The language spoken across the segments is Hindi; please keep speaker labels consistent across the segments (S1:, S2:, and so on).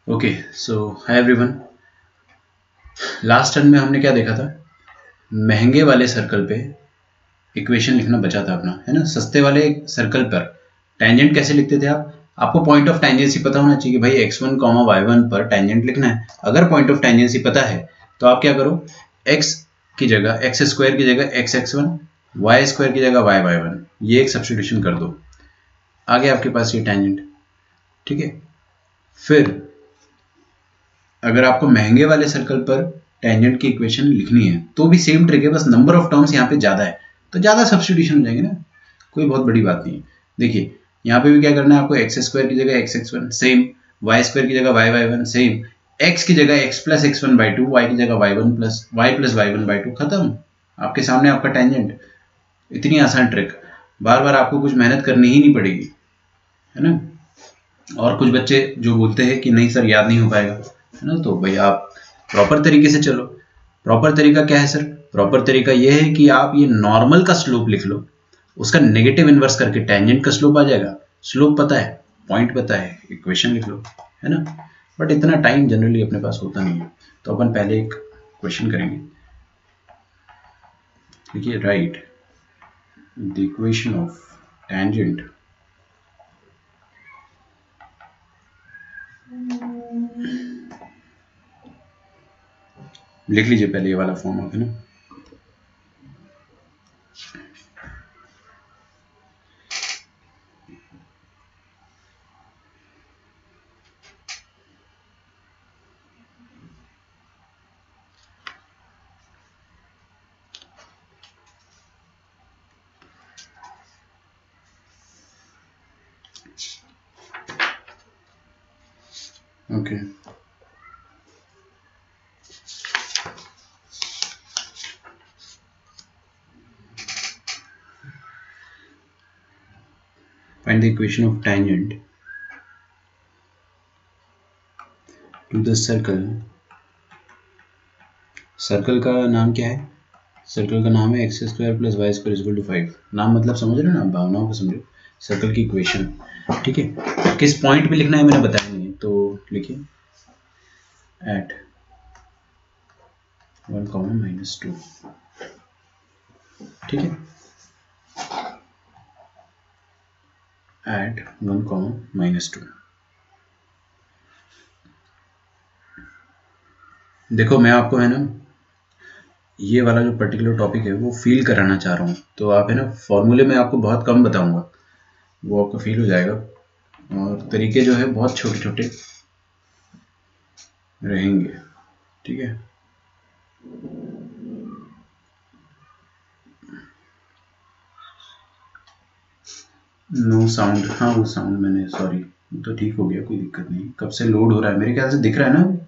S1: Okay so hi everyone. Last term में हमने क्या देखा था? महंगे वाले सर्कल पे इक्वेशन लिखना बचा था अपना, है ना। सस्ते वाले सर्कल पर टेंजेंट कैसे लिखते थे आप? आपको पॉइंट ऑफ टेंजेंसी पता होना चाहिए कि भाई x1, y1 पर टेंजेंट लिखना है। अगर पॉइंट ऑफ टेंजेंसी पता है तो आप क्या करो, x की जगह एक्स स्क्वायर की जगह x(x1), y स्क्वायर की जगह y(y1), ये एक सब्स्टिट्यूशन कर दो, आ गया आपके पास ये टेंजेंट। ठीक है, फिर अगर आपको महंगे वाले सर्कल पर टेंजेंट की इक्वेशन लिखनी है तो भी सेम ट्रिक है, बस नंबर ऑफ टर्म्स यहाँ पे ज्यादा है तो ज्यादा सब्स्टिट्यूशन हो जाएंगे ना, कोई बहुत बड़ी बात नहीं है। देखिए यहाँ पे भी क्या करना है आपको, एक्स स्क्वायर की जगह x(x1) सेम, y स्क्वायर की जगह y(y1) सेम, x की जगह x प्लस x1/2, y की जगह y प्लस y1/2, खत्म। आपके सामने आपका टेंजेंट। इतनी आसान ट्रिक, बार बार आपको कुछ मेहनत करनी ही नहीं पड़ेगी, है ना। और कुछ बच्चे जो बोलते हैं कि नहीं सर याद नहीं हो पाएगा, है ना, तो भाई आप प्रॉपर तरीके से चलो। प्रॉपर तरीका क्या है सर? प्रॉपर तरीका यह है कि आप ये नॉर्मल का स्लोप लिख लो, उसका नेगेटिव इनवर्स करके टेंजेंट का स्लोप आ जाएगा। स्लोप पता है, पॉइंट पता है, इक्वेशन लिख लो, है ना। बट इतना टाइम जनरली अपने पास होता नहीं है, तो अपन पहले एक क्वेश्चन करेंगे। देखिए, write the equation of tangent लिख लीजिए पहले, ये वाला फॉर्म आप, है ना। Okay find the equation of tangent to the circle। Circle का नाम क्या है? सर्कल का नाम है x square plus y square equal to 5। नाम मतलब समझ रहे हो ना, भावनाओं को समझो। सर्कल की इक्वेशन, ठीक है। किस पॉइंट पे लिखना है मैंने बताया नहीं है, तो लिखिए एट 1, -2, ठीक है, एट 1, -2। देखो मैं आपको, है ना, ये वाला जो पर्टिकुलर टॉपिक है वो फील कराना चाह रहा हूँ, तो आप, है ना, फॉर्मूले में आपको बहुत कम बताऊंगा, वो आपको फील हो जाएगा, और तरीके जो है बहुत छोटे छोटे रहेंगे, ठीक है। नो साउंड, हाँ वो साउंड मैंने, सॉरी, तो ठीक हो गया, कोई दिक्कत नहीं। कब से लोड हो रहा है, मेरे ख्याल से दिख रहा है ना।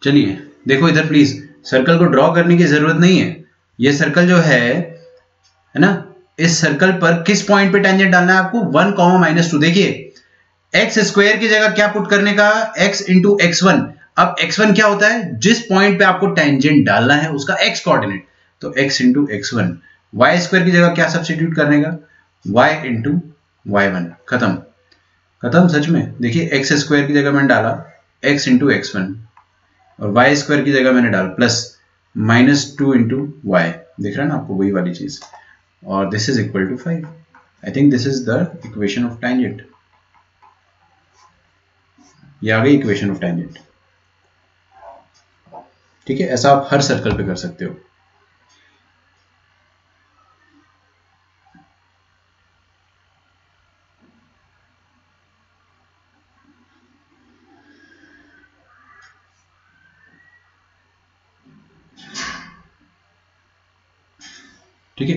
S1: चलिए देखो इधर प्लीज, सर्कल को ड्रॉ करने की जरूरत नहीं है। ये सर्कल जो है ना, इस सर्कल पर किस पॉइंट पे टेंजेंट डालना है आपको, 1, -2। देखिए एक्स स्क्वायर की जगह क्या पुट करने का, x इंटू x1। अब x1 क्या होता है, जिस पॉइंट पे आपको टेंजेंट डालना है उसका x कोऑर्डिनेट, तो x into x1। y square की जगह क्या सब्स्टिट्यूट करने का, y इंटू y1। खत्म, खत्म सच में। देखिए एक्स स्क्वायर की जगह मैंने डाला x इंटू x1, और y स्क्वायर की जगह मैंने डाला प्लस -2 इंटू y। दिख रहा है ना आपको, वही वाली चीज, और this is equal to 5। I think this is the equation of tangent. ये आ गई इक्वेशन ऑफ टेंजेंट, ठीक है। ऐसा आप हर सर्कल पे कर सकते हो। ठीक है,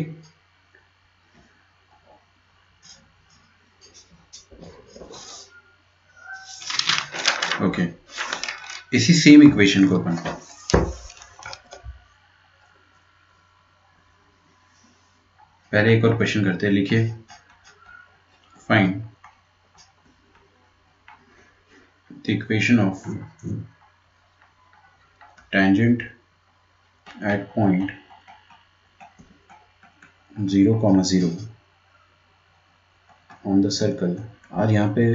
S1: ओके। इसी सेम इक्वेशन को अपन पहले एक और क्वेश्चन करते हैं। लिखिए, find the equation of tangent at point 0, 0 on the circle. आज यहाँ पे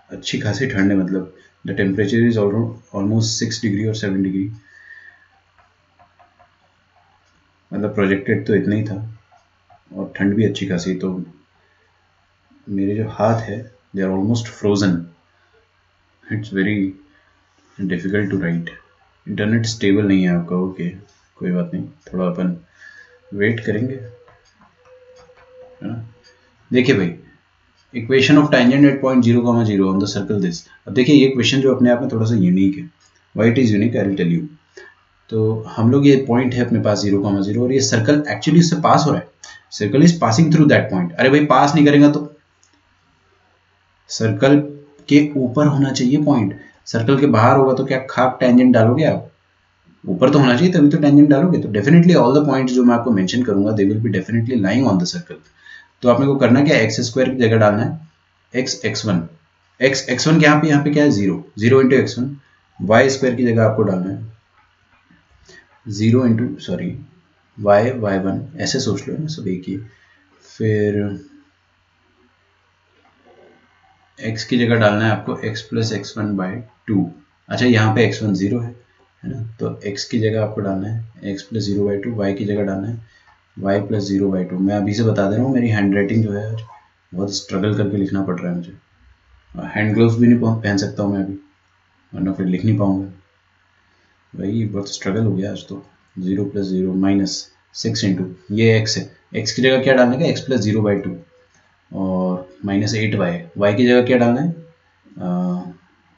S1: अच्छी खासी ठंड है, मतलब the temperature is almost 6 degree और 7 डिग्री, मतलब प्रोजेक्टेड तो इतना ही था और ठंड भी अच्छी खासी। तो मेरे जो हाथ है they are almost frozen, it's very difficult to write. Internet stable नहीं है आपका, ओके कोई बात नहीं, थोड़ा अपन वेट करेंगे, है ना। देखिए भाई, equation of tangent at point 0,0 on the circle this. अब देखिए ये क्वेश्चन जो अपने आप में थोड़ा सा यूनिक है। Why it is unique I will tell you. तो हम लोग, ये पॉइंट है अपने पास 0,0 और ये सर्कल एक्चुअली इससे पास हो रहा है, circle is passing through that point. अरे भाई पास नहीं करेगा तो सर्कल के ऊपर होना चाहिए पॉइंट, सर्कल के बाहर होगा तो क्या खाक टेंजेंट डालोगे आप? ऊपर तो होना चाहिए तभी तो टेंजेंट डालोगे। तो डेफिनेटली ऑल द पॉइंट्स जो मैं आपको मेंशन करूंगा they will be definitely lying on the circle. तो आपने को करना क्या, एक्स स्क्वायर की जगह डालना है एक्स x1, एक्स x1 यहाँ पे क्या है 0, 0 इंटू x1, वाई स्क्वायर की जगह आपको डालना है 0 इंटू सॉरी वाई y1, ऐसे सोच लो ना सब एक ही। फिर x की जगह डालना है आपको x प्लस x1 बाई 2। अच्छा यहाँ पे x1 0 है ना, तो x की जगह आपको डालना है x प्लस 0 बाई 2, वाई की जगह डालना है y प्लस 0 बाई 2। मैं अभी से बता दे रहा हूँ मेरी हैंड राइटिंग जो है आज बहुत स्ट्रगल करके लिखना पड़ रहा है मुझे, हैंड ग्लव्स भी नहीं पहन सकता हूँ मैं अभी, वरना फिर लिख नहीं पाऊंगा भाई, बहुत स्ट्रगल हो गया आज तो। 0 प्लस 0 माइनस 6 इंटू ये x है, x की जगह क्या डालने का x प्लस 0 बाई 2 और माइनस 8 वाई, वाई की जगह क्या डालना है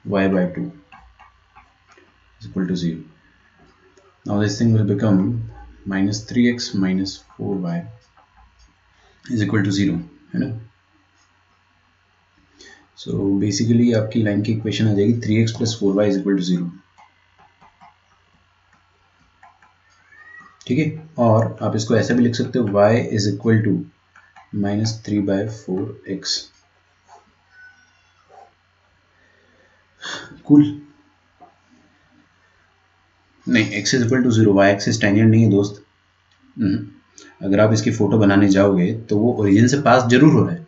S1: y by 2 is equal to 0. Now this thing will become minus 3x minus 4y is equal to 0, है ना। So basically आपकी लाइन की इक्वेशन आ जाएगी 3x plus 4y is equal to 0, ठीक है। और आप इसको ऐसा भी लिख सकते हो y is equal to minus 3 by 4x, cool. नहीं, x is equal to 0, y axis tangent नहीं है दोस्त। अगर आप इसकी फोटो बनाने जाओगे तो वो ओरिजिन से पास जरूर हो रहा है,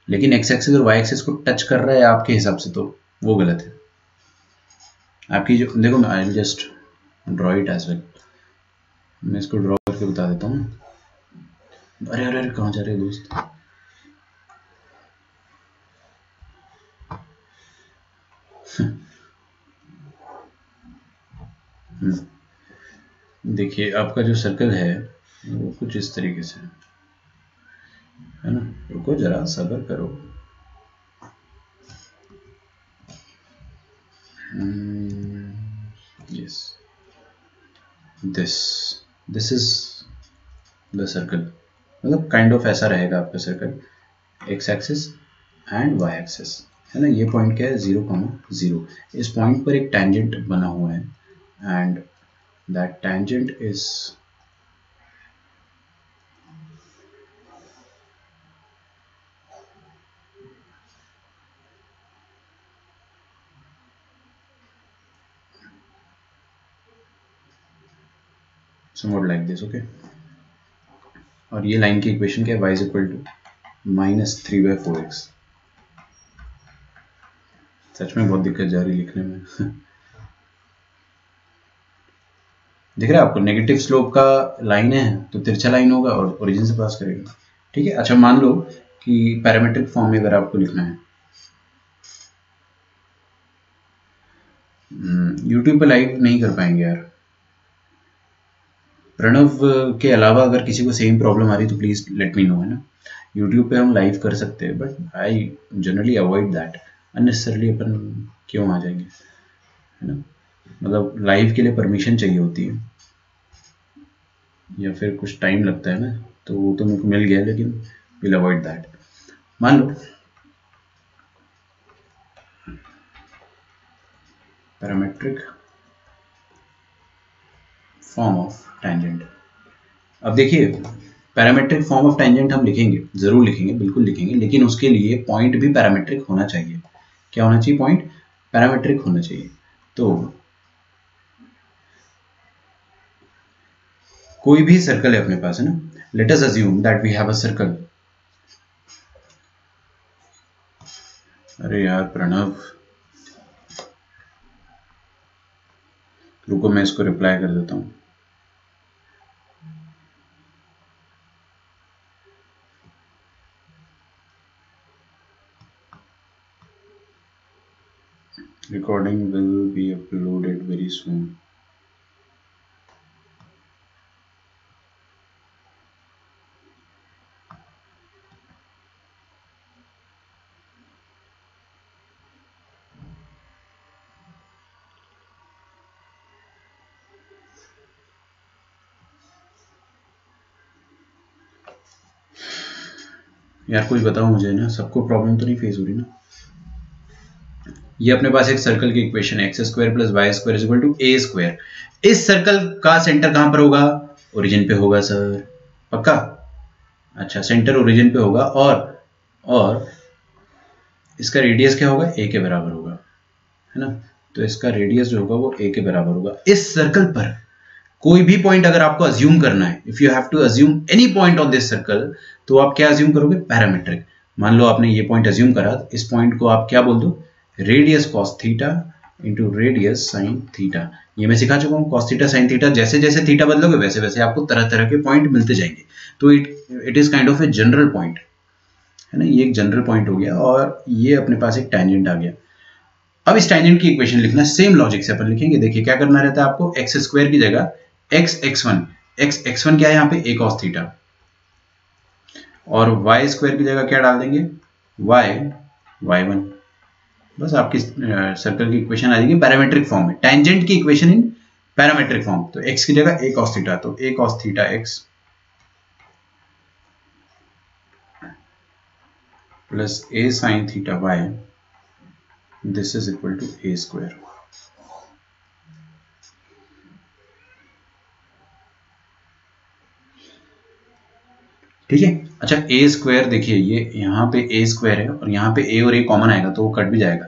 S1: लेकिन x एक्सिस और y एक्सिस को टच कर रहा है आपके हिसाब से, तो वो गलत है। आपकी जो देखो, मैं I just draw it as well, मैं इसको ड्रॉ करके बता देता हूँ। अरे अरे अरे कहाँ जा रहे हो दोस्त? देखिए आपका जो सर्कल है वो कुछ इस तरीके से है ना। रुको जरा सब्र करो। Yes, this is the circle, मतलब काइंड ऑफ ऐसा रहेगा आपका circle, x axis and y axis, है ना। ये पॉइंट क्या है 0,0, इस पॉइंट पर एक टेंजेंट बना हुआ है and that tangent is somewhat like this, okay। और ये लाइन की इक्वेशन क्या है, y is equal to minus 3/4x। सच में बहुत दिक्कत जा रही लिखने में। दिख रहा है आपको, नेगेटिव स्लोप का लाइन है तो तिरछा लाइन होगा और ओरिजिन से पास करेगा, ठीक है। अच्छा मान लो कि पैरामेट्रिक फॉर्म में अगर आपको लिखना है, यूट्यूब पे लाइव नहीं कर पाएंगे यार। प्रणव के अलावा अगर किसी को सेम प्रॉब्लम आ रही तो प्लीज लेट मी नो, है ना। यूट्यूब पे हम लाइव कर सकते हैं but I generally avoid that, unnecessarily अपन क्यों आ जाएंगे, है ना। मतलब लाइव के लिए परमिशन चाहिए होती है या फिर कुछ टाइम लगता है ना, तो वो तो मेरे को मिल गया, लेकिन विल अवॉइड दैट। मान लो पैरामेट्रिक फॉर्म ऑफ टेंजेंट। अब देखिए पैरामेट्रिक फॉर्म ऑफ टेंजेंट हम लिखेंगे, जरूर लिखेंगे, बिल्कुल लिखेंगे, लेकिन उसके लिए पॉइंट भी पैरामेट्रिक होना चाहिए। क्या होना चाहिए? पॉइंट पैरामेट्रिक होना चाहिए। तो कोई भी सर्कल है अपने पास, है ना। Let us assume that we have a circle अरे यार प्रणव, रुको मैं इसको रिप्लाई कर देता हूँ। Recording will be uploaded very soon. यार कोई बताओ मुझे ना, सबको प्रॉब्लम तो नहीं फेस हो रही ना। ये अपने पास एक सर्कल की इक्वेशन है, x square plus y square is equal to a square. इस सर्कल का सेंटर कहां पर होगा? ओरिजिन पे होगा सर, पक्का? अच्छा, सेंटर ओरिजिन पे होगा और इसका रेडियस क्या होगा? ए के बराबर होगा, है ना? तो इसका रेडियस जो होगा वो ए के बराबर होगा। इस सर्कल पर कोई भी पॉइंट अगर आपको अज्यूम करना है, if you have to assume any point on this circle, तो आप क्या अज्यूम करोगे? पैरामीट्रिक। मान लो आपने ये पॉइंट अज्यूम करा, इस पॉइंट को आप क्या बोल दो? Radius cos theta into radius sine theta. ये मैं सिखा चुका हूँ, कॉस थीटा साइन थीटा, जैसे जैसे थीटा बदलोगे वैसे वैसे आपको तरह तरह के पॉइंट मिलते जाएंगे। तो it is kind of a general point, है ना? ये एक जनरल पॉइंट हो गया और ये अपने पास एक टैंजेंट आ गया। अब इस टैंजेंट की इक्वेशन लिखना सेम लॉजिक से अपन लिखेंगे। देखिए क्या करना रहता है आपको, एक्स स्क्वायर की जगह एक्स एक्स वन क्या है यहाँ पे? ए कॉस थीटा, और वाई स्क्वायर की जगह क्या डाल देंगे? वाई1। बस आपकी सर्कल की इक्वेशन आ जाएगी पैरामेट्रिक फॉर्म में, टैंजेंट की इक्वेशन इन पैरामेट्रिक फॉर्म। तो एक्स की जगह ए कॉस थीटा, तो a cos theta x plus a sine theta y, this is equal to a square. ठीक है। अच्छा, ए स्क्वायर देखिए, ये यहाँ पे ए स्क्वायर है और यहाँ पे ए और ए कॉमन आएगा तो वो कट भी जाएगा,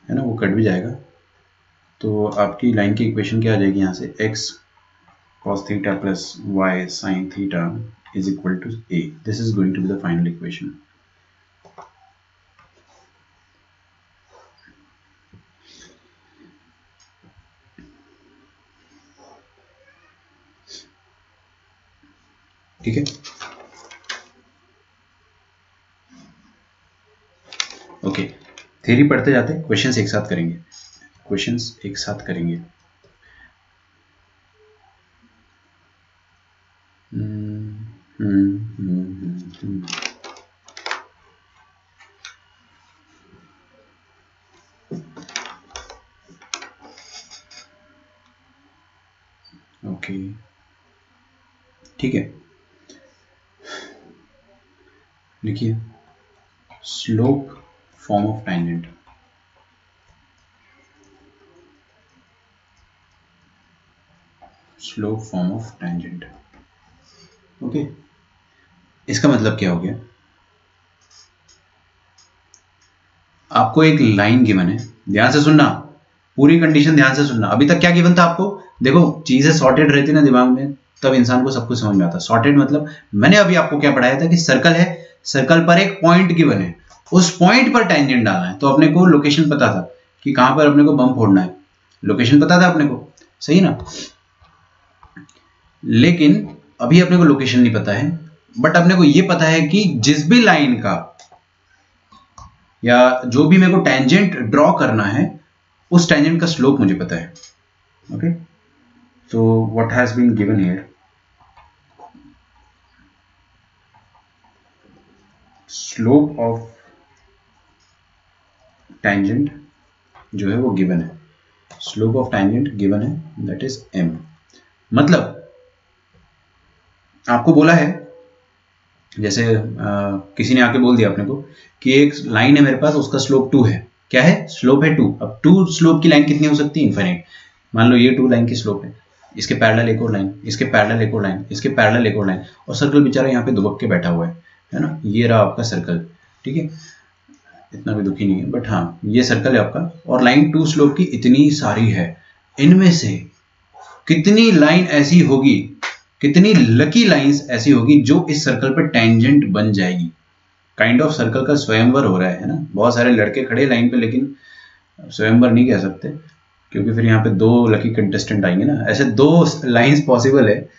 S1: है ना? वो कट भी जाएगा। तो आपकी लाइन की इक्वेशन क्या आ जाएगी यहाँ से? X cos theta plus y sin theta is equal to a. This is going to be the final equation. ठीक है, ओके। थ्योरी पढ़ते जाते, क्वेश्चंस एक साथ करेंगे, क्वेश्चंस एक साथ करेंगे। ओके, ठीक है। लिखिए, slope form of tangent. Slope form of tangent, okay. इसका मतलब क्या हो गया? आपको एक लाइन गिवन है, ध्यान से सुनना, पूरी कंडीशन ध्यान से सुनना। अभी तक क्या गिवन था आपको? देखो, चीजें सॉर्टेड रहती ना दिमाग में, तब इंसान को सब कुछ समझ में आता। सॉर्टेड मतलब मैंने अभी आपको क्या पढ़ाया था कि सर्कल है, सर्कल पर एक पॉइंट गिवन है, उस पॉइंट पर टैंजेंट डालना है। तो अपने को लोकेशन पता था कि कहां पर अपने को बम फोड़ना है, लोकेशन पता था अपने को, सही ना? लेकिन अभी अपने को लोकेशन नहीं पता है, बट अपने को यह पता है कि जिस भी लाइन का या जो भी मेरे को टैंजेंट ड्रॉ करना है, उस टैंजेंट का स्लोप मुझे पता है। Okay, so what has been given here? Slope of tangent जो है वो given है, slope of tangent given है, that is m। मतलब आपको बोला है, जैसे किसी ने आके बोल दिया अपने को कि एक लाइन है मेरे पास, उसका स्लोप 2 है। क्या है? स्लोप है 2। अब 2 स्लोप की लाइन कितनी हो सकती है? इनफाइनाइट। मान लो ये 2 लाइन की स्लोप है, इसके पैरेलल एक और लाइन, इसके पैरेलल एक और लाइन, इसके पैरेलल एक और लाइन, और सर्कल बेचारा यहाँ पे दुबक के बैठा हुआ है ना? ये रहा आपका सर्कल, ठीक है? इतना भी दुखी नहीं है, बट हाँ ये सर्कल है आपका, और लाइन 2 स्लोप की इतनी सारी है। इनमें से कितनी लाइन ऐसी होगी, कितनी लकी लाइंस ऐसी होगी जो इस सर्कल पर टेंजेंट बन जाएगी? काइंड ऑफ सर्कल का स्वयंवर हो रहा है ना, बहुत सारे लड़के खड़े लाइन पे, लेकिन स्वयंवर नहीं कह सकते क्योंकि फिर यहाँ पे 2 लकी कंटेस्टेंट आएंगे ना। ऐसे 2 लाइंस पॉसिबल है,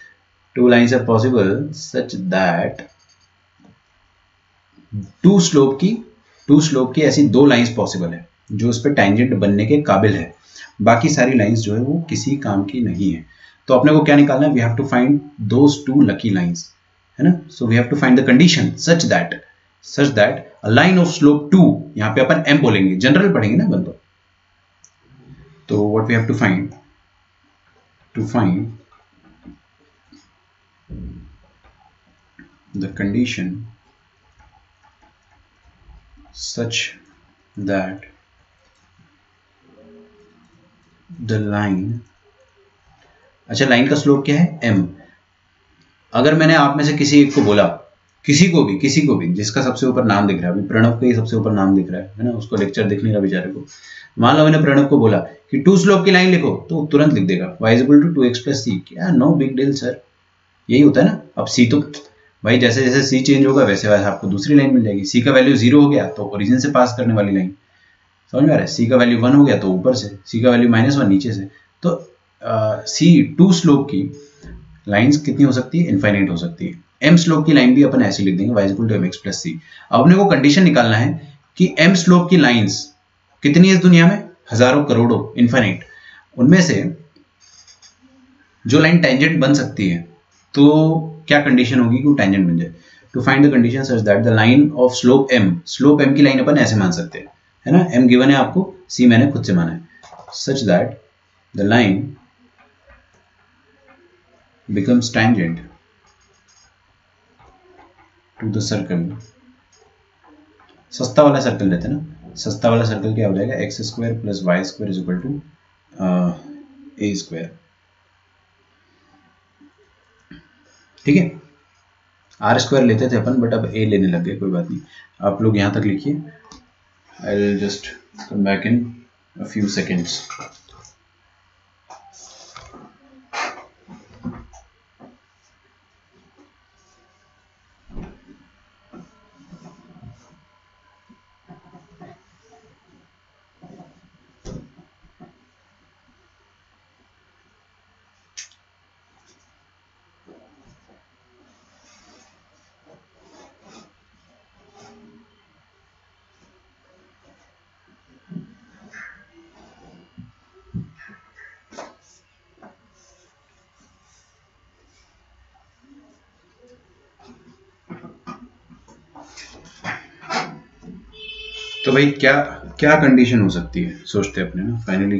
S1: 2 lines are possible such that 2 slope की ऐसी 2 लाइंस पॉसिबल है जो उस पर टैंजेंट बनने के काबिल है। बाकी सारी लाइंस जो है वो किसी काम की नहीं है। तो अपने को क्या निकालना है, we have to find those 2 lucky lines, है ना। So we have to find the condition such that a line of slope 2, यहाँ पे अपन m बोलेंगे, जनरल पढ़ेंगे ना बंदो। तो what we have to find the condition such that the line, अच्छा लाइन का स्लोप क्या है m। अगर मैंने आप में से किसी एक को बोला, किसी को भी जिसका सबसे ऊपर नाम दिख रहा है, अभी प्रणव का ही सबसे ऊपर नाम दिख रहा है ना, उसको लेक्चर दिखने का बेचारे को, मान लो मैंने प्रणव को बोला कि 2 स्लोप की लाइन लिखो, तो तुरंत लिख देगा y equal to 2x plus c. क्या नो बिग डील सर, यही होता है ना। अब सी तो भाई जैसे जैसे सी चेंज होगा वैसे वैसे आपको दूसरी लाइन मिल जाएगी। सी का वैल्यू 0 हो गया तो ओरिजिन से पास करने वाली लाइन, समझ में आ रहा है। सी का वैल्यू 1 हो गया तो ऊपर से, सी का वैल्यू -1 नीचे से। तो सी 2 स्लोप की लाइंस कितनी हो सकती है, इनफाइनाइट हो सकती है। m स्लोप की लाइन भी अपन ऐसे लिख देंगे y equal to mx plus c. अब अपने को कंडीशन निकालना है कि m स्लोप की लाइंस कितनी है इस दुनिया में, हजारों करोड़ों, इनफाइनाइट। उनमें से जो लाइन टेंजेंट बन सकती है तो क्या कंडीशन होगी कि वो टेंजेंट बन जाए। To find the condition such that the line of slope m की लाइन अपन ऐसे मान सकते हैं, है ना। m गिवन है आपको, c मैंने खुद से माना है। Such that the line becomes tangent to the circle, सस्ता वाला सर्कल लेते हैं ना। सस्ता वाला सर्कल क्या हो जाएगा, x² plus y² is equal to a²। ठीक है, r² लेते थे अपन बट अब a लेने लग गए, कोई बात नहीं। आप लोग यहां तक लिखिए, आई will just come back in a few seconds. तो भाई क्या क्या कंडीशन हो सकती है, सोचते अपने ना। फाइनली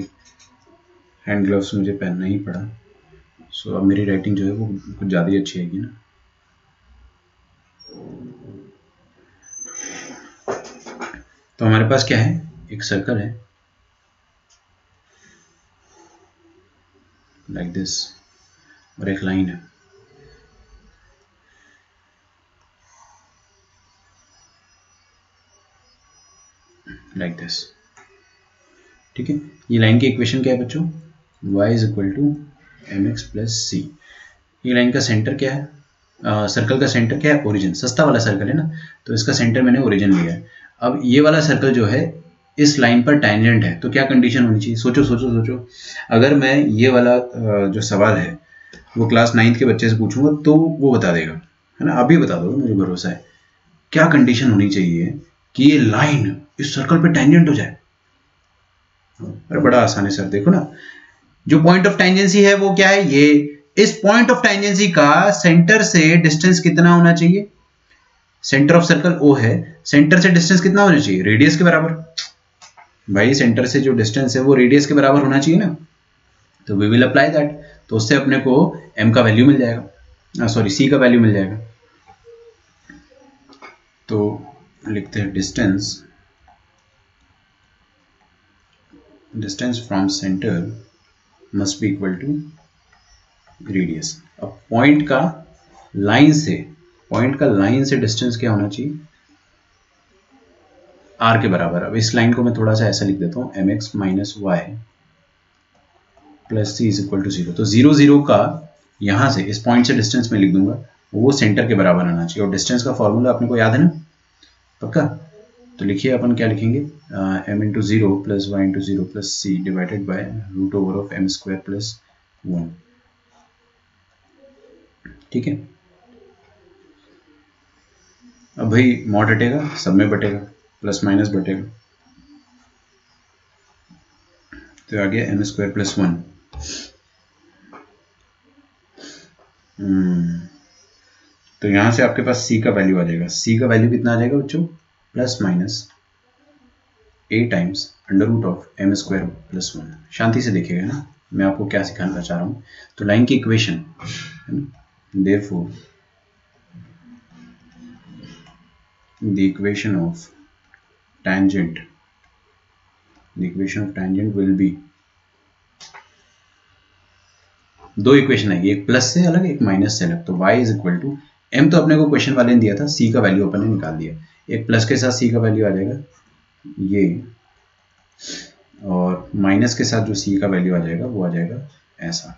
S1: हैंड ग्लव्स मुझे पहनना ही पड़ा। सो अब मेरी राइटिंग जो है वो कुछ ज़्यादा ही अच्छी आएगी ना। तो हमारे पास क्या है, एक सर्कल है लाइक दिस और एक लाइन है लाइक दिस। ठीक है, ये लाइन की इक्वेशन क्या है बच्चों, y is equal to mx plus c. ये लाइन का सेंटर क्या है, सर्कल का सेंटर क्या है, ओरिजिन। सस्ता वाला सर्कल है ना, तो इसका सेंटर मैंने ओरिजिन लिया है। अब ये वाला सर्कल जो है इस लाइन पर टैंजेंट है, तो क्या कंडीशन होनी चाहिए, सोचो सोचो सोचो। अगर मैं ये वाला जो सवाल है वो क्लास 9th के बच्चे से पूछूंगा तो वो बता देगा, है ना। अभी बता दो, मुझे भरोसा है। क्या कंडीशन होनी चाहिए कि ये लाइन इस सर्कल पे टैंजेंट हो जाए। अरे बड़ा आसान है सर, देखो ना, जो पॉइंट ऑफ टेंजेंसी है वो क्या है, ये। इस पॉइंट ऑफ टेंजेंसी का सेंटर से डिस्टेंस कितना होना चाहिए, सेंटर ऑफ सर्कल O है, सेंटर से डिस्टेंस कितना होना चाहिए, रेडियस के बराबर। भाई सेंटर से जो डिस्टेंस है वो रेडियस के बराबर होना चाहिए ना। तो वी विल अप्लाई दैट, तो उससे अपने को m का वैल्यू मिल जाएगा, सॉरी c का वैल्यू मिल जाएगा। तो लिखते हैं distance from centre must be equal to radius. अब पॉइंट का लाइन से डिस्टेंस क्या होना चाहिए, r के बराबर। अब इस लाइन को मैं थोड़ा सा ऐसा लिख देता हूँ, mx minus y plus c is equal to 0। तो 0 0 का यहां से इस पॉइंट से डिस्टेंस में लिख दूंगा, वो सेंटर के बराबर आना चाहिए। और डिस्टेंस का फॉर्मूला अपने को याद है ना, पक्का? तो लिखिए, अपन क्या लिखेंगे, m into 0 plus y into 0 plus c divided by root over of m square plus 1। ठीक है, अब भाई मॉड हटेगा, सब में बटेगा, प्लस माइनस बटेगा, तो आ गया m स्क्वायर प्लस 1। तो यहां से आपके पास c का वैल्यू आ जाएगा। c का वैल्यू कितना आ जाएगा बच्चों, plus minus a times under root of m square plus 1। शांति से देखिएगा ना, मैं आपको क्या सिखाना चाह रहा हूँ। तो लाइन की equation, therefore the equation of tangent will be, दो इक्वेशन है, एक प्लस से अलग, एक माइनस से अलग। तो y is equal to m, तो अपने को क्वेश्चन वाले ने दिया था, c का वैल्यू अपन ने निकाल दिया, एक प्लस के साथ c का वैल्यू आ जाएगा ये, और माइनस के साथ जो c का वैल्यू आ जाएगा वो आ जाएगा ऐसा।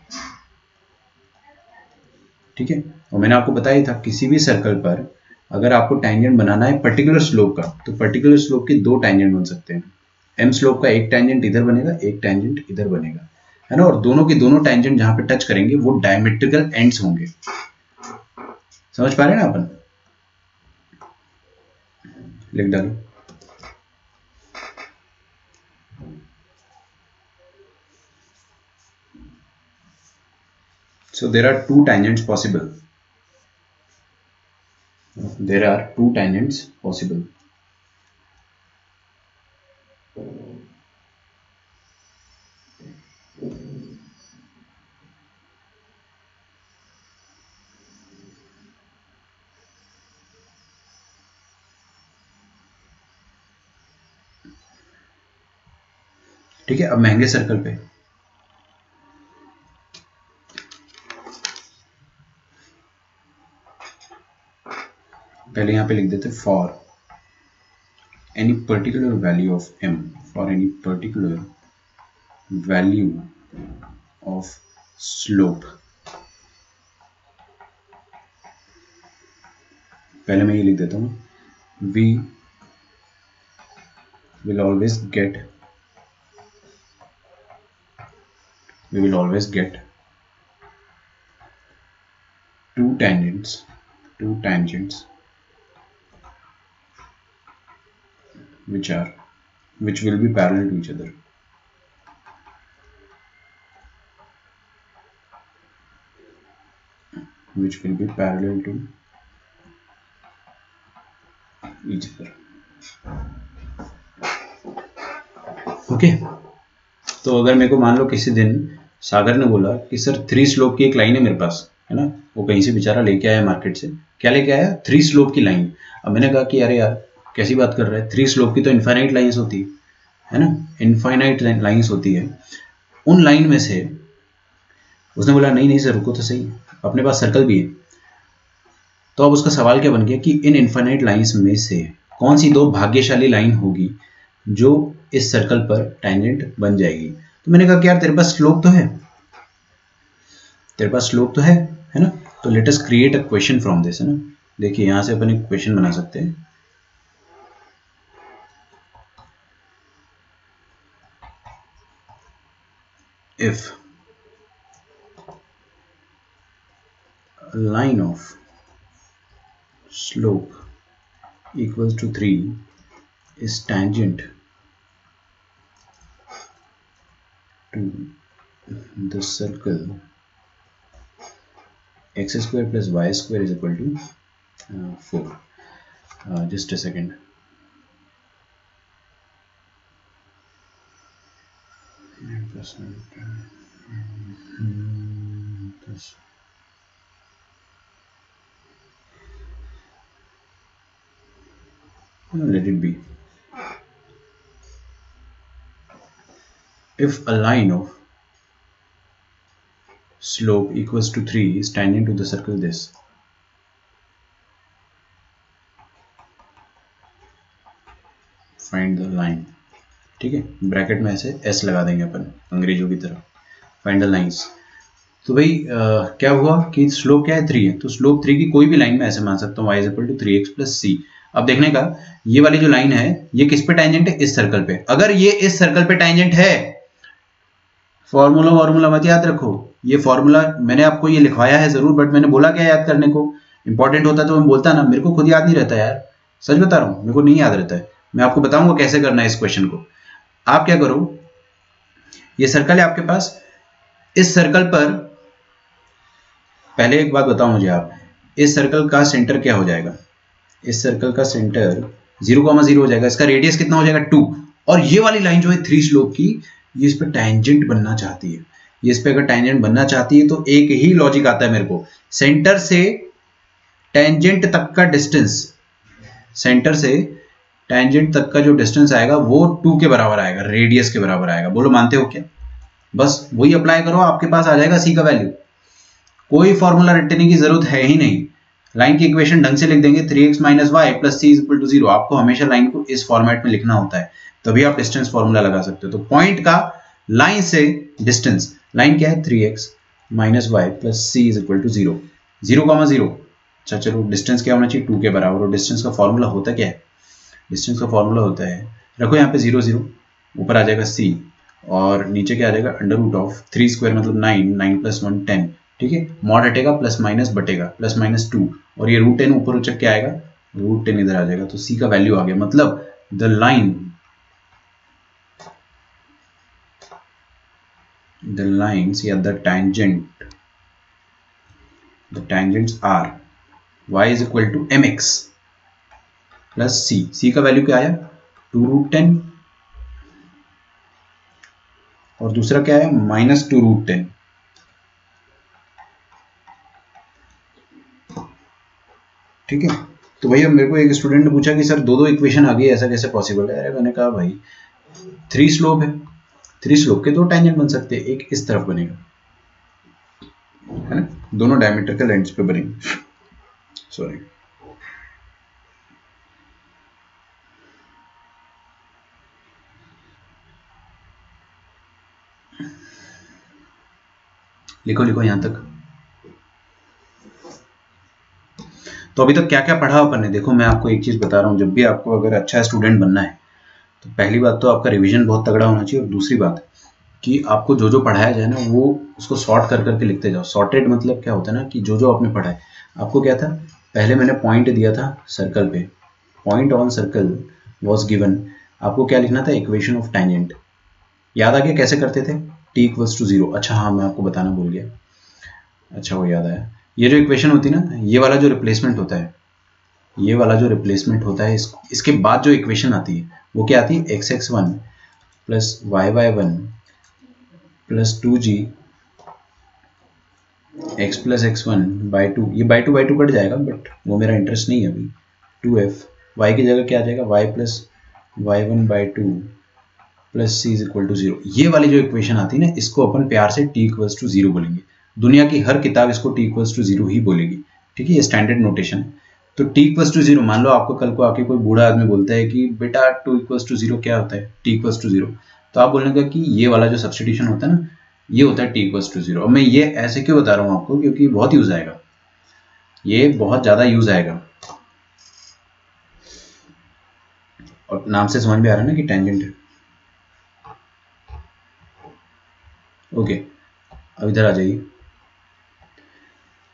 S1: ठीक है, और मैंने आपको बताया था किसी भी सर्कल पर अगर आपको टैंजेंट बनाना है पर्टिकुलर स्लोप का, तो पर्टिकुलर स्लोप के दो टैंजेंट बन सकते हैं। m स्लोप का एक टैंजेंट इधर बनेगा, एक टैंजेंट इधर बनेगा, है ना, और दोनों की दोनों टैंजेंट जहां पे टच करेंगे वो डायमेट्रिकल एंड्स होंगे। समझ पा रहे हैं ना अपन? लिख डालो। So there are two tangents possible. There are two tangents possible. ठीक है, अब महंगे सर्कल पे पहले यहां पे लिख देते for any particular value of m, for any particular value of slope. पहले मैं ये लिख देता हूं, we will always get two tangents which will be parallel to each other. Which will be parallel to each other. Okay, तो अगर मेरे को मान लो किसी दिन सागर ने बोला कि सर 3 स्लोप की एक लाइन है मेरे पास, है ना, वो कहीं से बेचारा लेके आया मार्केट से, क्या लेके आया, 3 स्लोप की लाइन। अब मैंने कहा कि अरे यार कैसी बात कर रहा है, 3 स्लोप की तो इनफाइनाइट लाइंस होती है ना, इनफाइनाइट लाइंस होती है। उन लाइन में से उसने बोला नहीं सर रुको तो सही, अपने पास सर्कल भी है। तो अब उसका सवाल क्या बन गया कि इन इनफाइनाइट लाइंस में से कौन सी दो भाग्यशाली लाइन होगी जो इस सर्कल पर टैंजेंट बन जाएगी। तो मैंने कहा कि यार तेरे पास स्लोप तो है, है ना, तो let us create a question from this, है ना। देखिए यहां से अपन एक क्वेश्चन बना सकते हैं। If line of slope equals to 3 is tangent to the circle x square plus y square is equal to 4. Just a second. Let it be. If a line of slope equals to 3 is tangent to the circle this, find the line. ठीक है, ब्रैकेट में ऐसे s लगा देंगे अपन अंग्रेजों की तरह, फाइंड द लाइंस। तो भाई क्या हुआ कि स्लोप क्या है 3 है, तो स्लोप 3 की कोई भी लाइन में ऐसे मान सकता हूँ y is equal to 3x plus c. अब देखने का, ये वाली जो लाइन है ये किस पे टेंजेंट है? इस सर्कल पे। अगर ये इस सर्कल पे टेंजेंट है, फॉर्मूला मत याद रखो, ये फॉर्मूला मैंने आपको ये लिखवाया है जरूर, बट मैंने बोला क्या याद करने को, इंपॉर्टेंट होता तो मैं बोलता ना, मेरे को खुद याद नहीं रहता यार, सच बता रहा हूं, मेरे को नहीं याद रहता है। मैं आपको बताऊंगा कैसे करना है इस क्वेश्चन को। आप क्या करो, ये सर्कल है आपके पास, इस सर्कल पर पहले एक बात बताओ मुझे आप, इस सर्कल का सेंटर क्या हो जाएगा? इस सर्कल का सेंटर 0,0 हो जाएगा, इसका रेडियस कितना हो जाएगा 2। और ये वाली लाइन जो है 3 स्लोप की, ये इस पे टैंजेंट बनना चाहती है। ये इस पे अगर टैंजेंट बनना चाहती है तो एक ही लॉजिक आता है मेरे को, सेंटर से टैंजेंट तक का डिस्टेंस, सेंटर से टैंजेंट तक का जो डिस्टेंस आएगा वो 2 के बराबर आएगा, रेडियस के बराबर आएगा। बोलो मानते हो क्या? बस वही अप्लाई करो, आपके पास आ जाएगा सी का वैल्यू। कोई फॉर्मूला रटने की जरूरत है ही नहीं, लाइन की इक्वेशन ढंग से लिख देंगे, 3x - y + c = 0। आपको हमेशा लाइन को इस फॉर्मेट में लिखना होता है, तभी आप डिस्टेंस फॉर्मूला लगा सकते हो। तो पॉइंट का लाइन से डिस्टेंस, लाइन क्या है? 3x - y + c = 0, 0,0। अच्छा चलो, डिस्टेंस क्या होना चाहिए? 2 के बराबर। और डिस्टेंस का फॉर्मूला होता क्या है? डिस्टेंस का फॉर्मूला होता है, रखो यहाँ पे 0 0, ऊपर आ जाएगा c, और नीचे क्या आ जाएगा? √3² मतलब 9, 9 + 1 10, ठीक है। मॉड हटेगा, प्लस माइनस बटेगा, +-2, और ये √10 ऊपर उचक के आएगा, √10 इधर आ जाएगा, तो c का वैल्यू आ गया। मतलब द लाइन्स या the tangents are y = mx + c। c का वैल्यू क्या आया? 2√10, और दूसरा क्या है? -2√10। ठीक है। तो भैया मेरे को एक स्टूडेंट ने पूछा कि सर 2 इक्वेशन आ गई, ऐसा कैसे पॉसिबल है? अरे मैंने कहा भाई 3 स्लोप है, 3 स्लोप के 2 टैंजेंट बन सकते हैं, एक इस तरफ बनेगा, है ना, दोनों डायमीटर के लेंथ पे बनेंगे। सॉरी, लिखो यहां तक। तो अभी तक क्या क्या पढ़ा अपन ने? देखो मैं आपको एक चीज बता रहा हूं, जब भी आपको अगर अच्छा स्टूडेंट बनना है तो पहली बात तो आपका रिवीजन बहुत तगड़ा होना चाहिए, और दूसरी बात कि आपको जो जो पढ़ाया जाए ना वो उसको सॉर्ट कर करके लिखते जाओ। सॉर्टेड मतलब क्या होता है ना, कि जो जो आपने पढ़ा है, आपको क्या था, पहले मैंने पॉइंट दिया था सर्कल पे, point on circle was given, आपको क्या लिखना था? Equation of tangent. याद आ गया कैसे करते थे? t = 0। अच्छा हाँ, मैं आपको बताना भूल गया, अच्छा वो याद आया, ये जो इक्वेशन होती है ना, ये वाला जो रिप्लेसमेंट होता है, ये वाला जो रिप्लेसमेंट होता है, इसके बाद जो इक्वेशन आती है वो क्या आती है? x(x1 + y(y1 + 2g x + x1/2)। ये by 2 कट जाएगा, बट वो मेरा इंटरेस्ट नहीं है अभी। 2f, y की जगह क्या आ जाएगा? y + y1/2 + c = 0। ये वाली जो इक्वेशन आती है ना, इसको अपन प्यार से t = 0 बोलेंगे। दुनिया की हर किताब इसको t = 0 ही बोलेगी, ठीक है, ये स्टैंडर्ड नोटेशन है। तो t = 0, मान लो आपको कल को आके कोई बूढ़ा आदमी बोलता है कि बेटा 2 = 0 क्या होता है? t = 0, तो आप बोलेंगे कि ये वाला जो सब्स्टिट्यूशन होता है ना, ये होता है t = 0। अब मैं ये ऐसे क्यों बता रहा हूँ आपको? क्योंकि बहुत यूज आएगा, ये बहुत ज्यादा यूज आएगा, और नाम से समझ में आ रहा है ना कि टेंजेंट है। ओके, अब इधर आ जाइए,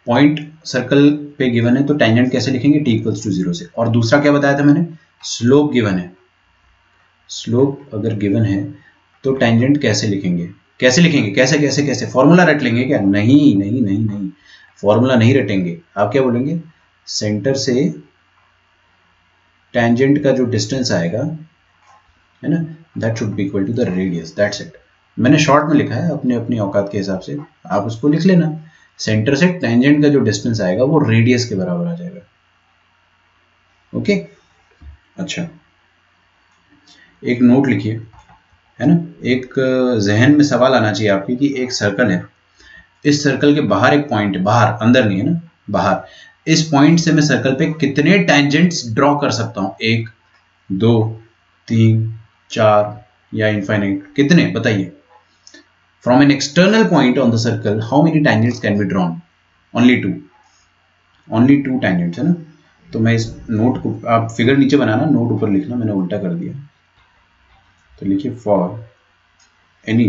S1: पॉइंट सर्कल पे गिवन है तो टेंजेंट कैसे लिखेंगे? t = 0 से। और दूसरा क्या बताया था मैंने? स्लोप गिवन है। स्लोप अगर गिवन है तो टेंजेंट कैसे लिखेंगे? कैसे लिखेंगे? कैसे फॉर्मूला रट लेंगे क्या? नहीं, फॉर्मूला नहीं रटेंगे। आप क्या बोलेंगे? सेंटर से टेंजेंट का जो डिस्टेंस आएगा, है ना, that should be equal to the radius, that's it. मैंने शॉर्ट में लिखा है, अपने अपनी औकात के हिसाब से आप उसको लिख लेना। सेंटर से टेंजेंट का जो डिस्टेंस आएगा वो रेडियस के बराबर आ जाएगा। ओके, अच्छा एक नोट लिखिए, है ना, एक जहन में सवाल आना चाहिए आपकी कि एक सर्कल है, इस सर्कल के बाहर एक पॉइंट है, बाहर, अंदर नहीं है ना, बाहर, इस पॉइंट से मैं सर्कल पे कितने टेंजेंट्स ड्रॉ कर सकता हूं? 1 2 3 4 या इनफाइनाइट? कितने बताइए? From an external point on the circle, how many tangents can be drawn? Only 2 tangents, है ना। तो मैं इस नोट को, आप फिगर नीचे बनाना, नोट ऊपर लिखना, मैंने उल्टा कर दिया। तो लिखिए for any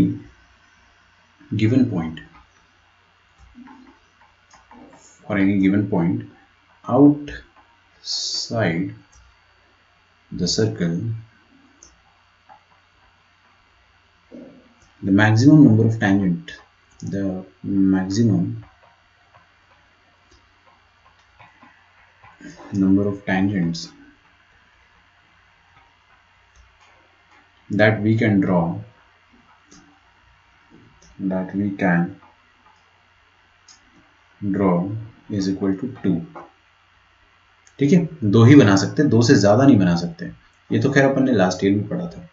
S1: given point, for any given point outside the circle, the maximum number of tangent, the maximum number of tangents that we can draw, is equal to 2। ठीक है, 2 ही बना सकते, 2 से ज्यादा नहीं बना सकते। ये तो खैर अपन ने लास्ट ईयर में पढ़ा था।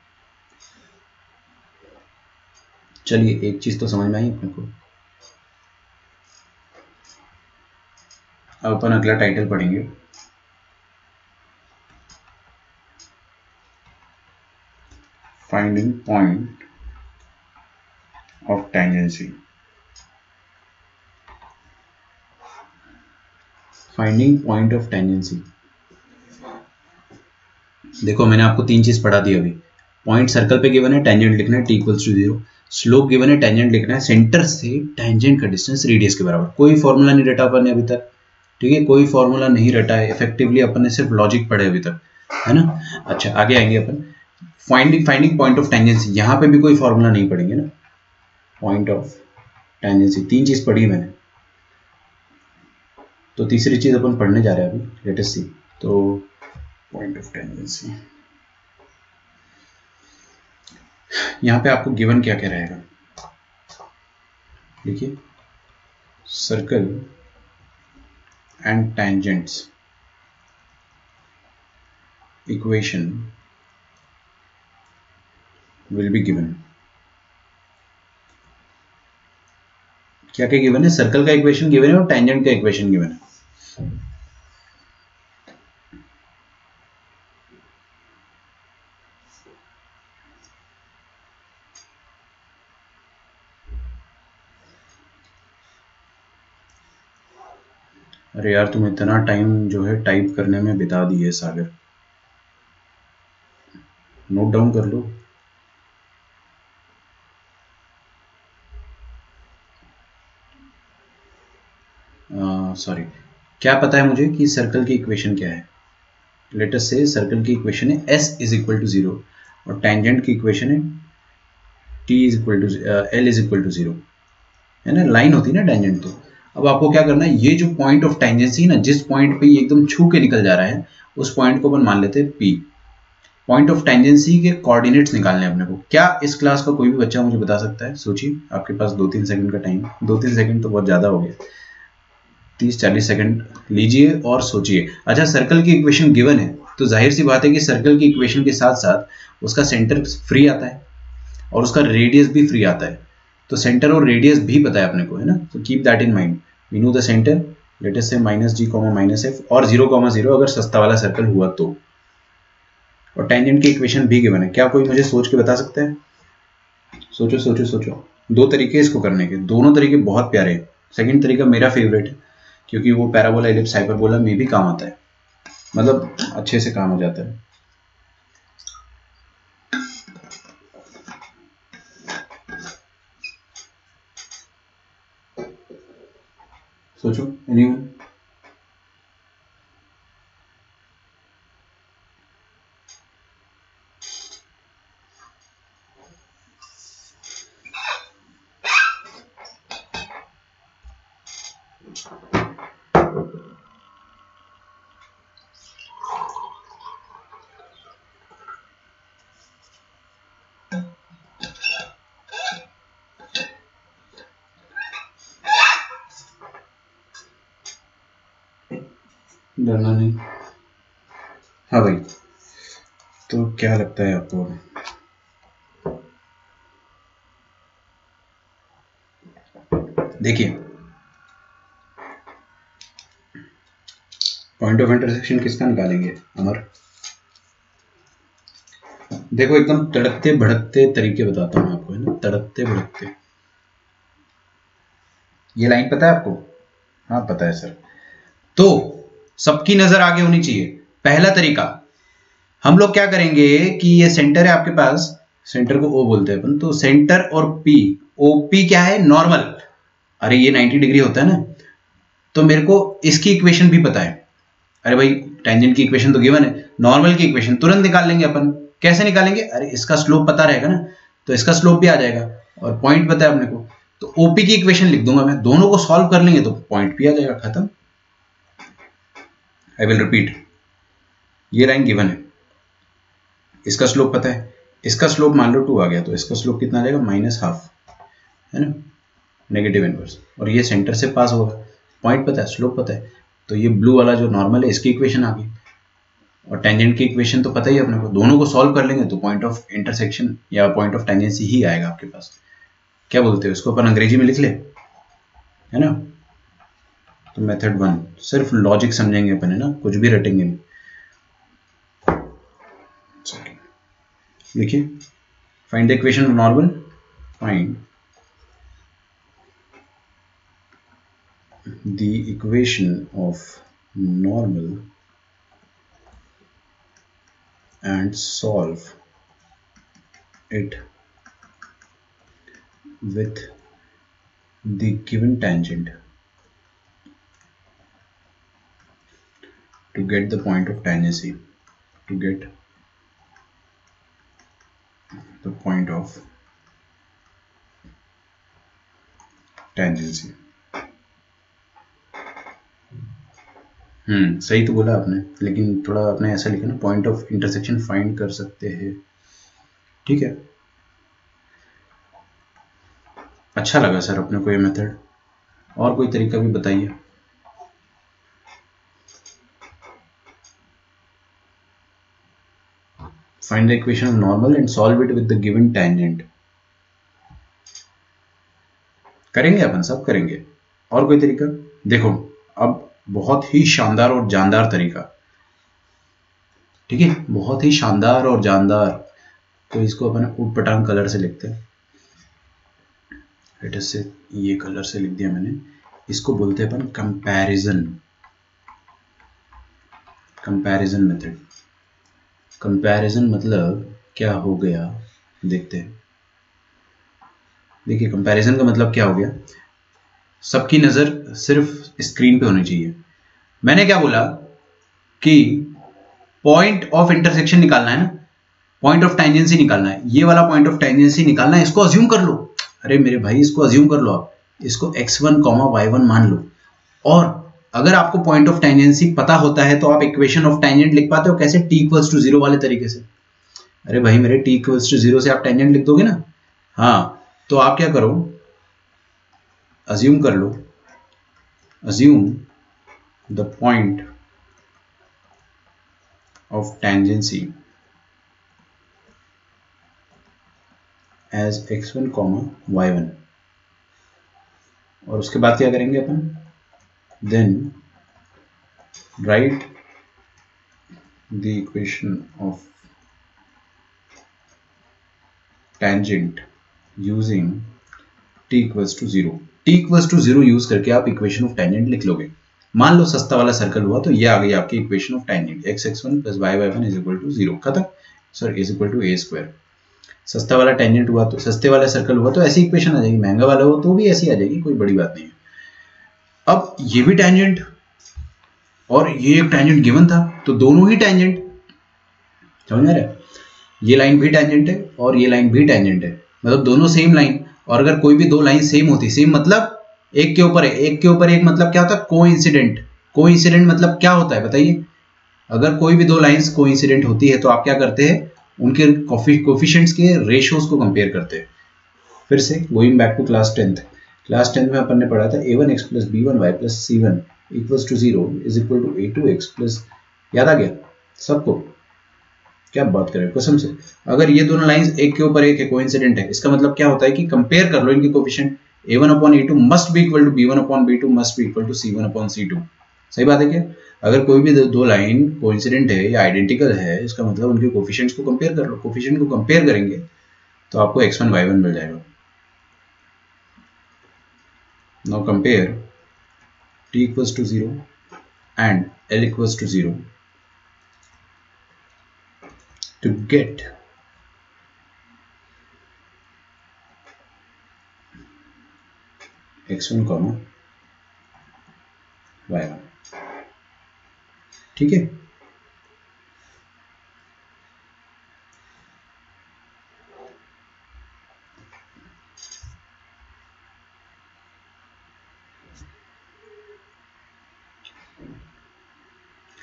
S1: चलिए एक चीज तो समझ में आई अपने को। अब अपन अगला टाइटल पढ़ेंगे, finding point of tangency. Finding point of tangency. देखो मैंने आपको 3 चीज पढ़ा दी अभी। पॉइंट सर्कल पे गिवन है, टेंजेंट लिखना है t = 0, स्लोप गिवन है, टेंजेंट लिखना है, सेंटर से टेंजेंट का डिस्टेंस रेडियस के बराबर। कोई फॉर्मूला नहीं रटा अपन ने अभी तक, ठीक है, कोई फॉर्मूला नहीं रटा है, इफेक्टिवली अपन ने सिर्फ लॉजिक पढ़े अभी तक, है ना। अच्छा आगे आएंगे अपन, फाइंडिंग पॉइंट ऑफ टेंजेंसी। यहाँ पे भी कोई फॉर्मूला नहीं पढ़ेंगे ना, पॉइंट ऑफ टेंजेंसी 3 चीज पढ़ी मैंने, तो तीसरी चीज अपन पढ़ने जा रहे हैं अभी, लेट अस सी। तो पॉइंट ऑफ टेंजेंसी, यहां पे आपको गिवन क्या क्या रहेगा, देखिए circle and tangents equation will be given. क्या क्या गिवन है, सर्कल का इक्वेशन गिवन है और टेंजेंट का इक्वेशन गिवन है। अरे यार तुम इतना टाइम जो है टाइप करने में बिता दिए सागर, नोट डाउन कर लो। सॉरी, क्या पता है मुझे कि सर्कल की इक्वेशन क्या है। लेट अस से सर्कल की इक्वेशन है s = 0 और टेंजेंट की इक्वेशन है l = 0, है ना। लाइन होती है ना टेंजेंट। तो अब आपको क्या करना है, ये जो पॉइंट ऑफ टेंजेंसी है ना, जिस पॉइंट पे ये एकदम छू के निकल जा रहा है, उस पॉइंट को अपन मान लेते हैं P। पॉइंट ऑफ टेंजेंसी के कोऑर्डिनेट्स निकालने हैं अपने को। क्या इस क्लास का कोई भी बच्चा मुझे बता सकता है? सोचिए, आपके पास 2-3 सेकंड का टाइम, 2-3 सेकंड तो बहुत ज्यादा हो गया, 30-40 सेकंड लीजिए और सोचिए। अच्छा, सर्कल की इक्वेशन गिवन है तो जाहिर सी बात है कि सर्कल की इक्वेशन के साथ साथ उसका सेंटर फ्री आता है और उसका रेडियस भी फ्री आता है। तो सेंटर और रेडियस भी पता है अपने को, है ना। तो keep that in mind. We know the centre, let us say -g, -f और 0,0 अगर सस्ता वाला सर्कल हुआ तो। और टेंजेंट की इक्वेशन भी गिवन है। क्या कोई मुझे सोच के बता सकता है? सोचो सोचो सोचो। 2 तरीके इसको करने के, दोनों तरीके बहुत प्यारे हैं। सेकंड तरीका मेरा फेवरेट है क्योंकि वो पैराबोला, एलिप्स, हाइपरबोला में भी काम आता है, मतलब अच्छे से काम हो जाता है। सोचो एनीवन। डरना नहीं। हाँ भाई, तो क्या लगता है आपको? देखिए, पॉइंट ऑफ इंटरसेक्शन किसका निकालेंगे अमर? देखो एकदम तड़कते भड़कते तरीके बताता हूं आपको, है ना, तड़कते भड़कते। ये लाइन पता है आपको? हाँ पता है सर। तो सबकी नजर आगे होनी चाहिए। पहला तरीका, हम लोग क्या करेंगे कि ये सेंटर है आपके पास, सेंटर को ओ बोलते हैं अपन, तो सेंटर और पी, ओपी क्या है, नॉर्मल। अरे ये 90 डिग्री होता है ना, तो मेरे को इसकी इक्वेशन भी पता है। अरे भाई टेंजेंट की इक्वेशन तो गिवन है, नॉर्मल की इक्वेशन तुरंत निकाल लेंगे अपन। कैसे निकालेंगे, अरे इसका स्लोप पता रहेगा ना, तो इसका स्लोप भी आ जाएगा और पॉइंट पता है अपने को, तो ओपी की इक्वेशन लिख दूंगा मैं, दोनों को सॉल्व कर लेंगे तो पॉइंट भी आ जाएगा, खत्म। आई विल रिपीट, ये लाइन गिवन है, इसका स्लोप पता है, इसका स्लोप मान लो 2 आ गया, तो इसका स्लोप कितना आ जाएगा, -½ है ना, नेगेटिव इनवर्स, और ये सेंटर से पास होगा, पॉइंट पता है, स्लोप पता है, तो ये ब्लू वाला जो नॉर्मल है इसकी इक्वेशन आ गई, और टेंजेंट की इक्वेशन तो पता ही है अपने को, दोनों को सॉल्व कर लेंगे तो पॉइंट ऑफ इंटरसेक्शन या पॉइंट ऑफ टेंजेंसी ही आएगा आपके पास। क्या बोलते हो इसको, अपन अंग्रेजी में लिख ले, है ना। तो मेथड 1 सिर्फ लॉजिक समझेंगे अपन, है ना, कुछ भी रटेंगे नहीं। देखिए, find the equation of normal, find the equation of normal and solve it with the given tangent to get the point of tangency, to get the point of tangency। सही तो बोला आपने, लेकिन थोड़ा आपने ऐसा लिखा ना, पॉइंट ऑफ इंटरसेक्शन फाइंड कर सकते हैं, ठीक है। अच्छा लगा सर अपने को ये मेथड, और कोई तरीका भी बताइए। Find the equation of normal and solve it with the given tangent. करेंगे अपन, सब करेंगे। और कोई तरीका, देखो अब बहुत ही शानदार और जानदार तरीका, ठीक है, बहुत ही शानदार और जानदार, तो इसको अपन ऊटपटांग कलर से लिखते हैं, लेट से ये कलर से लिख दिया मैंने, इसको बोलते हैं अपन कंपैरिजन, कंपैरिजन मेथड। कंपैरिजन मतलब क्या हो गया, देखते हैं। देखिए कंपैरिजन का मतलब क्या हो गया, सबकी नजर सिर्फ स्क्रीन पे होनी चाहिए। मैंने क्या बोला कि पॉइंट ऑफ इंटरसेक्शन निकालना है ना, पॉइंट ऑफ टेंजेंसी निकालना है, ये वाला पॉइंट ऑफ टेंजेंसी निकालना है, इसको अज्यूम कर लो। अरे मेरे भाई इसको अज्यूम कर लो, आप इसको x1, y1 मान लो, और अगर आपको पॉइंट ऑफ टेंजेंसी पता होता है तो आप इक्वेशन ऑफ टेंजेंट लिख पाते हो कैसे, t=0 वाले तरीके से। अरे भाई मेरे t=0 से आप टेंजेंट लिख दोगे ना, हाँ, तो आप क्या करो, अज्यूम कर लो, assume the point of tangency as x1, y1, और उसके बाद क्या करेंगे अपन, then write the equation of tangent using t=0। t=0 use करके आप इक्वेशन ऑफ टेंजेंट लिख लोगे। मान लो सस्ता वाला सर्कल हुआ तो ये आ गई आपकी equation of tangent, x(x1 + y(y1) = 0, खत्म, सॉरी = a²। सस्ता वाला टेंजेंट हुआ तो, सस्ते वाला सर्कल हुआ तो ऐसी इक्वेशन आ जाएगी, महंगा वाला हो तो भी ऐसी आ जाएगी, कोई बड़ी बात नहीं है। अब ये भी टेंजेंट और ये एक टेंजेंट गिवन था, तो दोनों ही टेंजेंट, समझ में आ रहा है, ये लाइन भी टेंजेंट है और ये लाइन भी टेंजेंट है, मतलब दोनों सेम लाइन। और अगर कोई भी दो लाइन सेम होती, सेम मतलब एक के ऊपर है, एक के ऊपर एक, मतलब क्या होता है, कोइंसिडेंट। कोइंसिडेंट मतलब क्या होता है बताइए, अगर कोई भी दो लाइंस कोइंसिडेंट होती है तो आप क्या करते हैं, उनके कोफिशिएंट्स के रेशियोज को कंपेयर करते हैं। फिर से going back to class 10th में अपन ने पढ़ा था a1x + b1y + c1 = 0 = a2x+, याद आ गया सबको, क्या बात करें कसम से। अगर ये दोनों लाइंस एक के ऊपर एक है, कोइंसिडेंट है, इसका मतलब क्या होता है कि कंपेयर कर लो इनके coefficient, a1/a2 must be equal to b1/b2 must be equal to c1/c2। सही बात है क्या, अगर कोई भी दो लाइन कोइंसिडेंट है या आइडेंटिकल है, इसका मतलब उनके कोफिशिएंट्स को कंपेयर कर लो। कोफिशिएंट को कंपेयर करेंगे तो आपको x1 y1 मिल जाएगा। Now compare t = 0 and L equals to 0 to get x1 comma y1। ठीक है,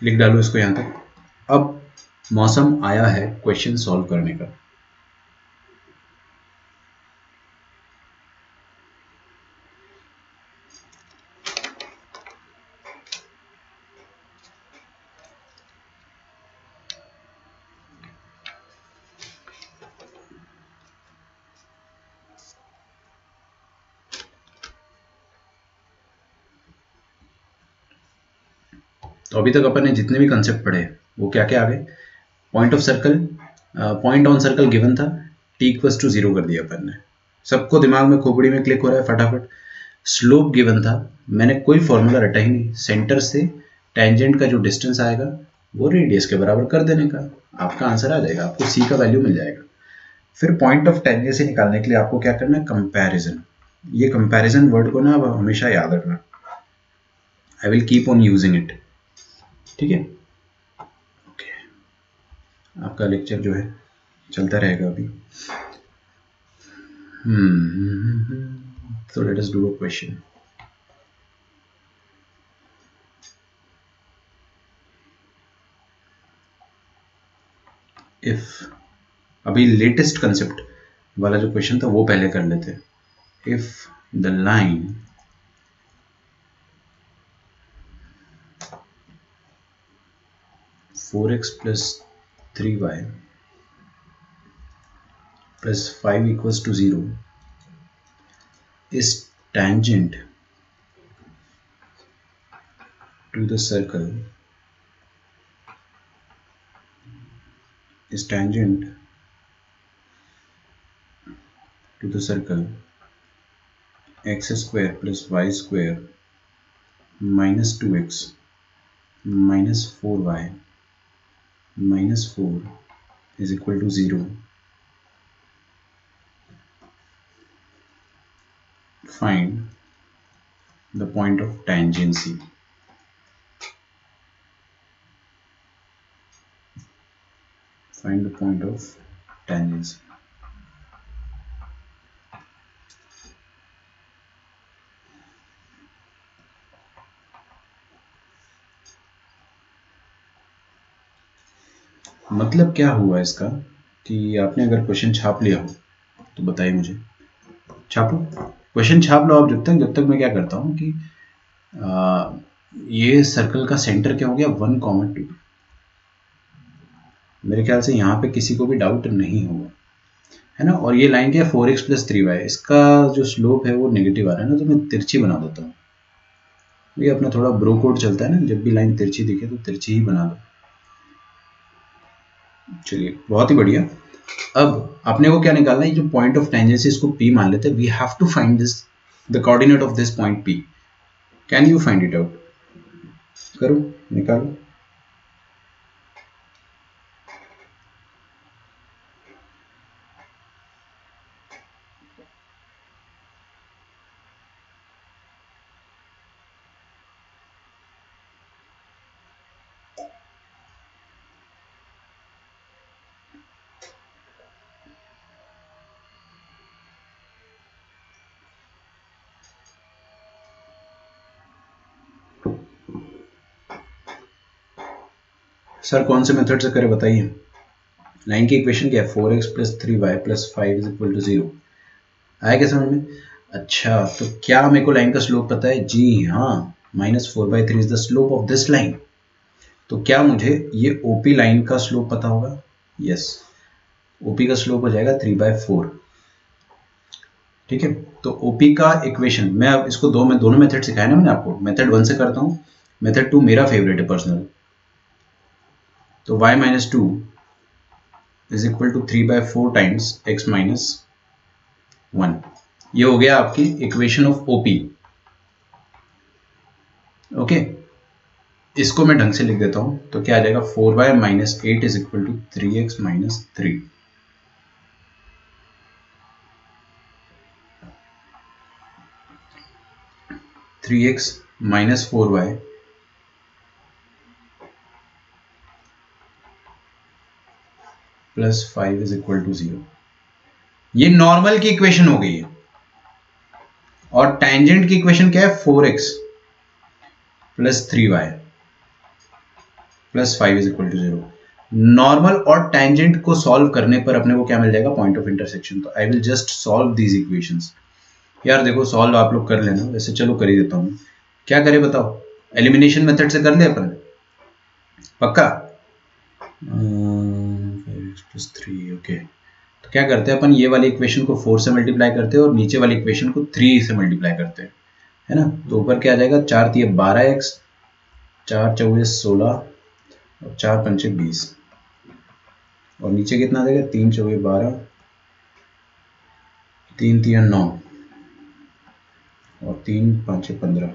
S1: लिख डालो इसको यहां तक। अब मौसम आया है क्वेश्चन सॉल्व करने का। तो अभी तक अपन ने जितने भी कंसेप्ट पढ़े वो क्या क्या आ गए। Point of circle, point on circle given था, t इक्वल्स टू 0 कर दिया अपन ने। सबको दिमाग में खोपड़ी में क्लिक हो रहा है फटाफट। स्लोप गिवन था, मैंने कोई फॉर्मूला रटा ही नहीं, सेंटर से टेंजेंट का जो डिस्टेंस आएगा वो रेडियस के बराबर कर देने का, आपका आंसर आ जाएगा, आपको c का वैल्यू मिल जाएगा। फिर पॉइंट ऑफ टेंजेंसी निकालने के लिए आपको क्या करना है, कंपैरिजन। ये कंपैरिजन वर्ड को ना अब हमेशा याद रखना, I will keep on using it. ठीक है, ओके, आपका लेक्चर जो है चलता रहेगा अभी। So let us do a question. If अभी लेटेस्ट कंसेप्ट वाला जो क्वेश्चन था वो पहले कर लेते हैं। If the line four x plus 3y plus 5 equals to 0 is tangent to the circle, is tangent to the circle x square plus y square minus 2x minus 4y minus 4 is equal to 0. Find the point of tangency. Find the point of tangency. मतलब क्या हुआ इसका कि आपने अगर क्वेश्चन छाप लिया हो तो बताइए मुझे। छापो, क्वेश्चन छाप लो आप जब तक मैं क्या करता हूँ कि ये सर्कल का सेंटर क्या हो गया 1,2। मेरे ख्याल से यहाँ पे किसी को भी डाउट नहीं होगा, है ना। और ये लाइन क्या है 4x प्लस 3y, इसका जो स्लोप है वो नेगेटिव आ रहा है ना, तो मैं तिरछी बना देता हूँ। ये अपना थोड़ा ब्रो कोड चलता है ना, जब भी लाइन तिरछी दिखे तो तिरछी ही बना दो। चलिए, बहुत ही बढ़िया। अब आपने को क्या निकालना है, जो पॉइंट ऑफ टेंजेंसी इसको P मान लेते हैं। We have to find this the coordinate of this point P। Can you find it out? करो, निकालो। सर कौन से मेथड से करें बताइए। लाइन की इक्वेशन क्या है, 4x plus 3y plus 5 is equal to 0। आया क्या समझ में? अच्छा, तो क्या मेरे को लाइन का स्लोप पता है? जी हाँ, -4/3 is the slope of this line. तो क्या मुझे ये OP लाइन का स्लोप पता होगा? यस, OP का स्लोप हो जाएगा 3/4। ठीक है, तो OP का इक्वेशन मैं अब इसको दोनों मेथड सिखाया ना मैंने आपको। मेथड 1 से करता हूँ, मेथड 2 मेरा फेवरेट है पर्सनल। तो y minus 2 is equal to 3/4 times x minus 1। ये हो गया आपकी इक्वेशन ऑफ OP। ओके, इसको मैं ढंग से लिख देता हूं, तो क्या आ जाएगा 4y minus 8 is equal to 3x minus 3। Three x minus 4y plus 5 is equal to 0। ये नॉर्मल की इक्वेशन हो गई है, और टेंजेंट की इक्वेशन क्या है 4x plus 3y plus 5 is equal to 0। Normal और टेंजेंट को सॉल्व करने पर अपने को क्या मिल जाएगा, पॉइंट ऑफ इंटरसेक्शन। तो I will just solve these equations. यार देखो सॉल्व आप लोग कर लेना, वैसे चलो कर ही देता हूँ। क्या करें बताओ, एलिमिनेशन मेथड से कर ले अपन, पक्का? 5x+3 okay. तो क्या करते हैं अपन, ये वाली इक्वेशन को 4 से मल्टीप्लाई करते हैं और नीचे वाली इक्वेशन को 3 से मल्टीप्लाई करते हैं, है ना। तो ऊपर क्या आ जाएगा, 4 3 12x, 4 4 16 और 4 5 20, और नीचे कितना आ जाएगा 3 4 12, 3 3 9 और 3 5 15।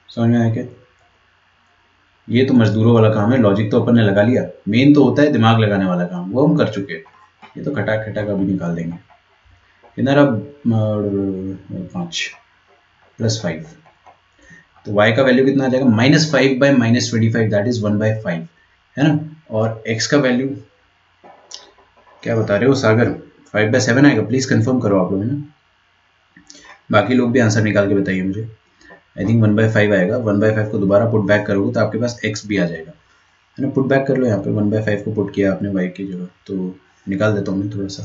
S1: समझ में आया क्या? ये तो मजदूरों वाला काम है, लॉजिक तो अपन ने लगा लिया, मेन तो होता है दिमाग लगाने वाला काम, वो हम कर चुके हैं। ये तो खटाक खटाक अभी निकाल देंगे। इधर अब 5 प्लस 5, तो y का वैल्यू कितना आ जाएगा, -5 बाई -25, दैट इज 1/5, है ना। और x का वैल्यू क्या बता रहे हो सागर, 5/7 आएगा? प्लीज कंफर्म करो आप लोग, है ना। बाकी लोग भी आंसर निकाल के बताइए मुझे। आई थिंक 1/5 आएगा। 1/5 को दोबारा पुट बैक करोगे तो आपके पास x भी आ जाएगा, है ना। पुट बैक कर लो, यहाँ पे 1/5 को पुट किया आपने y की जगह, तो निकाल देता हूँ मैं थोड़ा सा।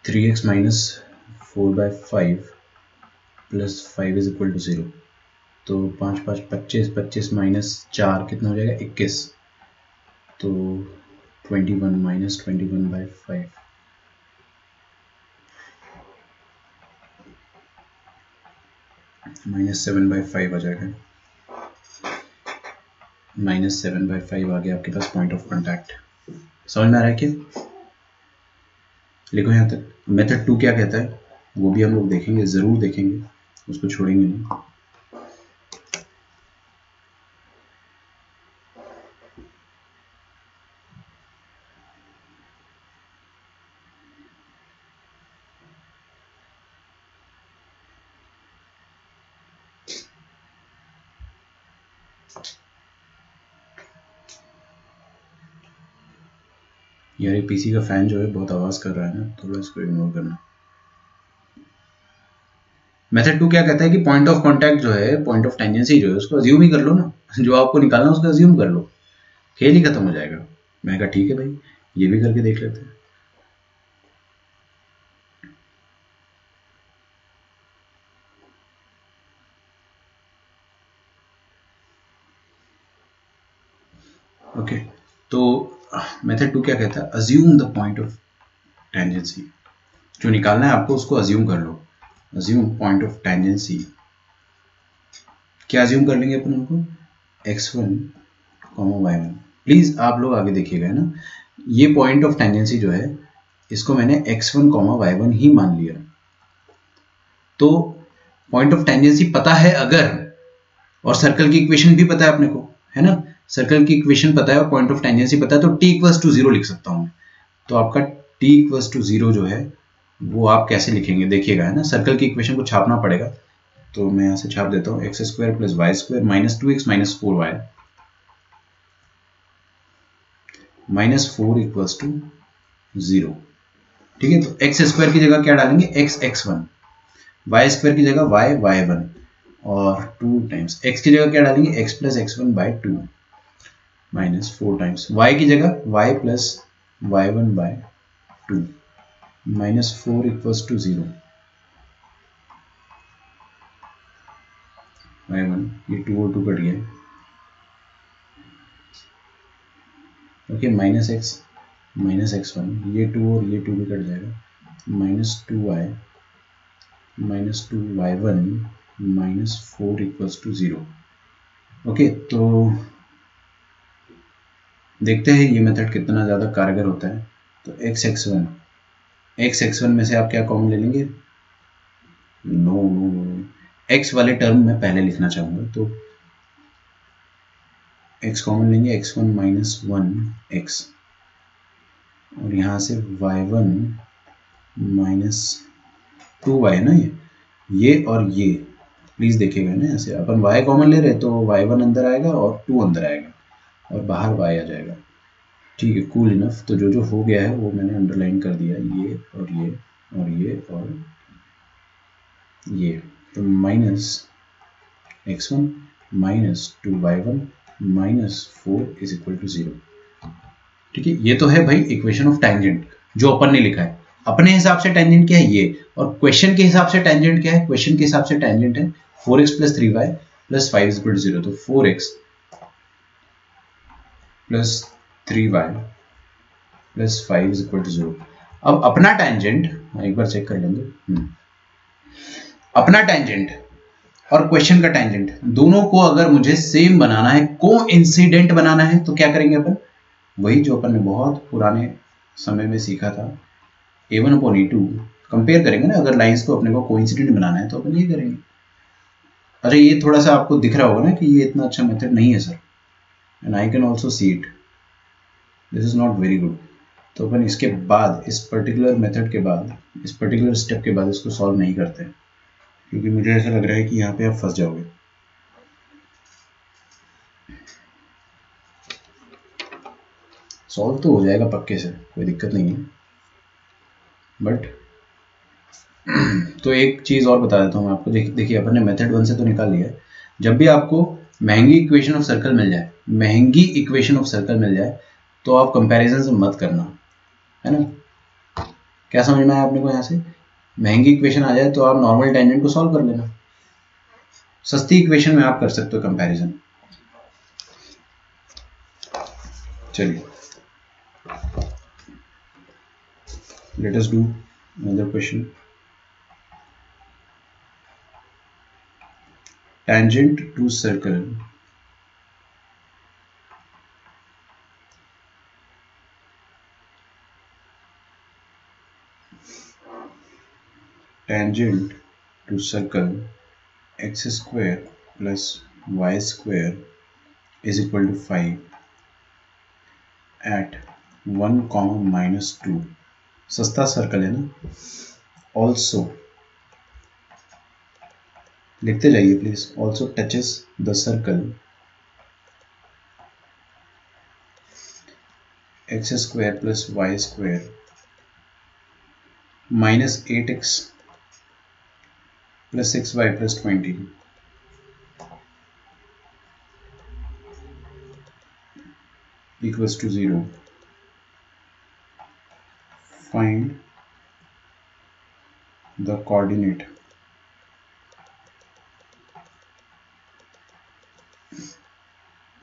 S1: 3x minus 4/5 plus 5 is equal to 0। तो 5 5 25, 25 माइनस 4 कितना हो जाएगा 21, तो 21 माइनस 21/5, -7/5 आ जाएगा। -7/5 आ गया आपके पास पॉइंट ऑफ कांटेक्ट। समझ में आ रहा है क्या? लिखो यहाँ तक। मेथड 2 क्या कहता है वो भी हम लोग देखेंगे, जरूर देखेंगे, उसको छोड़ेंगे नहीं। यार ये पीसी का फैन जो है बहुत आवाज कर रहा है ना, थोड़ा इसको इग्नोर करना। मेथड 2 क्या कहता है कि पॉइंट ऑफ कांटेक्ट जो है, पॉइंट ऑफ टेंजेंसी जो है, उसको अज्यूम ही कर लो ना। जो आपको निकालना है उसको अज्यूम कर लो, खेल ही खत्म हो जाएगा। मैं कहा ठीक है भाई, ये भी करके देख लेते हैं। ओके, तो मेथड 2 क्या कहता है, assume the point of tangency. जो निकालना है आपको उसको अज्यूम कर लो। अज्यूम पॉइंट ऑफ टेंजेंसी, क्या अज्यूम कर लेंगे अपन उनको, x1, y1। प्लीज आप लोग आगे देखिएगा, है ना। ये पॉइंट ऑफ टेंजेंसी जो है, इसको मैंने x1, y1 ही मान लिया। तो पॉइंट ऑफ टेंजेंसी पता है अगर, और सर्कल की इक्वेशन भी पता है अपने को, है ना। सर्कल की इक्वेशन पता है और पॉइंट ऑफ टेंजेंसी पता है, तो t इक्वल्स टू 0 लिख सकता हूं मैं। तो आपका t इक्वल्स टू 0 जो है वो आप कैसे लिखेंगे देखिएगा, है ना। सर्कल की इक्वेशन को छापना पड़ेगा, तो मैं यहां से छाप देता हूं, x square plus y square minus 2x minus 4y minus 4 equals to 0। ठीक है, तो x स्क्वायर की जगह क्या डालेंगे, x x1, y स्क्वायर की जगह y y1, और 2 टाइम्स x की जगह क्या डालेंगे, x plus x1 by 2 minus 4 times y की जगह y plus y1 by 2 minus 4 equals to 0। y1, ये 2 और 2 कट गया, ओके, माइनस x1, ये 2 और ये 2 भी कट जाएगा, minus 2y minus 2y1 minus 4 equals to 0। Okay, तो देखते हैं ये मेथड कितना ज़्यादा कारगर होता है। तो x x1 में से आप क्या कॉमन ले लेंगे, नो नो नो, x वाले टर्म में पहले लिखना चाहूँगा, तो x कॉमन लेंगे, x1 माइनस 1x, और यहाँ से y1 माइनस 2y है ना, ये और ये प्लीज़ देखिएगा ना, ऐसे अपन y कॉमन ले रहे तो y1 अंदर आएगा और 2 अंदर आएगा और बाहर y आ जाएगा। ठीक है, कूल इनफ। तो जो जो हो गया है वो मैंने अंडरलाइन कर दिया, ये और ये और ये और ये। तो minus x1 minus 2y1 minus 4 is equal to 0। ठीक है, ये तो है भाई इक्वेशन ऑफ टेंजेंट जो अपन ने लिखा है। अपने हिसाब से टेंजेंट क्या है ये, और क्वेश्चन के हिसाब से टेंजेंट क्या है, क्वेश्चन के हिसाब से टेंजेंट है 4x plus 3y plus 5 is equal to 0। तो 4x plus 3y plus 5 is equal to 0। अब अपना टेंजेंट एक बार चेक कर लेंगे। अपना टेंजेंट और क्वेश्चन का टेंजेंट दोनों को अगर मुझे सेम बनाना है, कोइंसिडेंट बनाना है, तो क्या करेंगे अपन, वही जो अपन ने बहुत पुराने समय में सीखा था, a1/a2 कंपेयर करेंगे ना। अगर लाइंस को अपने को कोइंसिडेंट बनाना है तो अपन ये करेंगे। अच्छा, ये थोड़ा सा आपको दिख रहा होगा ना कि ये इतना अच्छा मेथड नहीं है sir, and I can also see it, this is not very good. तो अपन इसके बाद, इस पर्टिकुलर मेथड के बाद, इस पर्टिकुलर स्टेप के बाद इसको सॉल्व नहीं करते, क्योंकि मुझे ऐसा लग रहा है कि यहाँ पे आप फंस जाओगे। सॉल्व तो हो जाएगा पक्के से, कोई दिक्कत नहीं है, बट तो एक चीज़ और बता देता हूँ मैं आपको। देखिए अपन ने मेथड 1 से तो निकाल लिया है। जब भी आपको महंगी इक्वेशन ऑफ सर्कल मिल जाए, महंगी इक्वेशन ऑफ सर्कल मिल जाए, तो आप कंपैरिजन से मत करना, है ना। क्या समझ में आया आपने को? यहाँ से महंगी इक्वेशन आ जाए तो आप नॉर्मल टेंजेंट को सॉल्व कर लेना, सस्ती इक्वेशन में आप कर सकते हो कंपैरिजन। चलिए, let us do another question. Tangent to circle x square plus y square is equal to 5 at 1, -2। सस्ता सर्कल है ना। ऑल्सो लिखते जाइए please. Also touches the circle x square plus y square -8x plus 6y plus 20 equals to 0. Find the coordinate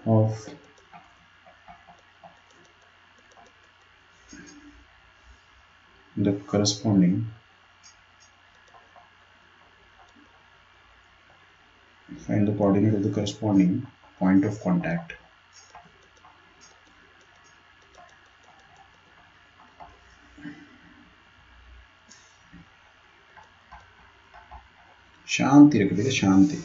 S1: of the corresponding point of contact. शांति रख बेटा, शांति।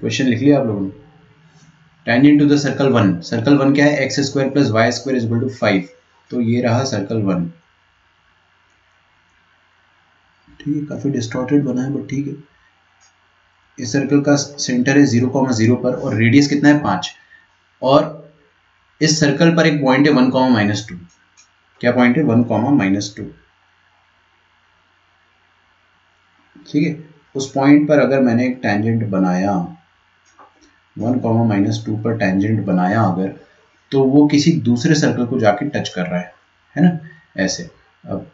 S1: क्वेश्चन लिख लिया आप लोगों ने। Tangent to the circle 1, circle 1 क्या है, x square plus y square is equal to 5। तो ये रहा सर्कल 1। ठीक है, काफी डिस्टॉर्टेड बना है बट ठीक है। इस सर्कल का सेंटर है 0,0 पर और रेडियस कितना है 5, और इस सर्कल पर एक पॉइंट है 1, -2। क्या पॉइंट है? 1, -2। ठीक है, उस पॉइंट पर अगर मैंने एक टेंजेंट बनाया 1, -2 पर टेंजेंट बनाया अगर, तो वो किसी दूसरे सर्कल को जाके टच कर रहा है ना, ऐसे। अब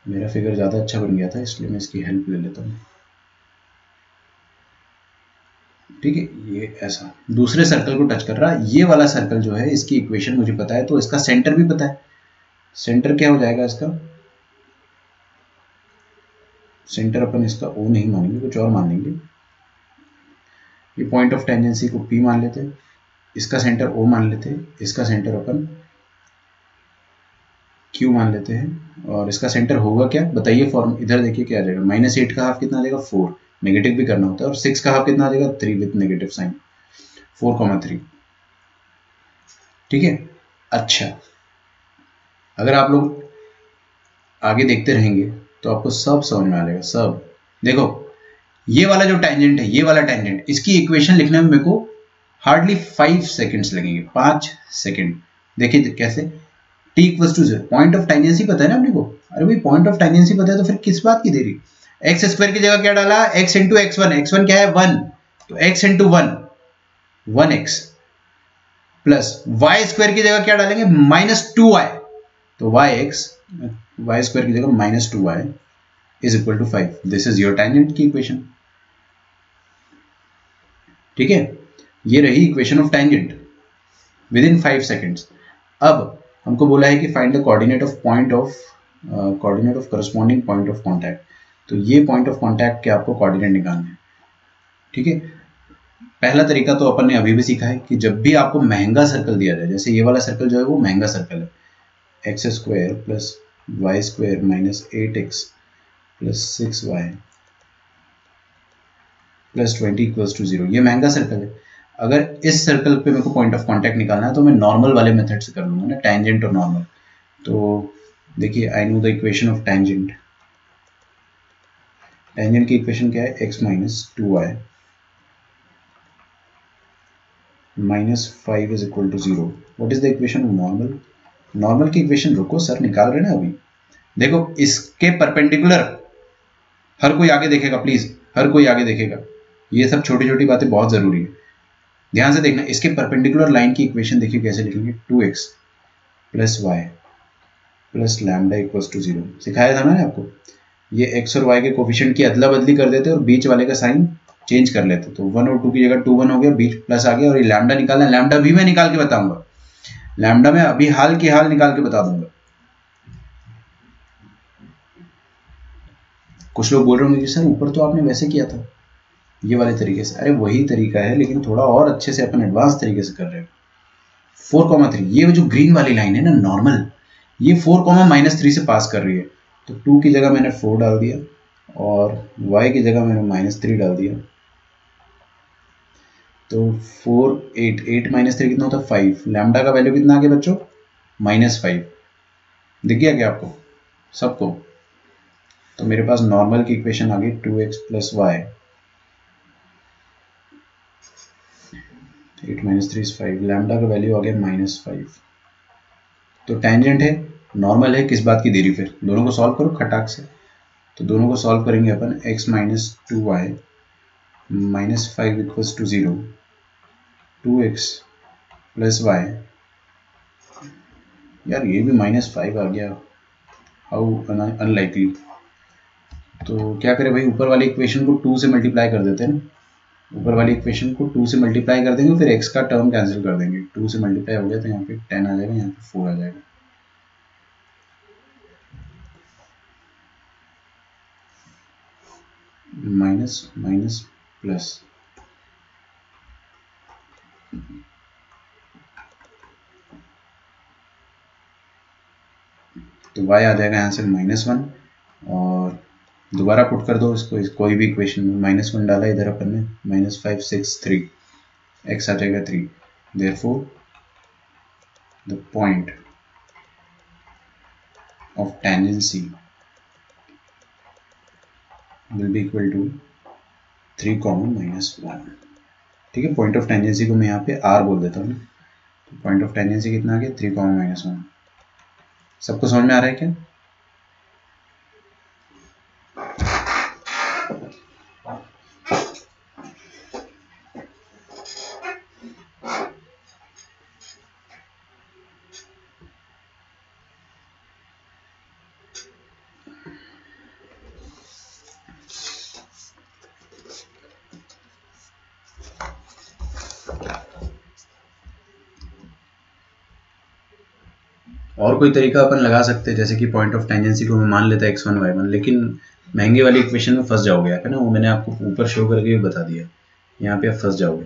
S1: मेरा फिगर ज़्यादा अच्छा बन गया था इसलिए मैं इसकी हेल्प ले लेता हूँ। ठीक है, ये ऐसा दूसरे सर्कल को टच कर रहा है। ये वाला सर्कल जो है, इसकी इक्वेशन मुझे पता है, तो इसका सेंटर भी पता है। सेंटर क्या हो जाएगा इसका? सेंटर अपन इसका O नहीं मानेंगे, कुछ और मान लेंगे। ये पॉइंट ऑफ टेंजेंसी को P मान लेते हैं, इसका सेंटर O मान लेते हैं, इसका सेंटर अपन Q मान लेते हैं, और इसका सेंटर होगा क्या बताइए फॉर्म, इधर देखिए क्या आ जाएगा, -8 का हाफ कितना आ जाएगा 4, नेगेटिव भी करना होता है, और 6 का हाफ कितना आ जाएगा 3 विथ नेगेटिव साइन, 4,3। ठीक है। अच्छा, अगर आप लोग आगे देखते रहेंगे तो आपको सब समझ में आ जाएगा, सब। देखो ये वाला जो टेंजेंट है, ये वाला टेंजेंट, इसकी इक्वेशन लिखने में मेरे को हार्डली 5 सेकेंड्स लगेंगे, 5 सेकेंड। देखिए कैसे, t equal to 0, point of tangency पता है ना अपने को, अरे भाई पॉइंट ऑफ टेंजेंसी पता है तो फिर किस बात की देरी। एक्स स्क्वायर की जगह क्या डाला, x इंटू x1, x1 क्या है 1, तो x into 1 1x, plus y square की जगह क्या डालेंगे -2y, तो y स्क्वायर की जगह -2y is equal to 5। This is your tangent की इक्वेशन। ठीक है, ये रही equation of tangent within 5 seconds. अब हमको बोला है कि find the coordinate of corresponding point of contact, तो ये पॉइंट ऑफ कांटेक्ट के आपको कोऑर्डिनेट निकालने हैं। ठीक है, पहला तरीका तो अपन ने अभी भी सीखा है कि जब भी आपको महंगा सर्कल दिया जाए, जैसे ये वाला सर्कल जो है वो महंगा सर्कल है, x square plus y square minus 8x plus 6y plus 20 equals to 0, ये महंगा सर्कल है। अगर इस सर्कल पे मेरे को पॉइंट ऑफ कांटेक्ट निकालना है तो मैं नॉर्मल वाले मेथड से कर लूंगा ना, टेंजेंट और नॉर्मल। तो देखिए, I know the equation of tangent. Tangent की इक्वेशन क्या है, x minus 2y minus 5 is equal to 0। What is the equation of normal. Normal की इक्वेशन रुको सर, निकाल रहे ना अभी। देखो इसके परपेंडिकुलर, हर कोई आगे देखेगा प्लीज, हर कोई आगे देखेगा, ये सब छोटी छोटी बातें बहुत जरूरी है, ध्यान से देखना। इसके परपेंडिकुलर लाइन की इक्वेशन देखिए कैसे लिखेंगे, 2x plus y plus lambda equals to 0। सिखाया था मैंने आपको, ये x और y के कोफिशिएंट की अदला बदली कर देते और बीच वाले का साइन चेंज कर लेते, तो 1 और 2 की जगह 2 1 हो गया, बीच प्लस आ गया, और ये लैम्डा निकालना है। लैम्डा भी मैं निकाल के बताऊंगा, लैम्डा में अभी हाल की हाल निकाल के बता दूंगा। कुछ लोग बोल रहे होंगे सर ऊपर तो आपने वैसे किया था ये वाले तरीके से, अरे वही तरीका है लेकिन थोड़ा और अच्छे से अपन एडवांस तरीके से कर रहे हैं। 4,3, ये जो ग्रीन वाली लाइन है ना नॉर्मल, ये 4,-3 से पास कर रही है, तो 2 की जगह मैंने 4 डाल दिया और y की जगह मैंने -3 डाल दिया, तो 4 8 8 -3 कितना होता है 5। लैम्डा का वैल्यू कितना आ गया बच्चों, -5। दिख गया क्या आपको सबको। तो मेरे पास नॉर्मल की इक्वेशन आ गई 2x plus y, 8 - 3 is 5, lambda का वैल्यू आ गया -5। तो टेंजेंट है, नॉर्मल है, किस बात की देरी, फिर दोनों को सॉल्व करो खटाक से। तो दोनों को सॉल्व करेंगे अपन, x - 2y -5 equals to 0, 2x plus y, यार ये भी -5 आ गया, हाउ अनलाइकली। तो क्या करें भाई, ऊपर वाली इक्वेशन को 2 से मल्टीप्लाई कर देते हैं ना, ऊपर वाली इक्वेशन को 2 से मल्टीप्लाई कर देंगे, फिर x का टर्म कैंसिल कर देंगे, 2 से मल्टीप्लाई हो गया तो यहाँ पे 10 आ जाएगा, यहाँ पे 4 आ जाएगा। माइनस माइनस प्लस, तो y आ जाएगा यहाँ से -1, और दोबारा पुट कर दो इसको, कोई भी इक्वेशन में -1 डाला इधर अपन ने, -5 6 3, x आ जाएगा 3। therefore the point of tangency will be equal to 3, -1। ठीक है, पॉइंट ऑफ टेंजेंसी को मैं यहाँ पे r बोल देता हूँ। तो पॉइंट ऑफ टेंजेंसी कितना आ गया 3, -1। सबको समझ में आ रहा है क्या। और कोई तरीका अपन लगा सकते हैं, जैसे कि पॉइंट ऑफ टेंजेंसी को मैं मान लेता है x1 y1, लेकिन महंगे वाली इक्वेशन में फंस जाओगे आप, है ना, वो मैंने आपको ऊपर शो करके भी बता दिया। यहाँ पे आप फंस जाओगे,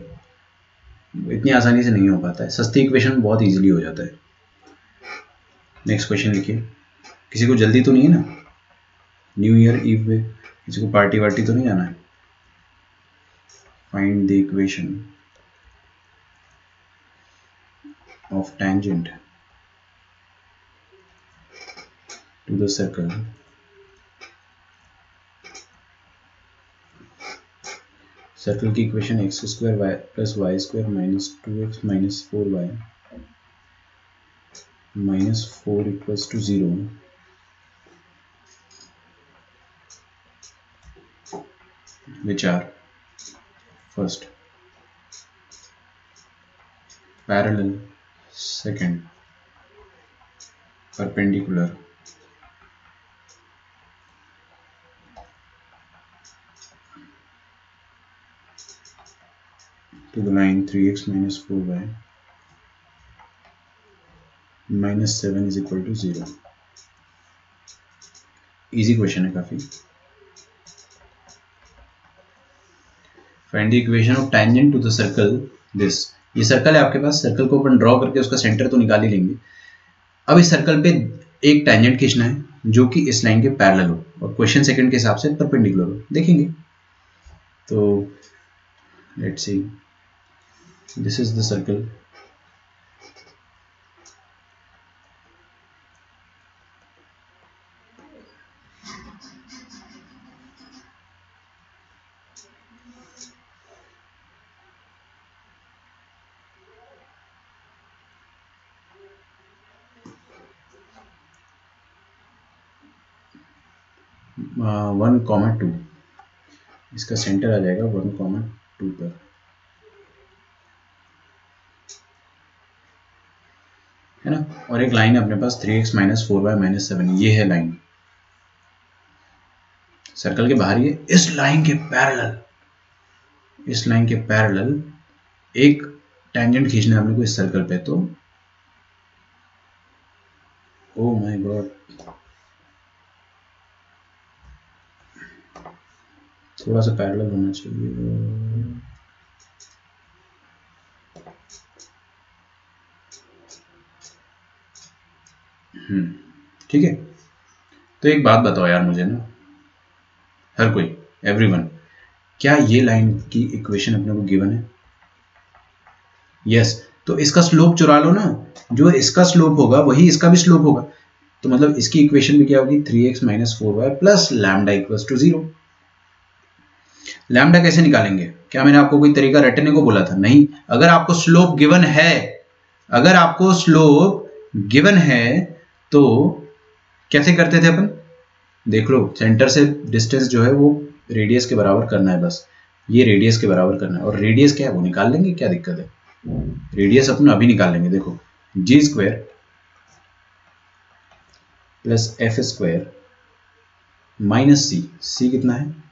S1: इतनी आसानी से नहीं हो पाता है। सस्ती इक्वेशन बहुत इजीली हो जाता है। नेक्स्ट क्वेश्चन लिखिए। किसी को जल्दी तो नहीं है ना, न्यू ईयर ईव में किसी को पार्टी वार्टी तो नहीं जाना है। Find the equation of tangent to the circle circle की equation x square y plus y square minus 2x minus 4y minus 4 equals to 0, which are first parallel, second perpendicular, to the line 3x minus 4y minus 7 is equal to 0। Easy question है काफी। Find the equation of tangent to the circle this. ये सर्कल है आपके पास, सर्कल को अपन ड्रॉ करके उसका सेंटर तो निकाल ही लेंगे। अब इस सर्कल पे एक टेंजेंट खींचना है जो कि इस लाइन के पैरेलल हो और क्वेश्चन सेकंड के हिसाब से परपेंडिकुलर हो। देखेंगे तो let's see, this is the circle, one comma two, इसका सेंटर आ जाएगा 1,2 पर, है ना। और एक लाइन है अपने पास 3x माइनस 4y माइनस 7, ये है लाइन सर्कल के बाहर। ये इस लाइन के पैरेलल एक टेंजेंट खींचना है अपने को इस सर्कल पे। तो ओ माय गॉड, थोड़ा सा पैरेलल होना चाहिए। ठीक है। तो एक बात बताओ यार मुझे ना, हर कोई, एवरीवन, क्या ये लाइन की इक्वेशन अपने को गिवन है? यस। तो इसका स्लोप चुरा लो ना, जो इसका स्लोप होगा वही इसका भी स्लोप होगा। तो मतलब इसकी इक्वेशन भी क्या होगी, 3x minus 4y plus lambda equals to 0। Lambda कैसे निकालेंगे? क्या मैंने आपको कोई तरीका रटने को बोला था? नहीं। अगर आपको स्लोप गिवन है, तो कैसे करते थे अपन? देख लो, सेंटर से डिस्टेंस जो है वो रेडियस के बराबर करना है, बस ये रेडियस के बराबर करना है। और रेडियस क्या है वो निकाल लेंगे, क्या दिक्कत है? रेडियस अपन अभी निकाल लेंगे। देखो, g square plus f square minus c कितना है,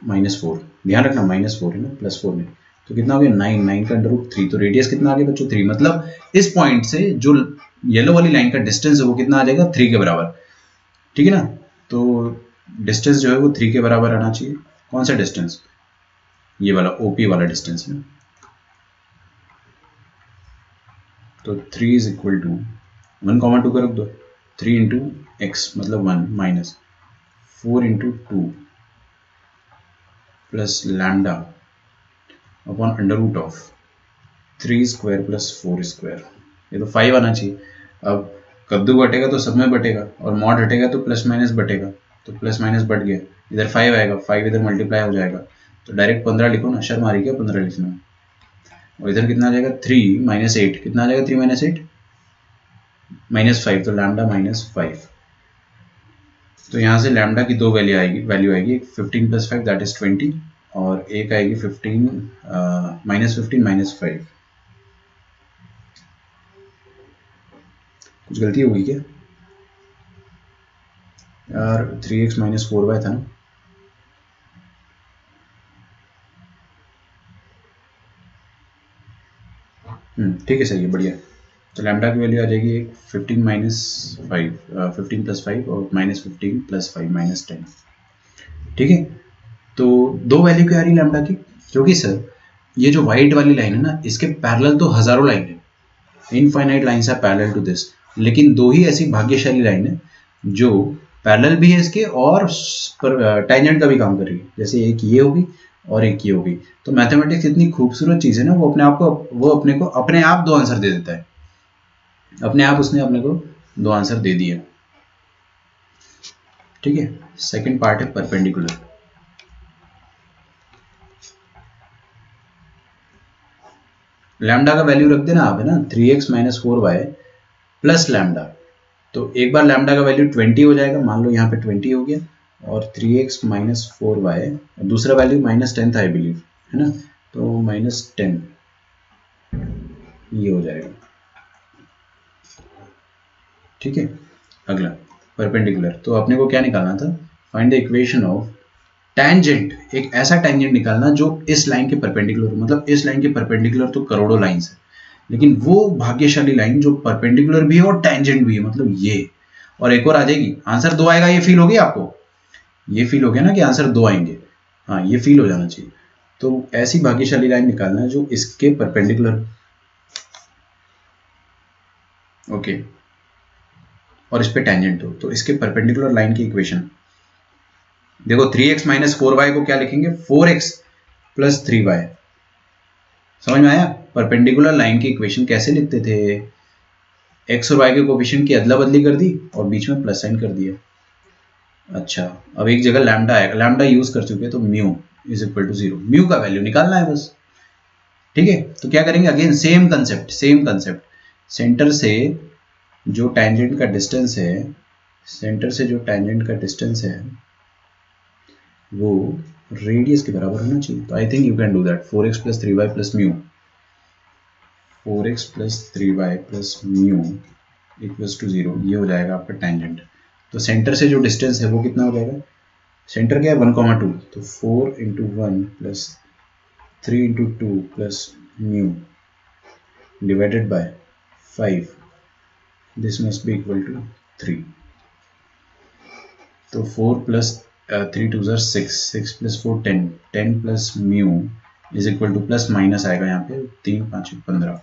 S1: -4। ध्यान रखना -4 है ना, +4 में, तो कितना हो गया 9 का √3। तो रेडियस कितना आ गया बच्चों, 3। मतलब इस पॉइंट से जो येलो वाली लाइन का डिस्टेंस है वो कितना आ जाएगा, 3 के बराबर। ठीक है ना। तो डिस्टेंस जो है वो 3 के बराबर आना चाहिए। कौन सा डिस्टेंस? ये वाला ओपी वाला डिस्टेंस है। तो 3 इज इक्वल टू 1,2 का रख दो, 3 इंटू एक्स मतलब 1 minus 4 into 2 plus lambda upon under root of 3 square plus 4 square. ये तो 5 आना चाहिए। अब कद्दू बटेगा तो सब में बटेगा, और मॉड हटेगा तो प्लस माइनस बटेगा, तो प्लस माइनस बट गया, इधर 5 आएगा, 5 इधर मल्टीप्लाई हो जाएगा, तो डायरेक्ट 15 लिखो ना, शर्म आ रही क्या 15 लिखने में। और इधर कितना आ जाएगा 3 माइनस 8, कितना आ जाएगा 3 माइनस 8 -5, तो लैम्डा -5। तो यहाँ से लैम्डा की दो वैल्यू आएगी 15 + 5 दैट इज 20, और एक आएगी 15 -5। कुछ गलती होगी क्या यार? 3x माइनस 4y था ना। ठीक है, सही है, बढ़िया। तो लैम्डा की वैल्यू आ जाएगी 15 + 5 और -15 + 5 -10। ठीक है। तो दो वैल्यू क्या आ रही लैम्डा की, क्योंकि सर ये जो व्हाइट वाली लाइन है ना, इसके पैरेलल तो हजारों लाइन है, infinite lines are parallel to this, लेकिन दो ही ऐसी भाग्यशाली लाइन है जो पैरेलल भी है इसके और टैंजेंट का भी काम कर रही है। जैसे एक ये होगी और एक ये होगी। तो मैथमेटिक्स इतनी खूबसूरत चीज है ना, वो अपने को अपने आप दो आंसर दे देता है, अपने आप उसने अपने को दो आंसर दे दिया। ठीक है, सेकंड पार्ट है परपेंडिकुलर। लैम्डा का वैल्यू रख देना आप, है ना, 3x - 4y प्लस लैम्डा। तो एक बार लैम्डा का वैल्यू 20 हो जाएगा, मान लो यहाँ पे 20 हो गया, और 3x - 4y, दूसरा वैल्यू -10 था आई बिलीव, है ना, तो -10 ये हो जाएगा। ठीक है, अगला परपेंडिकुलर। तो अपने को क्या निकालना था, find the equation of tangent, एक ऐसा टैंजेंट निकालना जो इस लाइन के परपेंडिकुलर हो। मतलब इस लाइन के परपेंडिकुलर तो करोड़ों लाइंस है, लेकिन वो भाग्यशाली लाइन जो परपेंडिकुलर भी है और टैंजेंट भी है, मतलब ये। और एक और आ जाएगी, आंसर 2 आएगा, ये फील हो गया आपको, ये फील हो गया ना कि आंसर 2 आएंगे, हाँ ये फील हो जाना चाहिए। तो ऐसी भाग्यशाली लाइन निकालना है जो इसके परपेंडिकुलर, ओके, और इस पे टैंजेंट हो। तो इसके परपेंडिकुलर लाइन की इक्वेशन देखो, 3x - 4y को क्या लिखेंगे, 4x + 3y। समझ में आया? परपेंडिकुलर लाइन की इक्वेशन कैसे लिखते थे, x और y के कोफिशिएंट की अदला बदली कर दी और बीच में प्लस साइन कर दिया। अच्छा, अब एक जगह लैम्डा आएगा, लैम्डा यूज कर चुके तो μ = 0, म्यू का वैल्यू निकालना है बस। ठीक है, तो क्या करेंगे, अगेन सेम कंसेप्ट, सेंटर से जो टैंजेंट का डिस्टेंस है, वो रेडियस के बराबर होना चाहिए। तो I think you can do that, 4x + 3y + μ, 4x + 3y + μ = 0, ये हो जाएगा आपका टैंजेंट। तो सेंटर से जो डिस्टेंस है वो कितना हो जाएगा, सेंटर क्या है 1,2, तो 4 × 1 + 3 × 2 + μ divided by 5, this must be equal to 3। तो 4 + 3 2 6, 6 + 4 10, 10 + μ = प्लस माइनस आएगा यहाँ पे 3 5 15।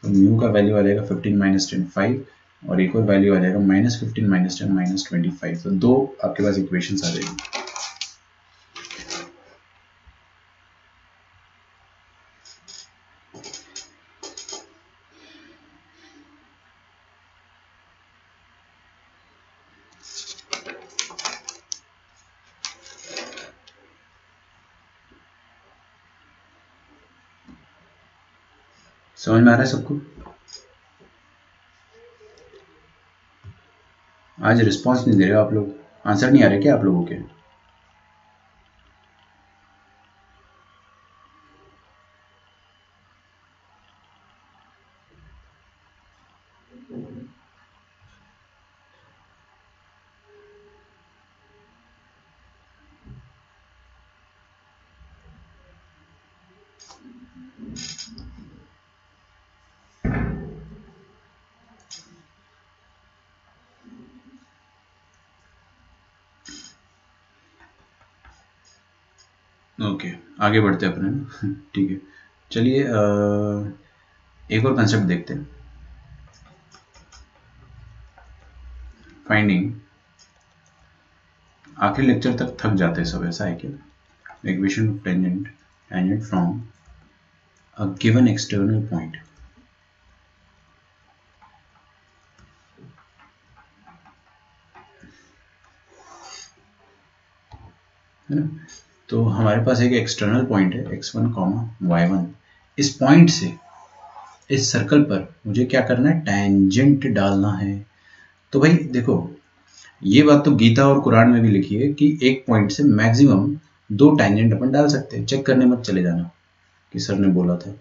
S1: तो म्यू का वैल्यू आ जाएगा 15 - 10 5, और एक और वैल्यू आ जाएगा -15 - 10 -25। तो दो आपके पास इक्वेशंस आ जाएगी। समझ में आ रहा है सबको? आज रिस्पांस नहीं दे रहे हो आप लोग, आंसर नहीं आ रहे क्या आप लोगों के? ओके, आगे बढ़ते हैं अपने। ठीक है, चलिए एक और कंसेप्ट देखते हैं, फाइंडिंग। आखिरी लेक्चर तक थक जाते हैं सब, ऐसा है क्या? Equation of tangent from a given external point. है ना, तो हमारे पास एक एक्सटर्नल पॉइंट है x1, y1। इस पॉइंट से इस सर्कल पर मुझे क्या करना है, टैंजेंट डालना है। तो भाई देखो, ये बात तो गीता और कुरान में भी लिखी है कि एक पॉइंट से मैक्सिमम 2 टैंजेंट अपन डाल सकते हैं। चेक करने मत चले जाना कि सर ने बोला था।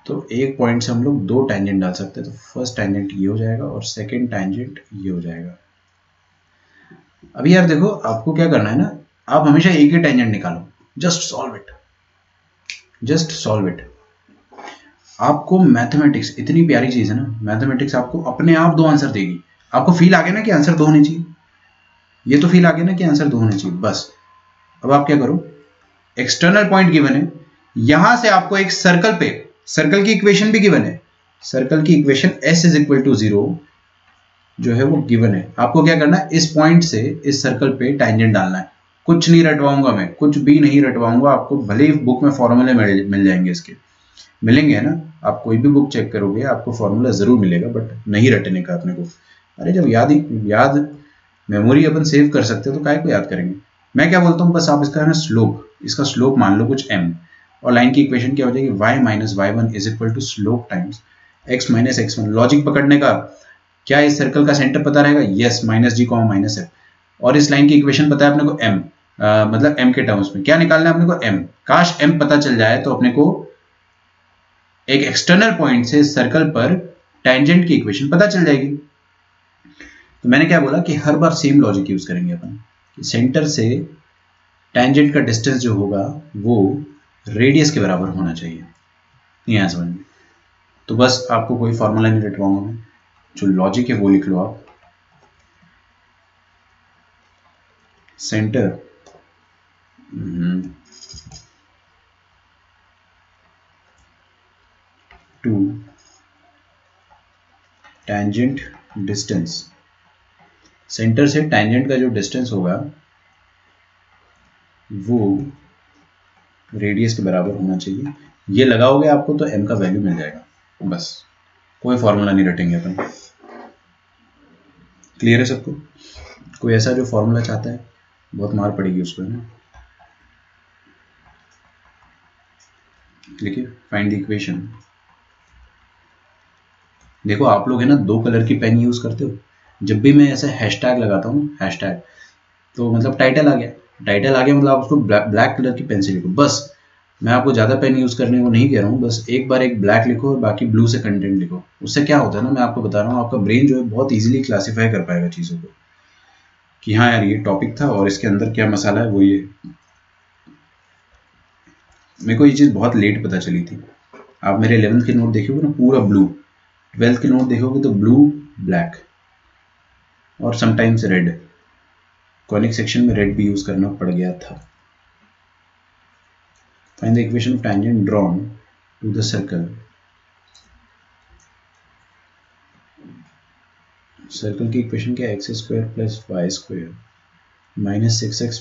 S1: तो एक पॉइंट से हम लोग 2 टैंजेंट डाल सकते हैं। तो फर्स्ट टैंजेंट ये हो जाएगा और सेकेंड टैंजेंट ये हो जाएगा। अभी यार देखो, आपको क्या करना है ना, आप हमेशा एक ही टैंजेंट निकालो, जस्ट सॉल्व इट। आपको मैथमेटिक्स इतनी प्यारी चीज है ना, मैथमेटिक्स आपको अपने आप 2 आंसर देगी। आपको फील आ गया ना कि आंसर 2 होने चाहिए, ये तो फील आ गया ना कि आंसर 2 होने चाहिए। बस अब आप क्या करो, एक्सटर्नल पॉइंट गिवन है, यहां से आपको एक सर्कल पे, सर्कल की इक्वेशन भी गिवन है, सर्कल की equation s is equal to 0 जो है वो गिवन है। आपको क्या करना है, इस पॉइंट से इस सर्कल पे टैंजेंट डालना है। कुछ नहीं रटवाऊंगा मैं, कुछ भी नहीं रटवाऊंगा, आपको भले ही बुक में फॉर्मूले मिल जाएंगे, इसके मिलेंगे है ना, आप कोई भी बुक चेक करोगे आपको फॉर्मूला जरूर मिलेगा, बट नहीं रटने का अपने को। अरे जब याद मेमोरी अपन सेव कर सकते हो तो काय को याद करेंगे। मैं क्या बोलता हूँ, बस आप इसका है ना स्लोप, इसका स्लोप मान लो कुछ m, और लाइन की इक्वेशन क्या हो जाएगी, y minus y1 is equal to slope times x minus x1। Logic पकड़ने का, क्या इस सर्कल का सेंटर पता रहेगा, yes, minus g comma minus है, और इस लाइन की इक्वेशन पता है अपने को m, मतलब m के टर्म्स में क्या निकालना है अपने को, m। काश m पता चल जाए तो अपने को एक एक्सटर्नल पॉइंट से सर्कल पर टैंजेंट की इक्वेशन पता चल जाएगी। तो मैंने क्या बोला कि हर बार सेम लॉजिक यूज करेंगे अपन, सेंटर से टैंजेंट का डिस्टेंस जो होगा वो रेडियस के बराबर होना चाहिए, यहाँ समझ में। तो बस आपको कोई फॉर्मूला नहीं रटवाऊंगा मैं, जो लॉजिक है वो लिख लो आप। Centre to tangent distance, centre से टैंजेंट का जो डिस्टेंस होगा वो रेडियस के बराबर होना चाहिए। ये लगाओगे आपको तो m का वैल्यू मिल जाएगा, बस कोई फॉर्मूला नहीं रटेंगे अपन। क्लियर है सबको? कोई ऐसा जो फॉर्मूला चाहता है, बहुत मार पड़ेगी उसको है ना। देखिए फाइंड द इक्वेशन। देखो आप लोग है ना 2 कलर की पेन यूज करते हो, जब भी मैं ऐसे हैशटैग लगाता हूँ, हैशटैग तो मतलब टाइटल आ गया, टाइटल आ गया मतलब आप उसको ब्लैक कलर की पेन से लिखो। बस मैं आपको ज़्यादा पेन यूज़ करने को नहीं कह रहा हूँ, बस एक बार एक ब्लैक लिखो और बाकी ब्लू से कंटेंट लिखो। उससे क्या होता है ना, मैं आपको बता रहा हूँ, आपका ब्रेन जो है बहुत इजीली क्लासीफाई कर पाएगा चीज़ों को कि हाँ यार ये टॉपिक था और इसके अंदर क्या मसाला है वो ये। मेरे को ये चीज़ बहुत लेट पता चली थी। आप मेरे 11th के नोट देखोगे ना पूरा ब्लू, 12th के नोट देखोगे तो ब्लू, ब्लैक और समटाइम्स रेड। कॉनिक सेक्शन में रेड भी यूज़ करना पड़ गया था। Find the equation of tangent drawn to the circle. Circle की इक्वेशन क्या है, x square plus y square minus 6x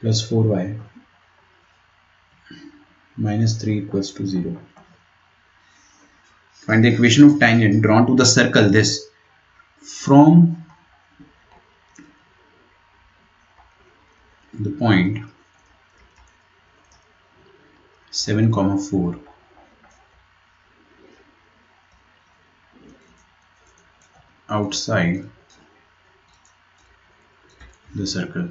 S1: plus 4y minus 3 equals to 0. Find the equation of tangent drawn to the circle this from the point 7,4 outside the circle.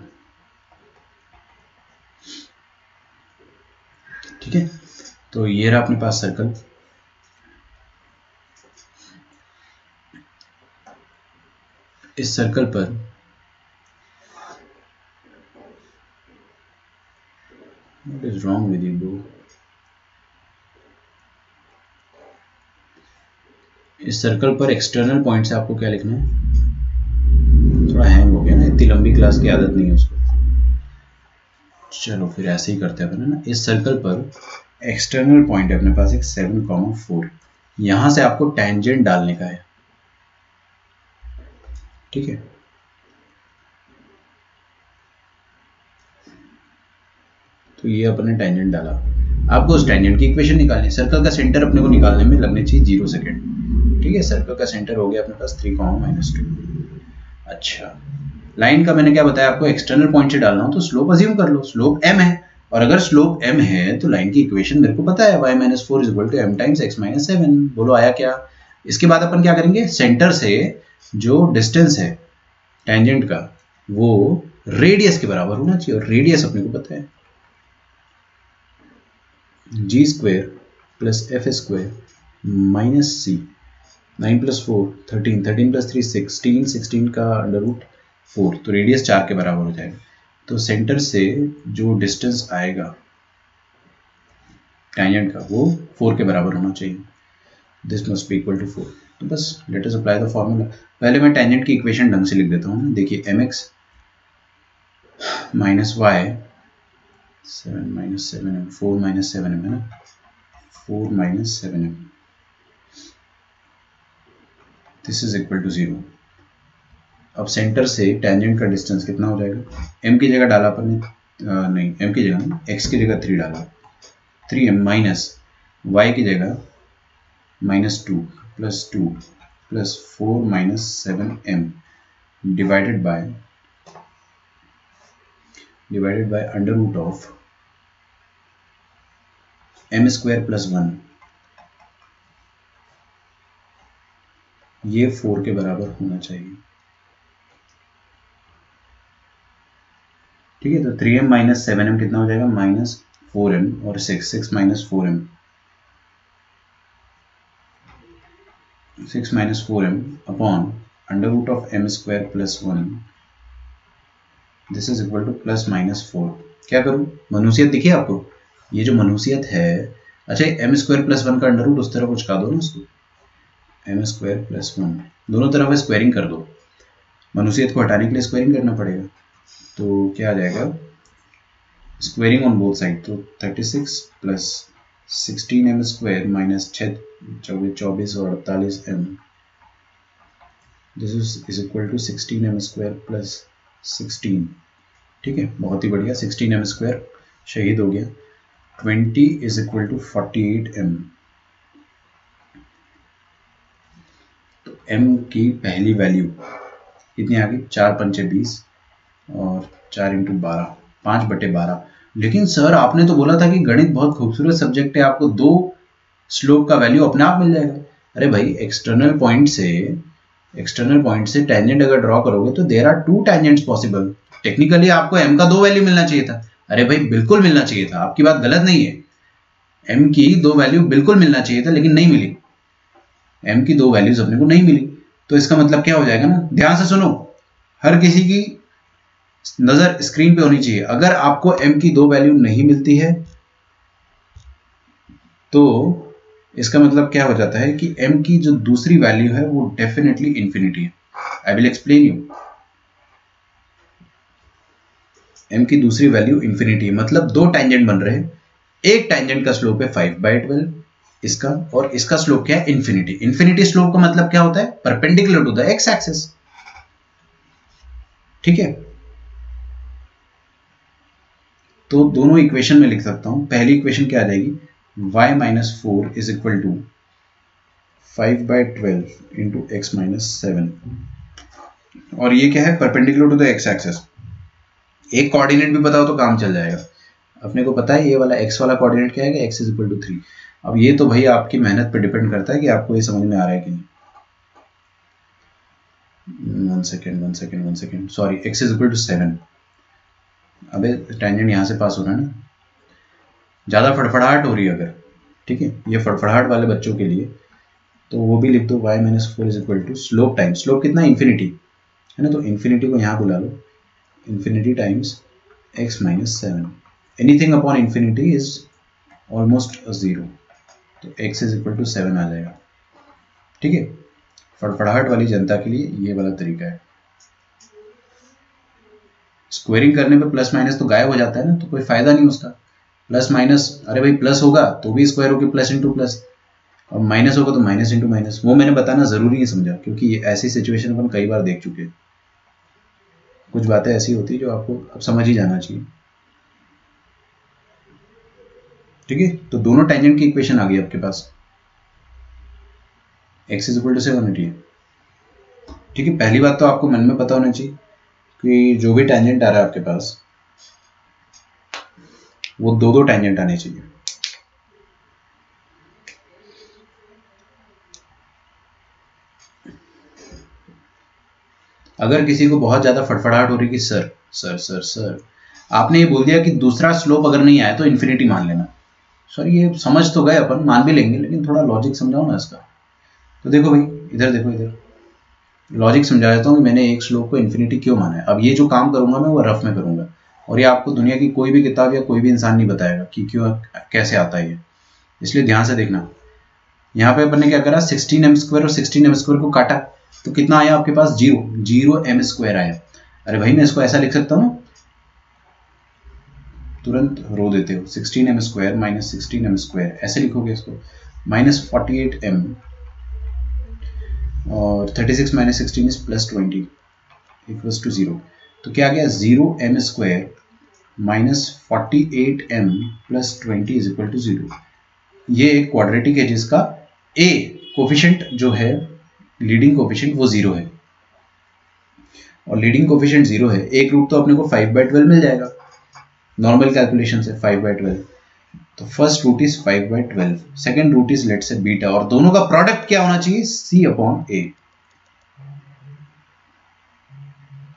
S1: ठीक है, तो ये रहा अपने पास सर्कल। इस सर्कल पर what is wrong with you bro? इस सर्कल पर एक्सटर्नल पॉइंट से आपको क्या लिखना है, थोड़ा हैंग हो गया ना, इतनी लंबी क्लास की आदत नहीं है उसको। चलो फिर ऐसे ही करते हैं ना। इस सर्कल पर एक्सटर्नल पॉइंट है अपने पास एक 7,4, यहां से आपको टैंजेंट डालने का है। ठीक है, तो ये अपने टैंजेंट डाला। आपको उस टैंजेंट की इक्वेशन निकालनी है। सर्कल का सेंटर अपने को निकालने में लगने चाहिए 0 सेकेंड। ठीक है, सर्कल का सेंटर हो गया अपने पास 3,-2। अच्छा, लाइन का मैंने क्या बताया आपको, एक्सटर्नल पॉइंट से डालना हो तो स्लोप अज्यूम कर लो, स्लोप m है, और अगर स्लोप m है तो लाइन की इक्वेशन मेरे को पता है y-4 = m टाइम्स x-7। बोलो आया क्या? इसके बाद अपन क्या करेंगे, सेंटर से जो डिस्टेंस है टैंजेंट का वो रेडियस के बराबर होना चाहिए, और रेडियस अपने को पता है g² + f² - c। 9 + 4 13, 13 + 3 16, 16 का √4, तो रेडियस 4 के बराबर हो जाएगा। तो सेंटर से जो डिस्टेंस आएगा टैंजेंट का वो 4 के बराबर होना चाहिए। This must be equal to 4। तो बस let us apply the formula. पहले मैं टेंजेंट की इक्वेशन ढंग से लिख देता हूँ। देखिए mx minus y 7 minus 7m 4 minus 7m है ना, 4 minus 7m, this is equal to 0। अब सेंटर से टेंजेंट का डिस्टेंस कितना हो जाएगा, m की जगह डाला अपन ने, नहीं m की जगह नहीं, x की जगह 3 डाला, 3m माइनस y की जगह -2 plus 2 plus 4 minus 7m divided by under root of m square plus 1, ये 4 के बराबर होना चाहिए। ठीक है, तो 3m माइनस 7m कितना हो जाएगा, -4m, और 6 minus 4m, 6 minus 4m upon under root of m square plus 1, this is equal to plus minus 4। क्या करूं, मनुष्यत दिखी आपको, ये जो मनुष्यत है, अच्छा m स्क्वायर प्लस 1 का अंडर रूट उस तरफ कुछ का दो ना उसको, m स्क्वायर प्लस 1, दोनों तरफ स्क्वायरिंग कर दो। मनुष्यत को हटाने के लिए स्क्वायरिंग करना पड़ेगा, तो क्या आ जाएगा, स्क्वायरिंग ऑन बोथ साइड, तो 36 प्लस 16m स्क्वायर माइनस 24 और 48m, this is equal to 16m square plus 16। ठीक है, बहुत ही बढ़िया, 16m स्क्वायर शहीद हो गया। 20 इज इक्वल टू 48m। तो m की पहली वैल्यू कितनी आ गई, 4 पंचे 20 और 4 इंटू 12, 5/12। लेकिन सर आपने तो बोला था कि गणित बहुत खूबसूरत सब्जेक्ट है, आपको 2 स्लोप का वैल्यू अपने आप मिल जाएगा। अरे भाई, एक्सटर्नल पॉइंट से टेंजेंट अगर ड्रॉ करोगे तो there are 2 tangents possible. Technically आपको m का 2 वैल्यू मिलना चाहिए था। अरे भाई बिल्कुल मिलना चाहिए था, आपकी बात गलत नहीं है, m की 2 वैल्यू बिल्कुल मिलना चाहिए था, लेकिन नहीं मिली, m की 2 वैल्यूज अपने को नहीं मिली। तो इसका मतलब क्या हो जाएगा ना, ध्यान से सुनो, हर किसी की नजर स्क्रीन पे होनी चाहिए। अगर आपको m की 2 वैल्यू नहीं मिलती है तो इसका मतलब क्या हो जाता है कि m की जो दूसरी वैल्यू है वो डेफिनेटली इंफिनिटी है। I will explain you. m की दूसरी वैल्यू इंफिनिटी है, मतलब 2 टेंजेंट बन रहे हैं, एक टेंजेंट का स्लोप है 5/12 इसका, और इसका स्लोप क्या है, इंफिनिटी। इंफिनिटी स्लोप का मतलब क्या होता है, perpendicular to the x axis. ठीक है, तो दोनों इक्वेशन में लिख सकता हूं। पहली इक्वेशन क्या आ जाएगी, y minus 4 is equal to 5/12 into x minus 7, और ये क्या है, perpendicular to the x axis. एक कोऑर्डिनेट भी पता हो तो काम चल जाएगा। अपने को पता है ये वाला x वाला कोऑर्डिनेट क्या है, x इज इक्वल टू 3। अब ये तो भाई आपकी मेहनत पे डिपेंड करता है कि आपको ये समझ में आ रहा है कि नहीं। One second, sorry, x is equal to 7। अबे टेंजेंट यहाँ से पास हो रहा है ना, ज़्यादा फड़फड़ाहट हो रही है अगर, ठीक है, ये फड़फड़ाहट वाले बच्चों के लिए तो वो भी लिख दो, y minus 4 is equal to slope time, slope कितना, इन्फिनिटी है ना, तो इन्फिनिटी को यहाँ बुला लो, infinity times x minus 7, anything upon infinity is almost 0, तो x इज इक्वल टू 7 आ जाएगा। ठीक है, फड़फड़ाहट वाली जनता के लिए ये वाला तरीका है। स्क्वायरिंग करने पे प्लस माइनस तो गायब हो जाता है ना, तो कोई फायदा नहीं उसका। प्लस माइनस, अरे भाई प्लस होगा तो भी स्क्वायर होगी, प्लस इंटू प्लस, और माइनस होगा तो माइनस इंटू माइनस। वो मैंने बताना जरूरी नहीं समझा, क्योंकि ये ऐसी सिचुएशन अपन कई बार देख चुके हैं। कुछ बातें ऐसी होती है जो आपको अब समझ ही जाना चाहिए। ठीक है, तो दोनों टेंजेंट की इक्वेशन आ गई आपके पास, x इज इक्वल टू 7 है। ठीक है, पहली बात तो आपको मन में पता होना चाहिए कि जो भी टेंजेंट आ रहा है आपके पास वो 2 टेंजेंट आने चाहिए। अगर किसी को बहुत ज्यादा फड़फड़ाहट हो रही कि सर सर सर सर आपने ये बोल दिया कि दूसरा स्लोप अगर नहीं आया तो इन्फिनिटी मान लेना, सर ये समझ तो गए, अपन मान भी लेंगे, लेकिन थोड़ा लॉजिक समझाओ ना इसका। तो देखो भाई, इधर देखो, इधर लॉजिक समझा देता हूँ कि मैंने एक स्लोप को इन्फिनिटी क्यों माना है। अब ये जो काम करूंगा मैं वो रफ में करूंगा, और ये आपको दुनिया की कोई भी किताब या कोई भी इंसान नहीं बताएगा कि क्यों कैसे आता है ये, इसलिए ध्यान से देखना। यहाँ पे अपन ने क्या करा, 16m² और 16m² को काटा तो कितना आया आपके पास, 0m² आया। अरे भाई मैं इसको ऐसा लिख सकता हूँ, तुरंत रो देते हो, 16m² माइनस 16m², ऐसे लिखोगे इसको, माइनस 48m और 36 minus 16 is plus 20 equals to 0। तो क्या आ गया, 0m² minus 48m plus 20 is equal to 0। ये एक क्वाड्रेटिक है जिसका a कोफिशिएंट जो है, लीडिंग कोफिशिएंट वो 0 है, और लीडिंग कोफिशिएंट 0 है, एक रूट तो अपने को 5/12 मिल जाएगा नॉर्मल कैलकुलेशन से, 5/12। तो first root is 5/12, second root is let's say beta, और दोनों का प्रोडक्ट क्या होना चाहिए, c/a।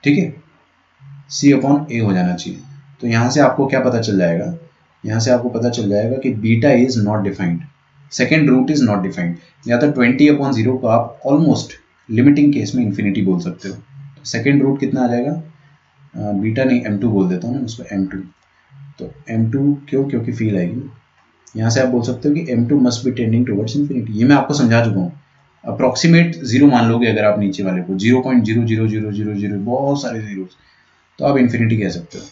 S1: ठीक है, c/a हो जाना चाहिए। तो यहां से आपको क्या पता चल जाएगा, यहां से आपको पता चल जाएगा कि beta is not defined, second root is not defined, या तो 20/0 को आप ऑलमोस्ट लिमिटिंग केस में इंफिनिटी बोल सकते हो। तो सेकेंड रूट कितना आ जाएगा, बीटा नहीं m2 बोल देता हूँ उसको, m2। तो m2 क्यों, क्योंकि फील आएगी। यहाँ से आप बोल सकते हो कि m2 must be tending towards infinity. ये मैं आपको समझा चुका हूँ। अप्रोक्सीमेट 0 मान लोगे अगर आप नीचे वाले को, 0.00000, बहुत सारे जीरोस, तो आप इंफिनिटी कह सकते हो।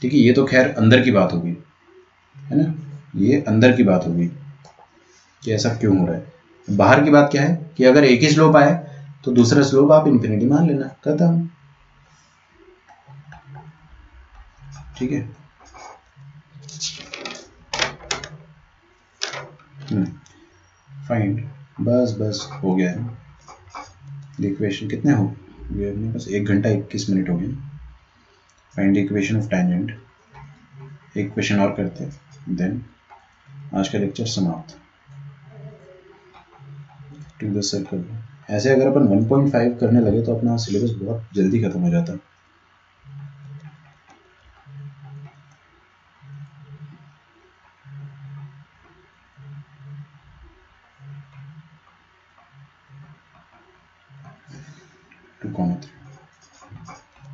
S1: ठीक है, ये तो खैर अंदर की बात होगी, है ना, ये अंदर की बात होगी कि ऐसा क्यों हो रहा है। बाहर की बात क्या है कि अगर एक ही स्लोप आए तो दूसरा स्लोप आप इंफिनिटी मान लेना, खत्म। ठीक है, फाइंड, बस हो गया है। इक्वेशन कितने हो गए अपने पास, 1 घंटा 21 मिनट हो गए। फाइंड इक्वेशन ऑफ टैंजेंट, एक क्वेश्चन और करते हैं, देन आज का लेक्चर समाप्त। टू द सर्कल, ऐसे अगर अपन 1.5 करने लगे तो अपना सिलेबस बहुत जल्दी खत्म हो जाता।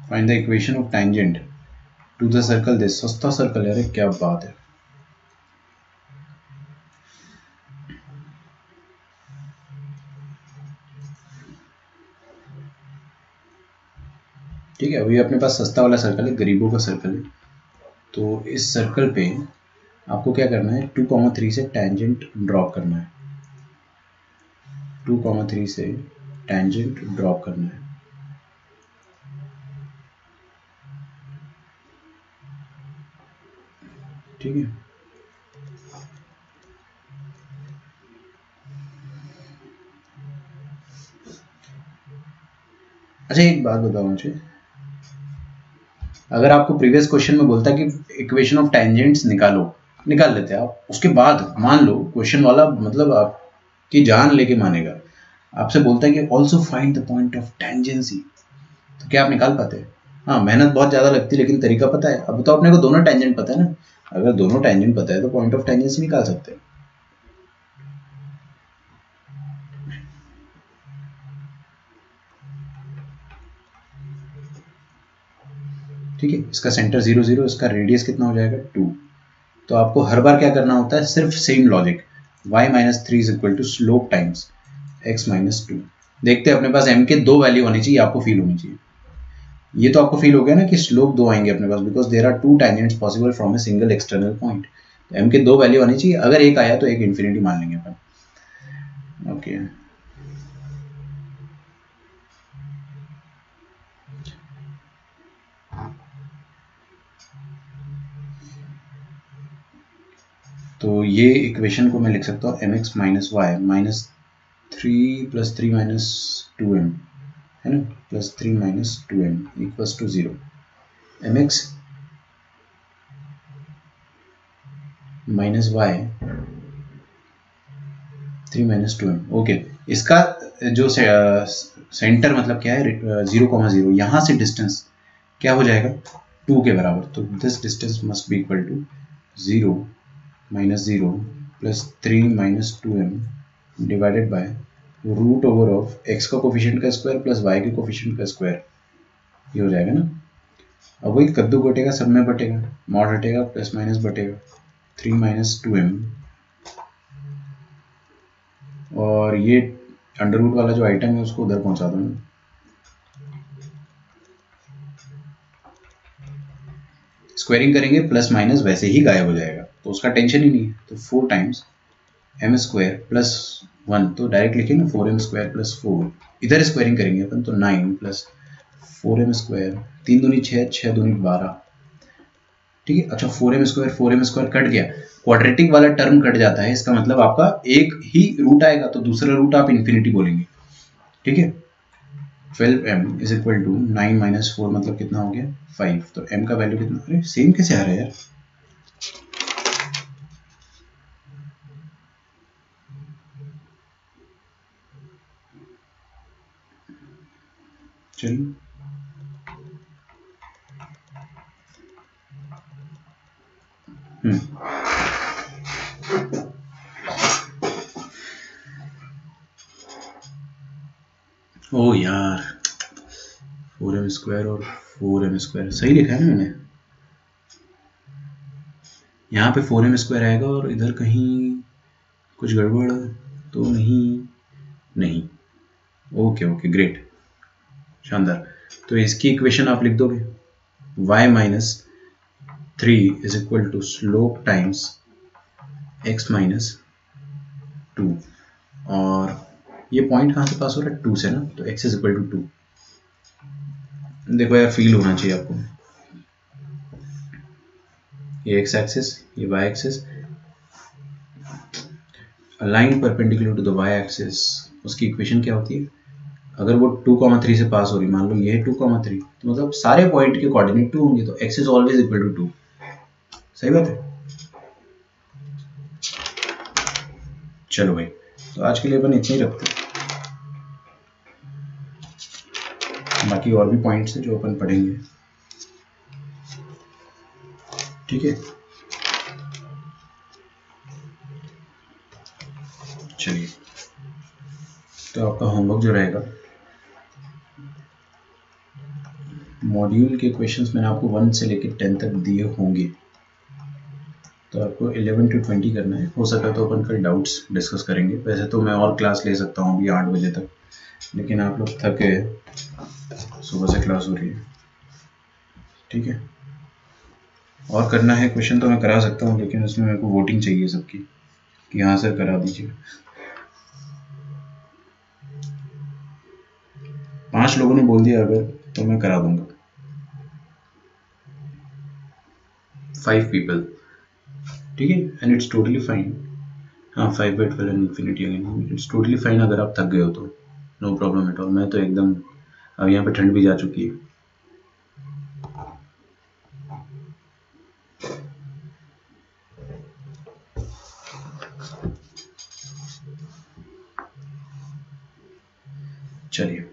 S1: Find the equation of tangent to the circle this, सस्ता सर्कल है, अरे क्या बात है। ठीक है, अभी अपने पास सस्ता वाला सर्कल है, गरीबों का सर्कल है। तो इस सर्कल पे आपको क्या करना है, 2,3 से टैंजेंट ड्रॉप करना है, 2,3 से टैंजेंट ड्रॉप करना है। ठीक है, अच्छा एक बात बताओ मुझे, अगर आपको प्रीवियस क्वेश्चन में बोलता कि इक्वेशन ऑफ टैंजेंट्स निकालो, निकाल लेते आप, उसके बाद मान लो क्वेश्चन वाला मतलब आपकी जान लेके मानेगा, आपसे बोलता है कि also find the point of tangency, तो क्या आप निकाल पाते हैं? हाँ, मेहनत बहुत ज़्यादा लगती है लेकिन तरीका पता है। अब तो अपने को दोनों टैंजेंट पता है ना, अगर दोनों टैंजेंट पता है तो पॉइंट ऑफ टैंजेंसी निकाल सकते हैं। ठीक है, इसका सेंटर 0 0, इसका रेडियस कितना हो जाएगा 2। तो आपको हर बार क्या करना होता है, सिर्फ same logic, y-3 is equal to slope times x-2। देखते हैं अपने पास m के 2 वैल्यू होनी चाहिए, आपको फील होनी चाहिए। ये तो आपको फील हो गया ना कि स्लोप 2 आएंगे अपने पास, because there are 2 tangents possible from a single external point. तो m के 2 वैल्यू आनी चाहिए, अगर एक आया तो एक इंफिनिटी मान लेंगे अपन। ओके, तो ये इक्वेशन को मैं लिख सकता हूँ mx minus y minus 3 plus 3 minus 2m, है ना, plus 3 minus 2m equals to 0। mx minus y 3 minus 2m। Okay, इसका जो सेंटर मतलब क्या है, 0,0, यहाँ से डिस्टेंस क्या हो जाएगा 2 के बराबर। तो this distance must be equal to 0 minus 0 plus 3 minus 2m divided by root over of x का कोफिशिएंट का स्क्वायर प्लस y के कोफिशिएंट का स्क्वायर, ये हो जाएगा ना। अब वही कद्दू बटेगा, सब में बटेगा, मॉड हटेगा, प्लस माइनस बटेगा, 3 माइनस 2m और ये अंडर रूट वाला जो आइटम है उसको उधर पहुंचा दो। स्क्वायरिंग करेंगे प्लस माइनस वैसे ही गायब हो जाएगा, तो उसका टेंशन ही नहीं है। तो 4 टाइम्स एम स्क्वायर प्लस 1, तो डायरेक्ट लिखेंगे ना 4m स्क्वायर प्लस 4, इधर स्क्वायरिंग करेंगे अपन तो 9 प्लस 4m स्क्वायर, 3 दूनी 6, 6 दूनी 12, ठीक है। अच्छा 4m स्क्वायर कट गया, क्वाड्रेटिक वाला टर्म कट जाता है, इसका मतलब आपका एक ही रूट आएगा, तो दूसरा रूट आप इन्फिनिटी बोलेंगे, ठीक है। 12m is equal to 9 minus 4 मतलब कितना हो गया 5, तो m का वैल्यू कितना, अरे सेम कैसे आ रहा है यार, चलिए ओ यार 4m स्क्वायर और 4m स्क्वायर सही लिखा है ना मैंने, यहाँ पे 4m स्क्वायर आएगा और इधर कहीं कुछ गड़बड़ तो नहीं, ओके ओके ग्रेट, शानदार। तो इसकी इक्वेशन आप लिख दोगे y minus 3 is equal to slope times x minus 2, और ये पॉइंट कहाँ से पास हो रहा है 2 से ना, तो x इज इक्वल टू 2। देखो यार फील होना चाहिए आपको, ये x एक्सिस ये y axis align perpendicular to the y axis, उसकी इक्वेशन क्या होती है, अगर वो 2,3 से पास हो रही, मान लो ये है 2,3, तो मतलब सारे पॉइंट के कोऑर्डिनेट 2 होंगे, तो x is always equal to 2, सही बात है। चलो भाई, तो आज के लिए अपन इतना ही रखते हैं, बाकी और भी पॉइंट्स हैं जो अपन पढ़ेंगे, ठीक है। चलिए, तो आपका होमवर्क जो रहेगा, मॉड्यूल के क्वेश्चंस मैंने आपको 1 से लेकर 10 तक दिए होंगे, तो आपको 11 to 20 करना है। हो सका तो अपन कल डाउट्स डिस्कस करेंगे, वैसे तो मैं और क्लास ले सकता हूँ अभी 8 बजे तक, लेकिन आप लोग थके, सुबह से क्लास हो रही है, ठीक है। और करना है क्वेश्चन तो मैं करा सकता हूँ, लेकिन उसमें मेरे को वोटिंग चाहिए सबकी कि हाँ सर करा दीजिए। 5 लोगों ने बोल दिया अगर, तो मैं करा दूंगा, 5 पीपल, ठीक है, एंड इट्स टोटली फाइन। हाँ 5 by 12 and infinity again, it's totally fine अगर आप थक गए हो तो, नो प्रॉब्लम एट ऑल। मैं तो एकदम, अब यहाँ पे ठंड भी जा चुकी है। चलिए,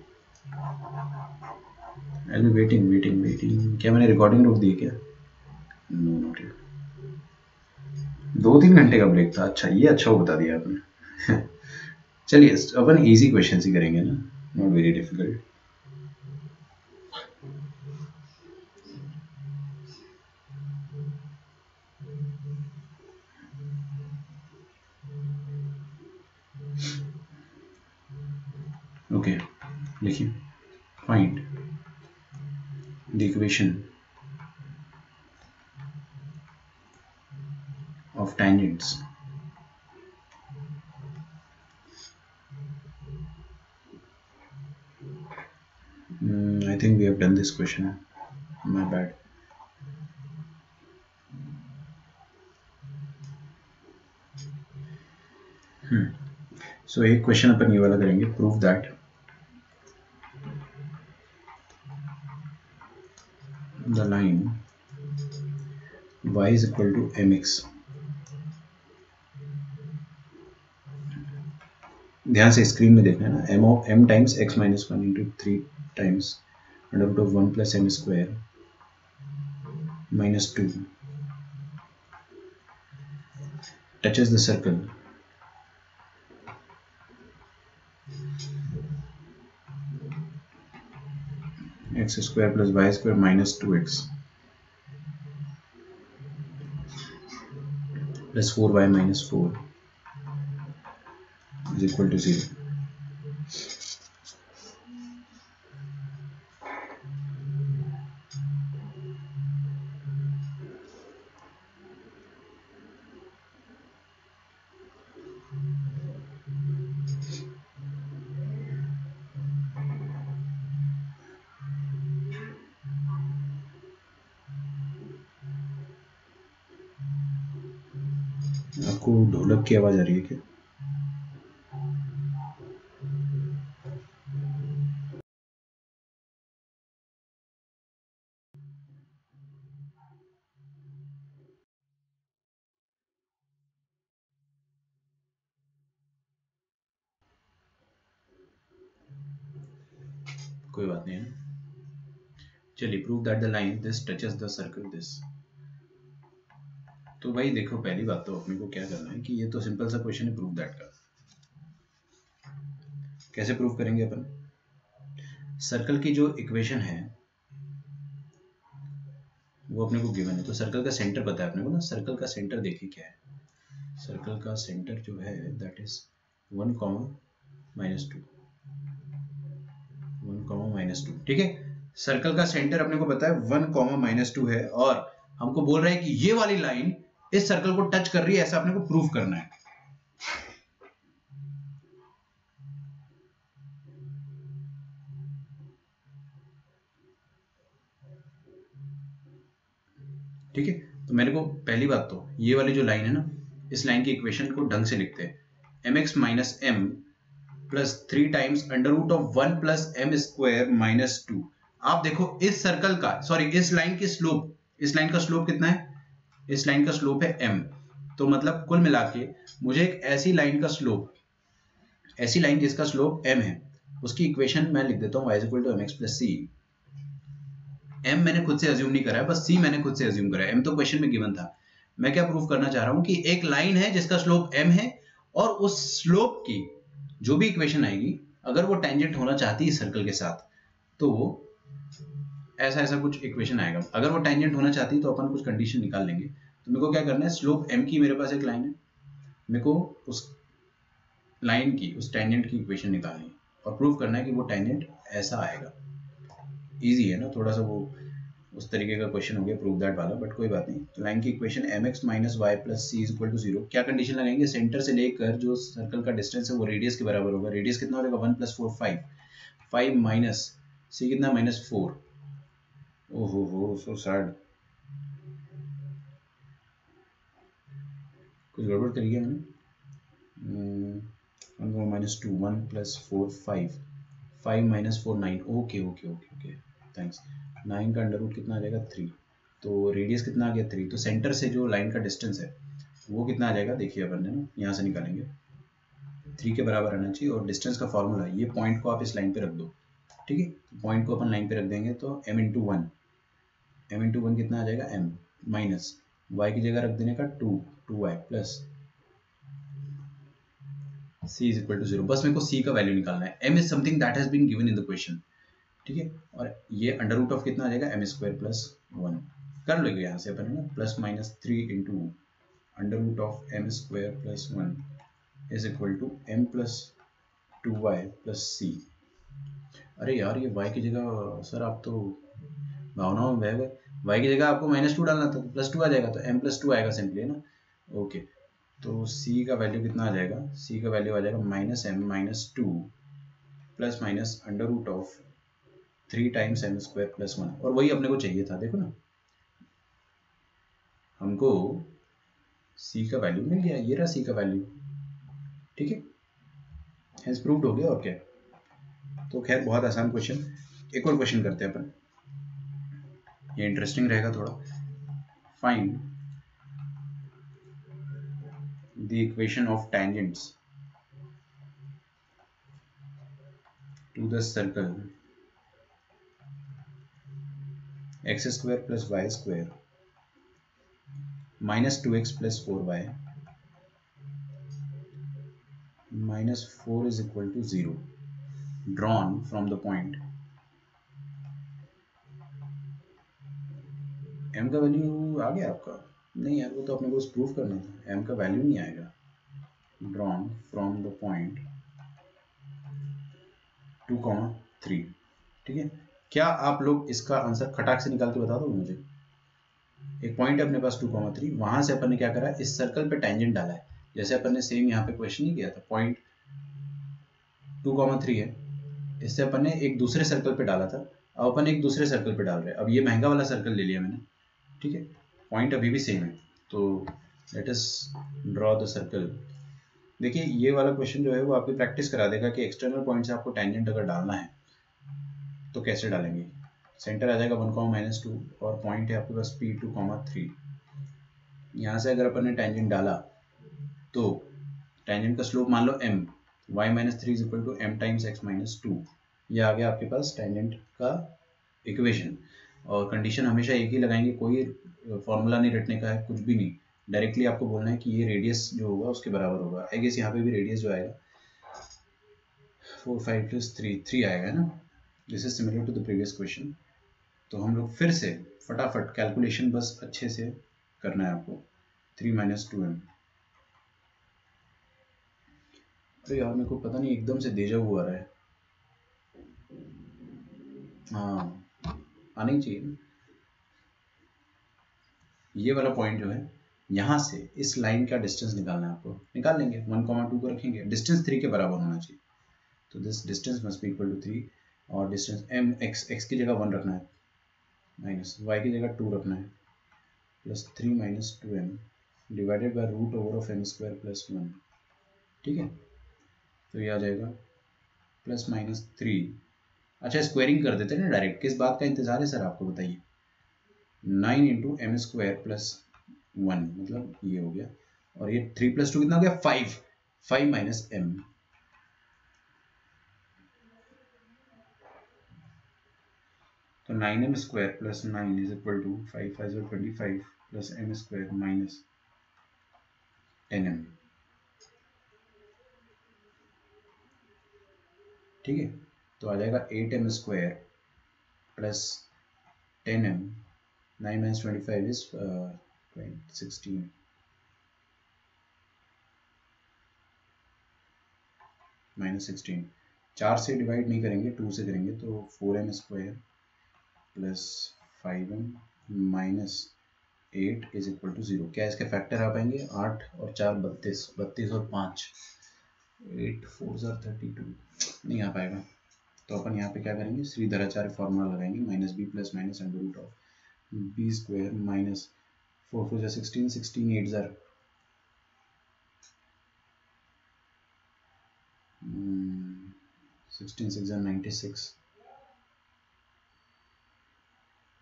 S1: आई बी वेटिंग। क्या मैंने रिकॉर्डिंग रोक दी क्या? No not yet. 2-3 घंटे का ब्रेक था, अच्छा ये अच्छा बता दिया आपने। चलिए अपन इजी क्वेश्चन ही करेंगे ना, नॉट वेरी डिफिकल्ट। ओके लिखिए, find the equation of tangents I think we have done this question, my bad. So एक क्वेश्चन अपन ये वाला करेंगे, prove that the line y is equal to mx, ध्यान से स्क्रीन में देखना है ना, m times x minus 1 into 3 times under root of 1 plus m square minus 2 touches the circle x square plus y square minus 2x plus 4y minus 4 is equal to 0। आपको ढोलक की आवाज आ रही है क्या? कोई बात नहीं है। चलिए, prove that the line this touches the circle this. तो भाई देखो, पहली बात तो अपने को क्या करना है कि ये तो सिंपल सा क्वेश्चन है प्रूव दैट का। कैसे प्रूव करेंगे अपन? सर्कल की जो इक्वेशन है वो अपने को गिवन है, तो सर्कल का सेंटर पता है अपने को ना। सर्कल का सेंटर देखिए क्या है। सर्कल का सेंटर जो है दैट इज 1, -2, 1, -2। ठीक है, सर्कल का सेंटर अपने को पता है 1, -2 है, और हमको बोल रहा है कि ये वाली लाइन इस सर्कल को टच कर रही है, ऐसा अपने को प्रूव करना है। ठीक है, तो मेरे को पहली बात तो ये वाली जो लाइन है ना, इस लाइन की इक्वेशन को ढंग से लिखते हैं। mx minus m plus 3 times under root of 1 plus m square minus 2। आप देखो इस सर्कल का, सॉरी इस लाइन की स्लोप, इस लाइन का स्लोप कितना है? इस लाइन का स्लोप है m। तो मतलब कुल मिला के मुझे एक ऐसी लाइन का स्लोप, ऐसी लाइन जिसका स्लोप m है, उसकी इक्वेशन मैं लिख देता हूँ y equal to mx plus c. m मैंने खुद से अज्यूम नहीं करा है, बस c मैंने खुद से अज्यूम करा है। m तो क्वेश्चन में गिवन था। मैं क्या प्रूव करना चाह रहा हूं कि एक लाइन है जिसका स्लोप m है, और उस स्लोप की जो भी इक्वेशन आएगी, अगर वो टेंजेंट होना चाहती है सर्कल के साथ, तो वो ऐसा ऐसा कुछ इक्वेशन आएगा। अगर वो टेंजेंट होना चाहती है तो अपन कुछ कंडीशन निकाल लेंगे। तो मेरे को क्या करना है, स्लोप m की मेरे पास एक लाइन है, मेरे को उस लाइन की, उस टेंजेंट की इक्वेशन निकालनी है और प्रूव करना है कि वो टेंजेंट ऐसा आएगा। इजी है ना, थोड़ा सा वो उस तरीके का क्वेश्चन हो गया प्रूव दैट वाला, बट कोई बात नहीं। तो लाइन की equation mx minus y plus c is equal to 0। क्या कंडीशन लगाएंगे? सेंटर से लेकर जो सर्कल का डिस्टेंस है वो रेडियस के बराबर होगा। रेडियस कितना हो जाएगा? 1 + 4 5, 5 माइनस सी कितना? -4। ओहो सो सैड, कुछ गड़बड़ करी है मैंने। 1 - 2, 1 + 4 5, 5 - 4 9। Okay okay okay okay, thanks. 9 का अंडर रूट कितना आ जाएगा? 3। तो रेडियस कितना आ गया? 3। तो सेंटर से जो लाइन का डिस्टेंस है वो कितना आ जाएगा? देखिए अपन ने ना यहाँ से निकालेंगे, 3 के बराबर आना चाहिए। और डिस्टेंस का फॉर्मूला, ये पॉइंट को आप इस लाइन पे रख दो। ठीक है, पॉइंट को अपन लाइन पे रख देंगे तो m × 1, m × 1 कितना आ जाएगा? m माइनस y की जगह रख देने का 2y plus c is equal to 0। बस मेरे को c का वैल्यू निकालना है। m is something that has been given in the question. ठीक है, और ये अंडर रूट ऑफ कितना आ जाएगा? m² + 1 कर लेंगे यहाँ से अपन, है ना, plus minus 3 × under root of m² + 1 is equal to m + 2y + c। अरे यार, ये y की जगह, सर आप तो भावनाओं में बह गए। y की जगह आपको -2 डालना था, तो +2 आ जाएगा, तो m + 2 आएगा सिंपली, है ना। ओके, तो c का वैल्यू कितना आ जाएगा? c का वैल्यू आ जाएगा -m - 2 plus minus under root of 3 times m² + 1। और वही अपने को चाहिए था, देखो ना, हमको c का वैल्यू मिल गया, ये रहा c का वैल्यू। ठीक है, हेंस प्रूव्ड हो गया। और क्या, तो खैर बहुत आसान क्वेश्चन। एक और क्वेश्चन करते हैं अपन, ये इंटरेस्टिंग रहेगा थोड़ा। Find the equation of tangents to the circle x² + y² -2x + 4y -4 is equal to 0 drawn from the point m का वैल्यू आ गया आपका? नहीं यार, वो तो अपने को प्रूफ करना था, m का वैल्यू नहीं आएगा। Drawn from the point 2,3। ठीक है, क्या आप लोग इसका आंसर खटाक से निकाल के बता दो मुझे। एक पॉइंट है अपने पास 2,3, वहां से अपन ने क्या करा, इस सर्कल पे टेंजेंट डाला है, जैसे अपन ने सेम यहाँ पे क्वेश्चन नहीं किया था। पॉइंट 2,3 है, इससे अपन ने एक दूसरे सर्कल पे डाला था, अब अपन एक दूसरे सर्कल पे डाल रहे हैं। अब ये महंगा वाला सर्कल ले लिया मैंने, ठीक है, पॉइंट अभी भी सेम है। तो let us draw the circle. देखिए ये वाला क्वेश्चन जो है वो आपकी प्रैक्टिस करा देगा कि एक्सटर्नल पॉइंट से आपको टेंजेंट अगर डालना है तो कैसे डालेंगे। सेंटर आ जाएगा 1,-2 और पॉइंट है आपके पास P2,3। यहाँ से अगर अपन ने टेंजेंट डाला तो टेंजेंट का स्लोप मान लो m, y-3 is equal to m times x-2। ये आ गया आपके पास टेंजेंट का इक्वेशन। और कंडीशन हमेशा एक ही लगाएंगे, कोई फॉर्मूला नहीं रटने का है, कुछ भी नहीं, डायरेक्टली आपको बोलना है कि ये रेडियस जो होगा उसके बराबर होगा। आई गेस यहाँ पे भी रेडियस जो आएगा 4, 5 + 3 आएगा, है ना। This is similar to the previous question. तो हम लोग फिर से फटाफट कैलकुलेशन बस अच्छे से करना है आपको। 3 - 2m। अरे यार मेरे को पता नहीं एकदम से डेजा वू आ रहा है। हाँ आना ही चाहिए। ये वाला पॉइंट जो है यहाँ से इस लाइन का डिस्टेंस निकालना है आपको, निकाल लेंगे। 1,2 को रखेंगे, डिस्टेंस 3 के बराबर होना चाहिए, तो this distance must be equal to 3। और डिस्टेंस m x की जगह 1 रखना है, माइनस y की जगह 2 रखना है, plus 3 - 2m divided bye √m² + 1। ठीक है, तो ये आ जाएगा +-3। अच्छा स्क्वायरिंग कर देते हैं ना डायरेक्ट, किस बात का इंतजार है सर आपको, बताइए। 9 × m² + 1 मतलब ये हो गया, और ये 3 + 2 कितना हो गया 5, 5 - m। तो 9m² + 9 is equal to 5 5 25 + m² - 10m। ठीक है, तो आ जाएगा 8m² + 10m। 9 - 25 इज 16 -16। 4 से डिवाइड नहीं करेंगे, 2 से करेंगे, तो 4m² + 5m - 8 is equal to 0। क्या इसके फैक्टर आ पाएंगे? 8 और 4 32, 32 और 5 8 4 32, नहीं आ पाएगा। तो अपन यहाँ पे क्या करेंगे, श्रीधराचार्य फॉर्मूला लगाएंगे, -b + -√b² - 4 4 16 16 8 16 6 96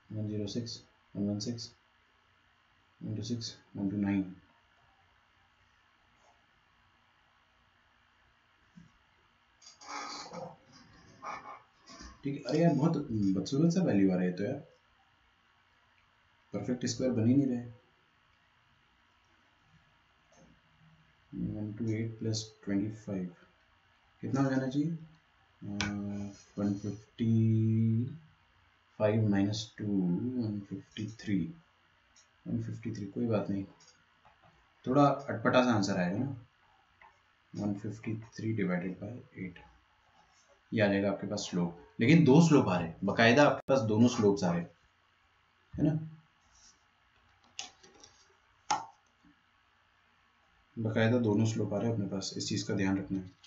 S1: 106 116 126 129। ठीक है, अरे यार बहुत बदसूरत सा वैल्यू आ रहा है तो यार, परफेक्ट स्क्वायर बन ही नहीं रहे। 128 + 25 कितना हो जाना चाहिए? 155 - 2 153 153। कोई बात नहीं, थोड़ा अटपटा सा आंसर आएगा ना। 153 / 8 ये आ जाएगा आपके पास स्लोप। लेकिन दो स्लोप आ रहे हैं बकायदा, आपके पास दोनों स्लोप्स आ रहे हैं, है ना, बकायदा दोनों स्लोप आ रहे हैं अपने पास, इस चीज का ध्यान रखना है।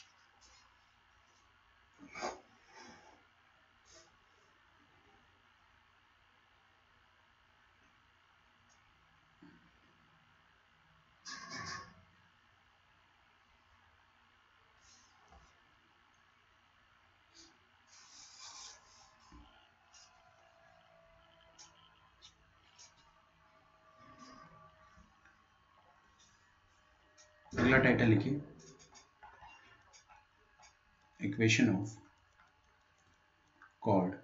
S1: अगला टाइटल लिखिए, equation of chord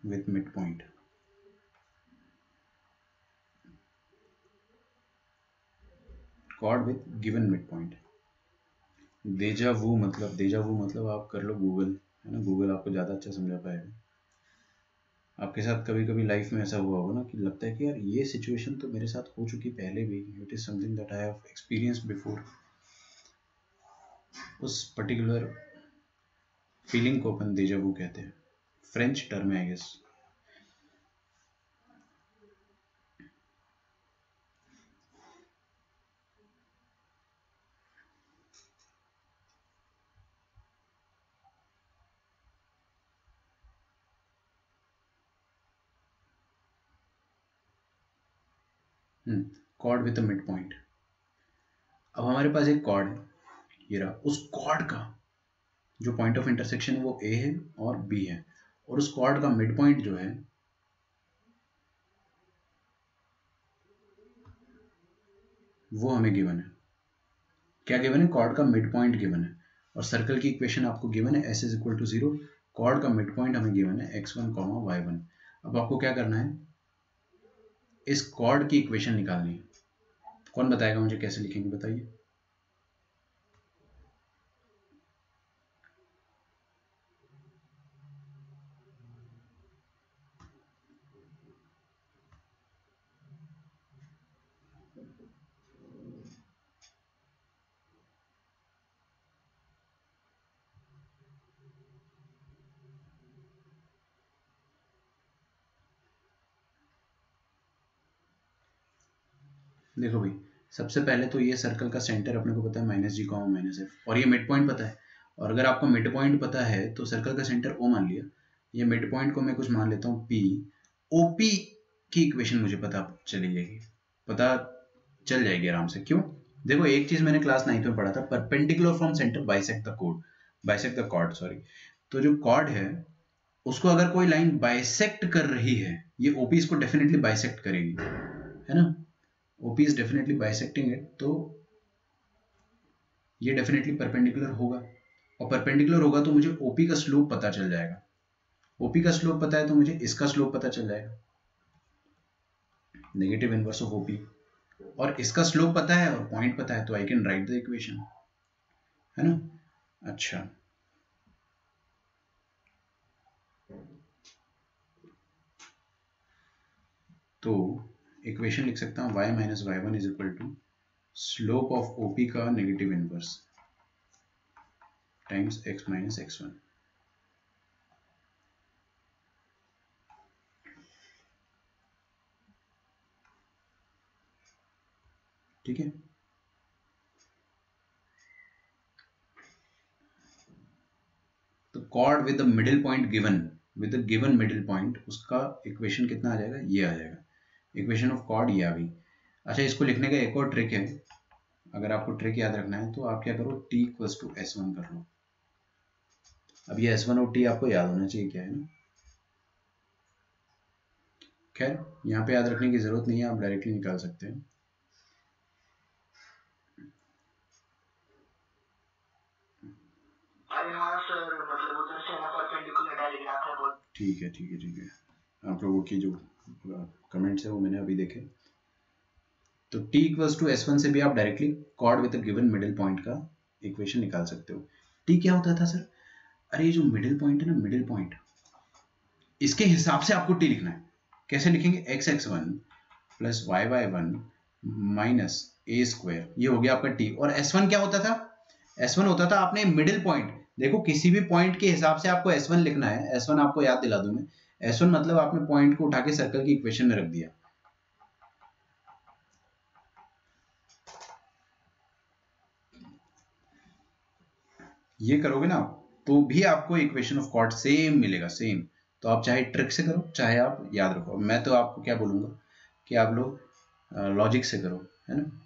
S1: with midpoint। chord with given midpoint। डेजा वू मतलब आप कर लो गूगल, है ना, गूगल आपको ज़्यादा अच्छा समझा पाएगा। आपके साथ कभी कभी लाइफ में ऐसा हुआ होगा ना कि लगता है कि यार ये सिचुएशन तो मेरे साथ हो चुकी पहले भी, it is something that I have experience before. उस पर्टिकुलर फीलिंग को अपन डेजा वू कहते हैं, फ्रेंच टर्म है I guess. Chord with a mid point. अब हमारे पास एक कॉर्ड है, ये रहा। उस कॉर्ड का जो पॉइंट ऑफ इंटरसेक्शन है वो ए है और बी है, और उस कॉर्ड का मिड पॉइंट जो है वो हमें गिवन है। क्या गिवन है? कॉर्ड का मिड पॉइंट गिवन है, और सर्कल की इक्वेशन आपको गिवन है s is equal to 0। Chord का मिड पॉइंट हमें गिवन है x1, y1। अब आपको क्या करना है? इस कॉर्ड की इक्वेशन निकालनी है। कौन बताएगा मुझे कैसे लिखेंगे, बताइए। देखो भाई, सबसे पहले तो ये सर्कल का सेंटर अपने को पता है -g, -f, और ये मिड पॉइंट पता है। और अगर आपको मिड पॉइंट पता है तो सर्कल का सेंटर O मान लिया, ये मिड पॉइंट को मैं कुछ मान लेता हूँ P। OP की इक्वेशन मुझे पता चली जाएगी, पता चल जाएगी आराम से। क्यों? देखो, एक चीज मैंने क्लास 9th में पढ़ा था, perpendicular from centre bisect the chord, sorry. तो जो कॉर्ड है उसको अगर कोई लाइन बाइसेक्ट कर रही है, ये ओपी इसको डेफिनेटली बाइसेक्ट करेगी, है ना। OP is definitely bisecting it, तो ये डेफिनेटली परपेंडिकुलर होगा, और परपेंडिकुलर होगा तो मुझे OP का स्लोप पता चल जाएगा। OP का स्लोप पता है तो मुझे इसका स्लोप पता चल जाएगा, नेगेटिव इनवर्स ऑफ OP। और इसका स्लोप पता है और पॉइंट पता है, तो I can write the equation, है ना। अच्छा, तो इक्वेशन लिख सकता हूँ y minus y1 is equal to slope of OP का negative inverse times x minus x1। ठीक है। तो chord with the middle point given, with the given middle point, उसका इक्वेशन कितना आ जाएगा? ये आ जाएगा, इक्वेशन ऑफ कॉर्ड ये आ गई। अच्छा, इसको लिखने का एक और ट्रिक है। अगर आपको ट्रिक याद रखना है तो आप क्या करो, t इक्वल्स टू S1 कर लो। अब ये S1 और t आपको याद होना चाहिए क्या है ना। खैर, यहाँ पे याद रखने की जरूरत नहीं है, आप डायरेक्टली निकाल सकते हैं। ठीक है, ठीक है, ठीक है। आप लोगों की जो कमेंट्स है वो मैंने अभी देखे। तो t इक्वल्स टू S1 से भी आप directly cord with given middle point का इक्वेशन निकाल सकते हो। t क्या होता था सर? अरे ये जो मिडिल पॉइंट है ना, मिडिल पॉइंट, इसके हिसाब से आपको t लिखना है। कैसे लिखेंगे? x(x1) plus y(y1) minus a square, ये हो गया आपका t। और S1 क्या होता था? S1 होता था आपने मिडिल पॉइंट। देखो, किसी भी पॉइंट के हिसाब से आपको S1 लिखना है। S1 आपको याद दिला दूं मैं, S1 मतलब आपने पॉइंट को उठा के सर्कल की इक्वेशन में रख दिया। ये करोगे ना तो भी आपको इक्वेशन ऑफ कॉर्ड सेम मिलेगा, सेम। तो आप चाहे ट्रिक से करो, चाहे आप याद रखो। मैं तो आपको क्या बोलूंगा कि आप लोग लॉजिक से करो, है ना।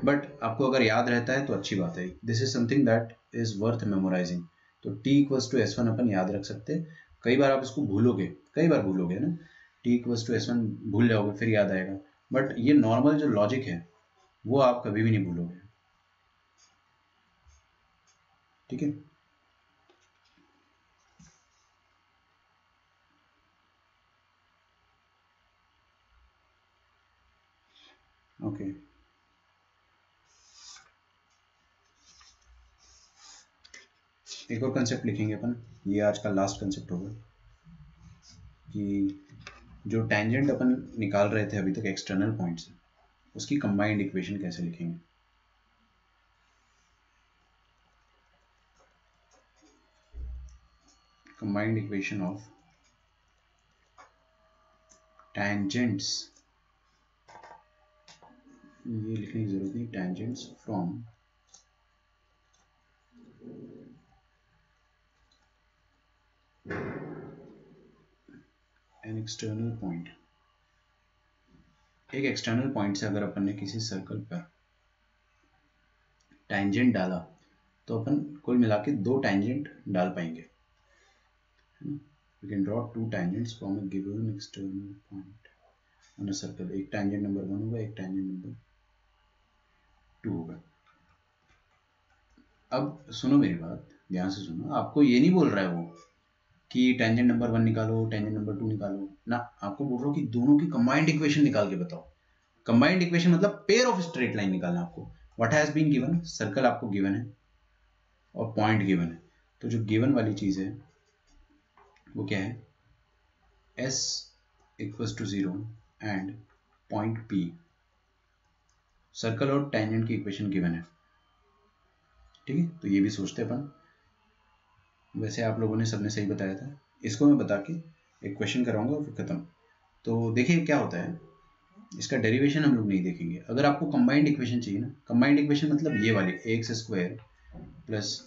S1: बट आपको अगर याद रहता है तो अच्छी बात है। This is something that is worth memorising. तो t इक्वल्स टू S1 अपन याद रख सकते हैं। कई बार आप इसको भूलोगे, कई बार भूलोगे ना, t इक्वल्स टू S1 भूल जाओगे, फिर याद आएगा। बट ये नॉर्मल जो लॉजिक है वो आप कभी भी नहीं भूलोगे। ठीक है। ओके, एक और कंसेप्ट लिखेंगे अपन, ये आज का लास्ट कंसेप्ट होगा। कि जो टेंजेंट अपन निकाल रहे थे अभी तक एक्सटर्नल पॉइंट से, उसकी कंबाइंड इक्वेशन कैसे लिखेंगे। कंबाइंड इक्वेशन ऑफ टेंजेंट्स, ये लिखने की जरूरत नहीं, tangents from an external point. एक एक्सटर्नल पॉइंट से अगर अपन ने किसी सर्कल पर टेंजेंट डाला तो अपन कुल मिला के 2 टेंजेंट डाल पाएंगे। We can draw 2 tangents from a given external point on a circle। एक टेंजेंट नंबर 1 होगा, एक टेंजेंट नंबर 2 होगा। अब सुनो मेरी बात, ध्यान से सुनो, आपको ये नहीं बोल रहा है वो कि टेंजेंट नंबर 1 निकालो, टेंजेंट नंबर 2 निकालो ना, आपको बोल रहा हूँ कि दोनों की कंबाइंड इक्वेशन निकाल के बताओ। कंबाइंड इक्वेशन मतलब पेयर ऑफ स्ट्रेट लाइन निकालना आपको। What has been given, circle आपको गिवन है और पॉइंट गिवन है, तो जो गिवन वाली चीज है वो क्या है, s equals to 0 and point P। Circle और टेंजेंट की इक्वेशन गिवन है, ठीक है। तो ये भी सोचते अपन, वैसे आप लोगों ने सबने सही बताया था, इसको मैं बता के एक क्वेश्चन कराऊंगा और फिर खत्म। तो देखिए क्या होता है, इसका डेरिवेशन हम लोग नहीं देखेंगे। अगर आपको कंबाइंड इक्वेशन चाहिए ना, कंबाइंड इक्वेशन मतलब ये वाली ax² plus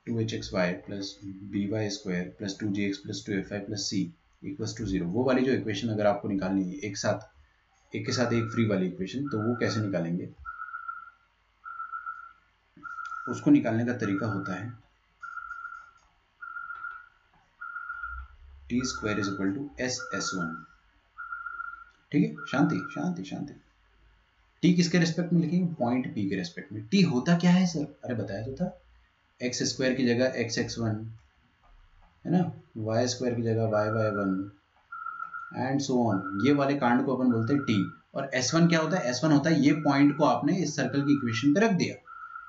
S1: 2hxy plus by square plus 2gx plus 2fy plus c equals to 0, वो वाली जो इक्वेशन अगर आपको निकालनी है एक के साथ एक फ्री वाली इक्वेशन, तो वो कैसे निकालेंगे, उसको निकालने का तरीका होता है t² is equal to s(s1)। ठीक है, शांति शांति शांति। टी किसके रेस्पेक्ट में लिखेंगे, पॉइंट पी के रेस्पेक्ट में। टी होता क्या है सर, अरे बताया तो था, x² की जगह xx1 है ना, y² की जगह yy1 एंड सो ऑन। ये वाले कांड को अपन बोलते हैं टी। और s1 क्या होता है, s1 होता है ये पॉइंट को आपने इस सर्कल की इक्वेशन पे रख दिया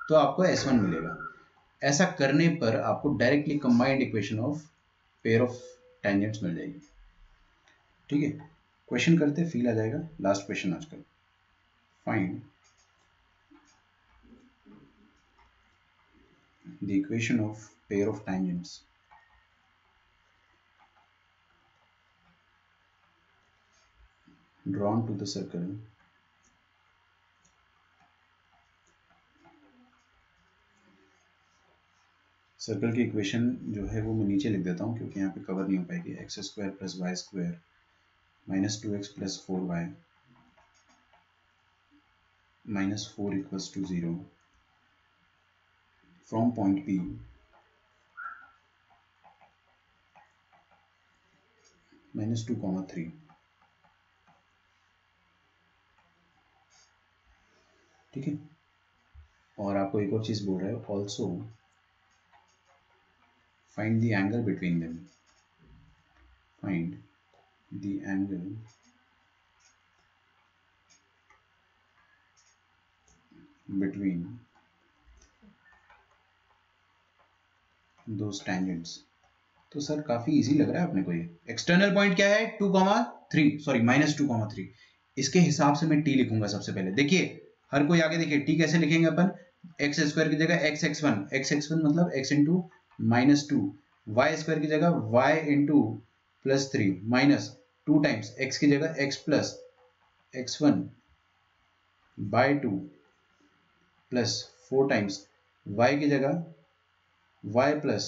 S1: तो आपको s1 मिलेगा। ऐसा करने पर आपको directly combined equation of pair of tangents मिल जाएगी। ठीक है, क्वेश्चन करते फील आ जाएगा। लास्ट क्वेश्चन आजकल, find the equation of pair of tangents drawn to the circle circle की इक्वेशन जो है वो मैं नीचे लिख देता हूँ क्योंकि यहाँ पे कवर नहीं हो पाएगी। x² plus y² minus 2x plus 4y minus 4 equals to 0 from point P -2, 3। ठीक है, और आपको एक और चीज बोल रहा है, also find the angle between them, find the angle between those tangents. तो सर काफी इजी लग रहा है अपने को ये। एक्सटर्नल पॉइंट क्या है, 2,3 सॉरी -2,3। इसके हिसाब से मैं टी लिखूंगा सबसे पहले। देखिए हर कोई आगे देखिए, टी कैसे लिखेंगे अपन, x² की जगह xx1 मतलब x इंटू -2, y² की जगह y into +3 minus 2 times x की जगह x plus x1 by 2 plus 4 times y की जगह y plus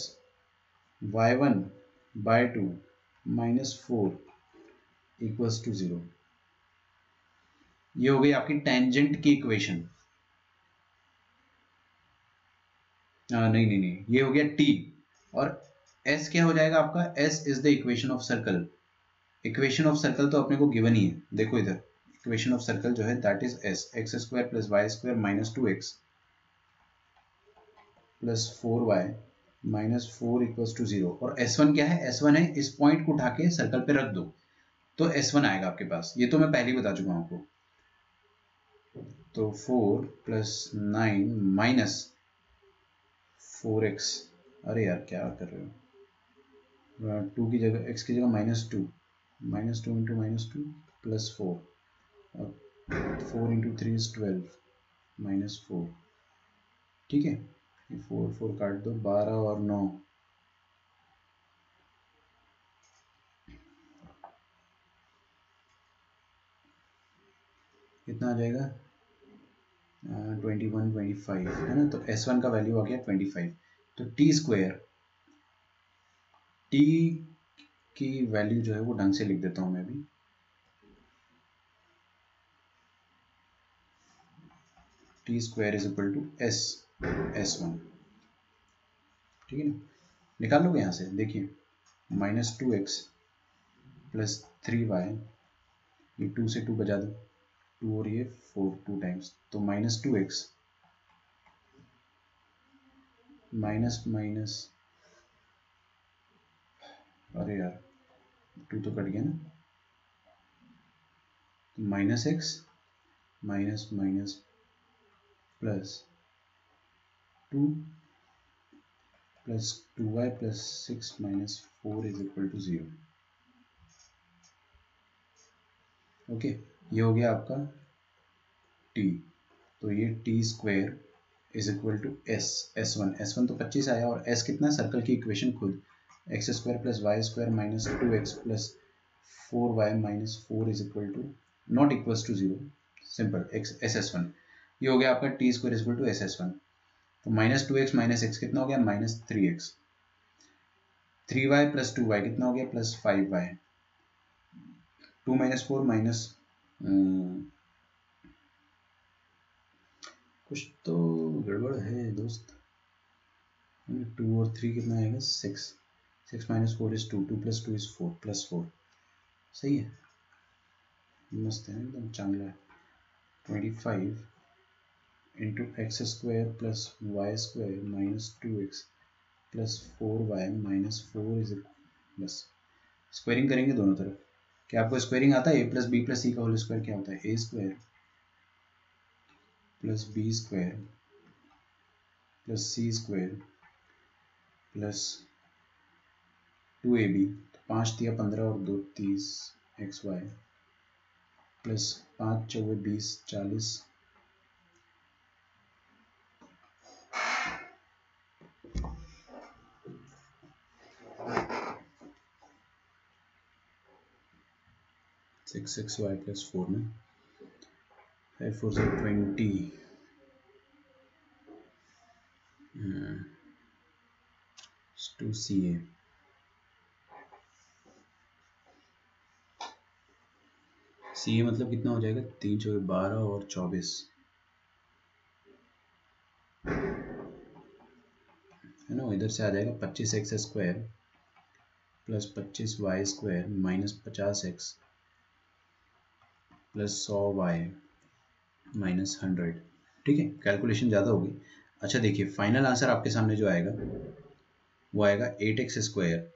S1: y1 by 2 -4 equals to 0। ये हो गई आपकी टेंजेंट की इक्वेशन। नहीं, ये हो गया t। और s क्या हो जाएगा आपका, s is the equation of circle. Equation of circle तो अपने को गिवन ही है, देखो इधर इक्वेशन ऑफ सर्कल जो है that is s, x² plus y² minus 2x plus 4y minus 4 equals to 0। और s1 क्या है, s1 है इस पॉइंट को उठा के सर्कल पे रख दो तो s1 आएगा आपके पास। ये तो मैं पहले ही बता चुका हूं आपको। तो 4 प्लस 9 माइनस 4x, अरे यार क्या कर रहे हो, 2 की जगह x की जगह -2 -2 इंटू -2 +4 और 4 इंटू 3 इज 12 -4। ठीक है, ये 4 4 काट दो, 12 और 9 कितना आ जाएगा 21 25 है ना। तो S1 का वैल्यू आ गया 25। तो टी स्क्वायर, टी की वैल्यू जो है वो ढंग से लिख देता हूं मैं भी। T square is equal to S1। ठीक है ना, निकाल लोगे यहाँ से, देखिए -2x प्लस 3y, ये 2 से 2 बजा दो, 2 और ये 4 2 टाइम्स, तो -2x माइनस माइनस, अरे यार 2 तो कट गया ना, तो -x minus minus plus 2 plus 2y plus 6 minus 4 is equal to 0। Okay, ये हो गया आपका t। तो ये t square is equal to S1 तो 25 आया, और S कितना, सर्कल की इक्वेशन खुद, x square plus y square minus 2x plus 4y minus 4 is equal to not equals to 0, simple SS1। ये हो गया आपका t square is equal to SS1। तो -2x माइनस x कितना हो गया, -3x, 3y प्लस 2y कितना हो गया, +5y, 2 माइनस 4 माइनस, कुछ तो गड़बड़ है दोस्त, 2 और 3 कितना आएगा, 6, 6 माइनस 4 इज 2, 2 प्लस 2 इज 4 +4। सही है, मस्त है एकदम चांगला है। 25 into x square plus y square minus 2x plus 4y minus 4 is, बस स्क्वायरिंग करेंगे दोनों तरफ। क्या आपको स्क्वायरिंग आता है, a plus b plus c का होल स्क्वायर क्या होता है, a square plus b square plus c square plus 2ab, तो 5 दिया 15 और 2 30 xy प्लस 5 चौवे 20 40 6xy प्लस 4 में 5 4 20 2CA। CA मतलब कितना हो जाएगा, 3 चौके 12 और 24 है ना। इधर से आ जाएगा 25x square plus 25y square minus 50x plus 100y minus 100। ठीक है, कैलकुलेशन ज़्यादा होगी। अच्छा देखिए, फाइनल आंसर आपके सामने जो आएगा वो आएगा 8x स्क्वायर।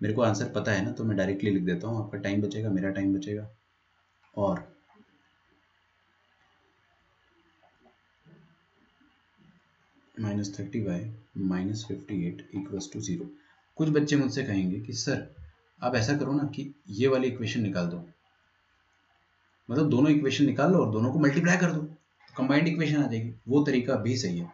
S1: मेरे को आंसर पता है ना, तो मैं डायरेक्टली लिख देता हूँ, आपका टाइम बचेगा, मेरा टाइम बचेगा। और -30y माइनस 58 इक्वल्स टू 0। कुछ बच्चे मुझसे कहेंगे कि सर आप ऐसा करो ना कि ये वाली इक्वेशन निकाल दो, मतलब दोनों इक्वेशन निकाल लो और दोनों को मल्टीप्लाई कर दो, तो कंबाइंड इक्वेशन आ जाएगी। वो तरीका भी सही है,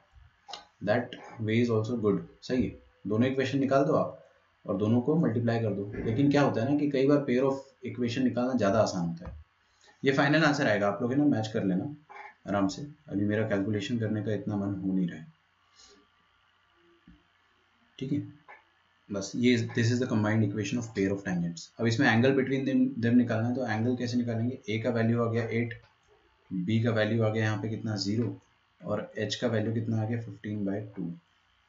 S1: that way is also good. सही है, दोनों इक्वेशन निकाल दो आप और दोनों को मल्टीप्लाई कर दो। लेकिन क्या होता है ना कि कई बार पेयर ऑफ इक्वेशन निकालना ज़्यादा आसान होता है। ये फाइनल आंसर आएगा, आप लोग है ना मैच कर लेना आराम से। अभी मेरा कैलकुलेशन करने का इतना मन हो नहीं रहा है। ठीक है, बस ये this is the combined equation of pair of tangents. अब इसमें एंगल बिटवीन देम निकालना है, तो एंगल कैसे निकालेंगे, ए का वैल्यू आ गया 8, बी का वैल्यू आ गया यहाँ पे कितना 0, और एच का वैल्यू कितना आ गया 15/2।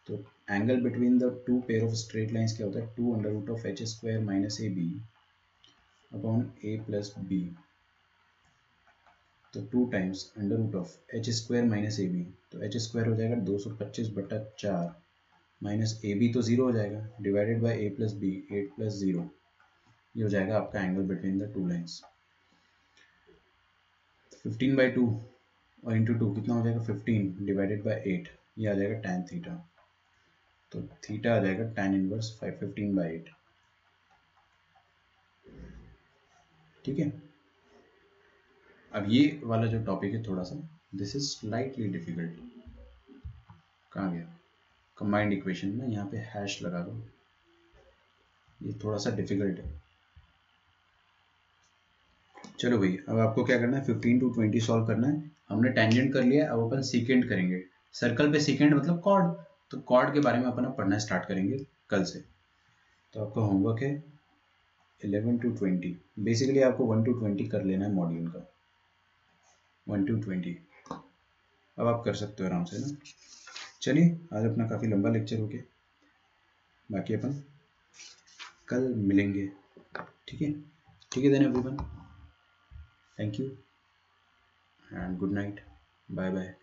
S1: तो angle between the two pair of straight lines क्या होता है, 2 under root of h square minus a b upon a plus b. तो 2 times under root of h square minus a b, तो एच स्क्वायर हो जाएगा 225/4 माइनस ए बी तो 0 हो जाएगा, divided by a plus b 8 plus 0। ये हो जाएगा आपका angle between the two lines. 15/2 और इंटू 2 कितना हो जाएगा 15 डिवाइडेड बाई 8, ये आ जाएगा tan थीटा। तो थीटा आ जाएगा tan इनवर्स 15/8। ठीक है। अब ये वाला जो टॉपिक है थोड़ा सा, दिस इज स्लाइटली डिफिकल्ट। कहाँ गया कंबाइंड इक्वेशन में, यहाँ पे हैश लगा दो, ये थोड़ा सा डिफिकल्ट है। चलो भाई, अब आपको क्या करना है, 15 to 20 सॉल्व करना है। हमने टेंजेंट कर लिया, अब अपन सीकेंट करेंगे। सर्कल पे सीकेंट मतलब कॉर्ड, तो कॉर्ड के बारे में अपन पढ़ना स्टार्ट करेंगे कल से। तो आपका होमवर्क है 11 to 20, बेसिकली आपको 1 to 20 कर लेना है मॉड्यूल का, 1 to 20। अब आप कर सकते हो आराम से ना। चलिए, आज अपना काफ़ी लंबा लेक्चर हो गया, बाकी अपन कल मिलेंगे। ठीक है, ठीक है then everyone, thank you and good night, bye bye.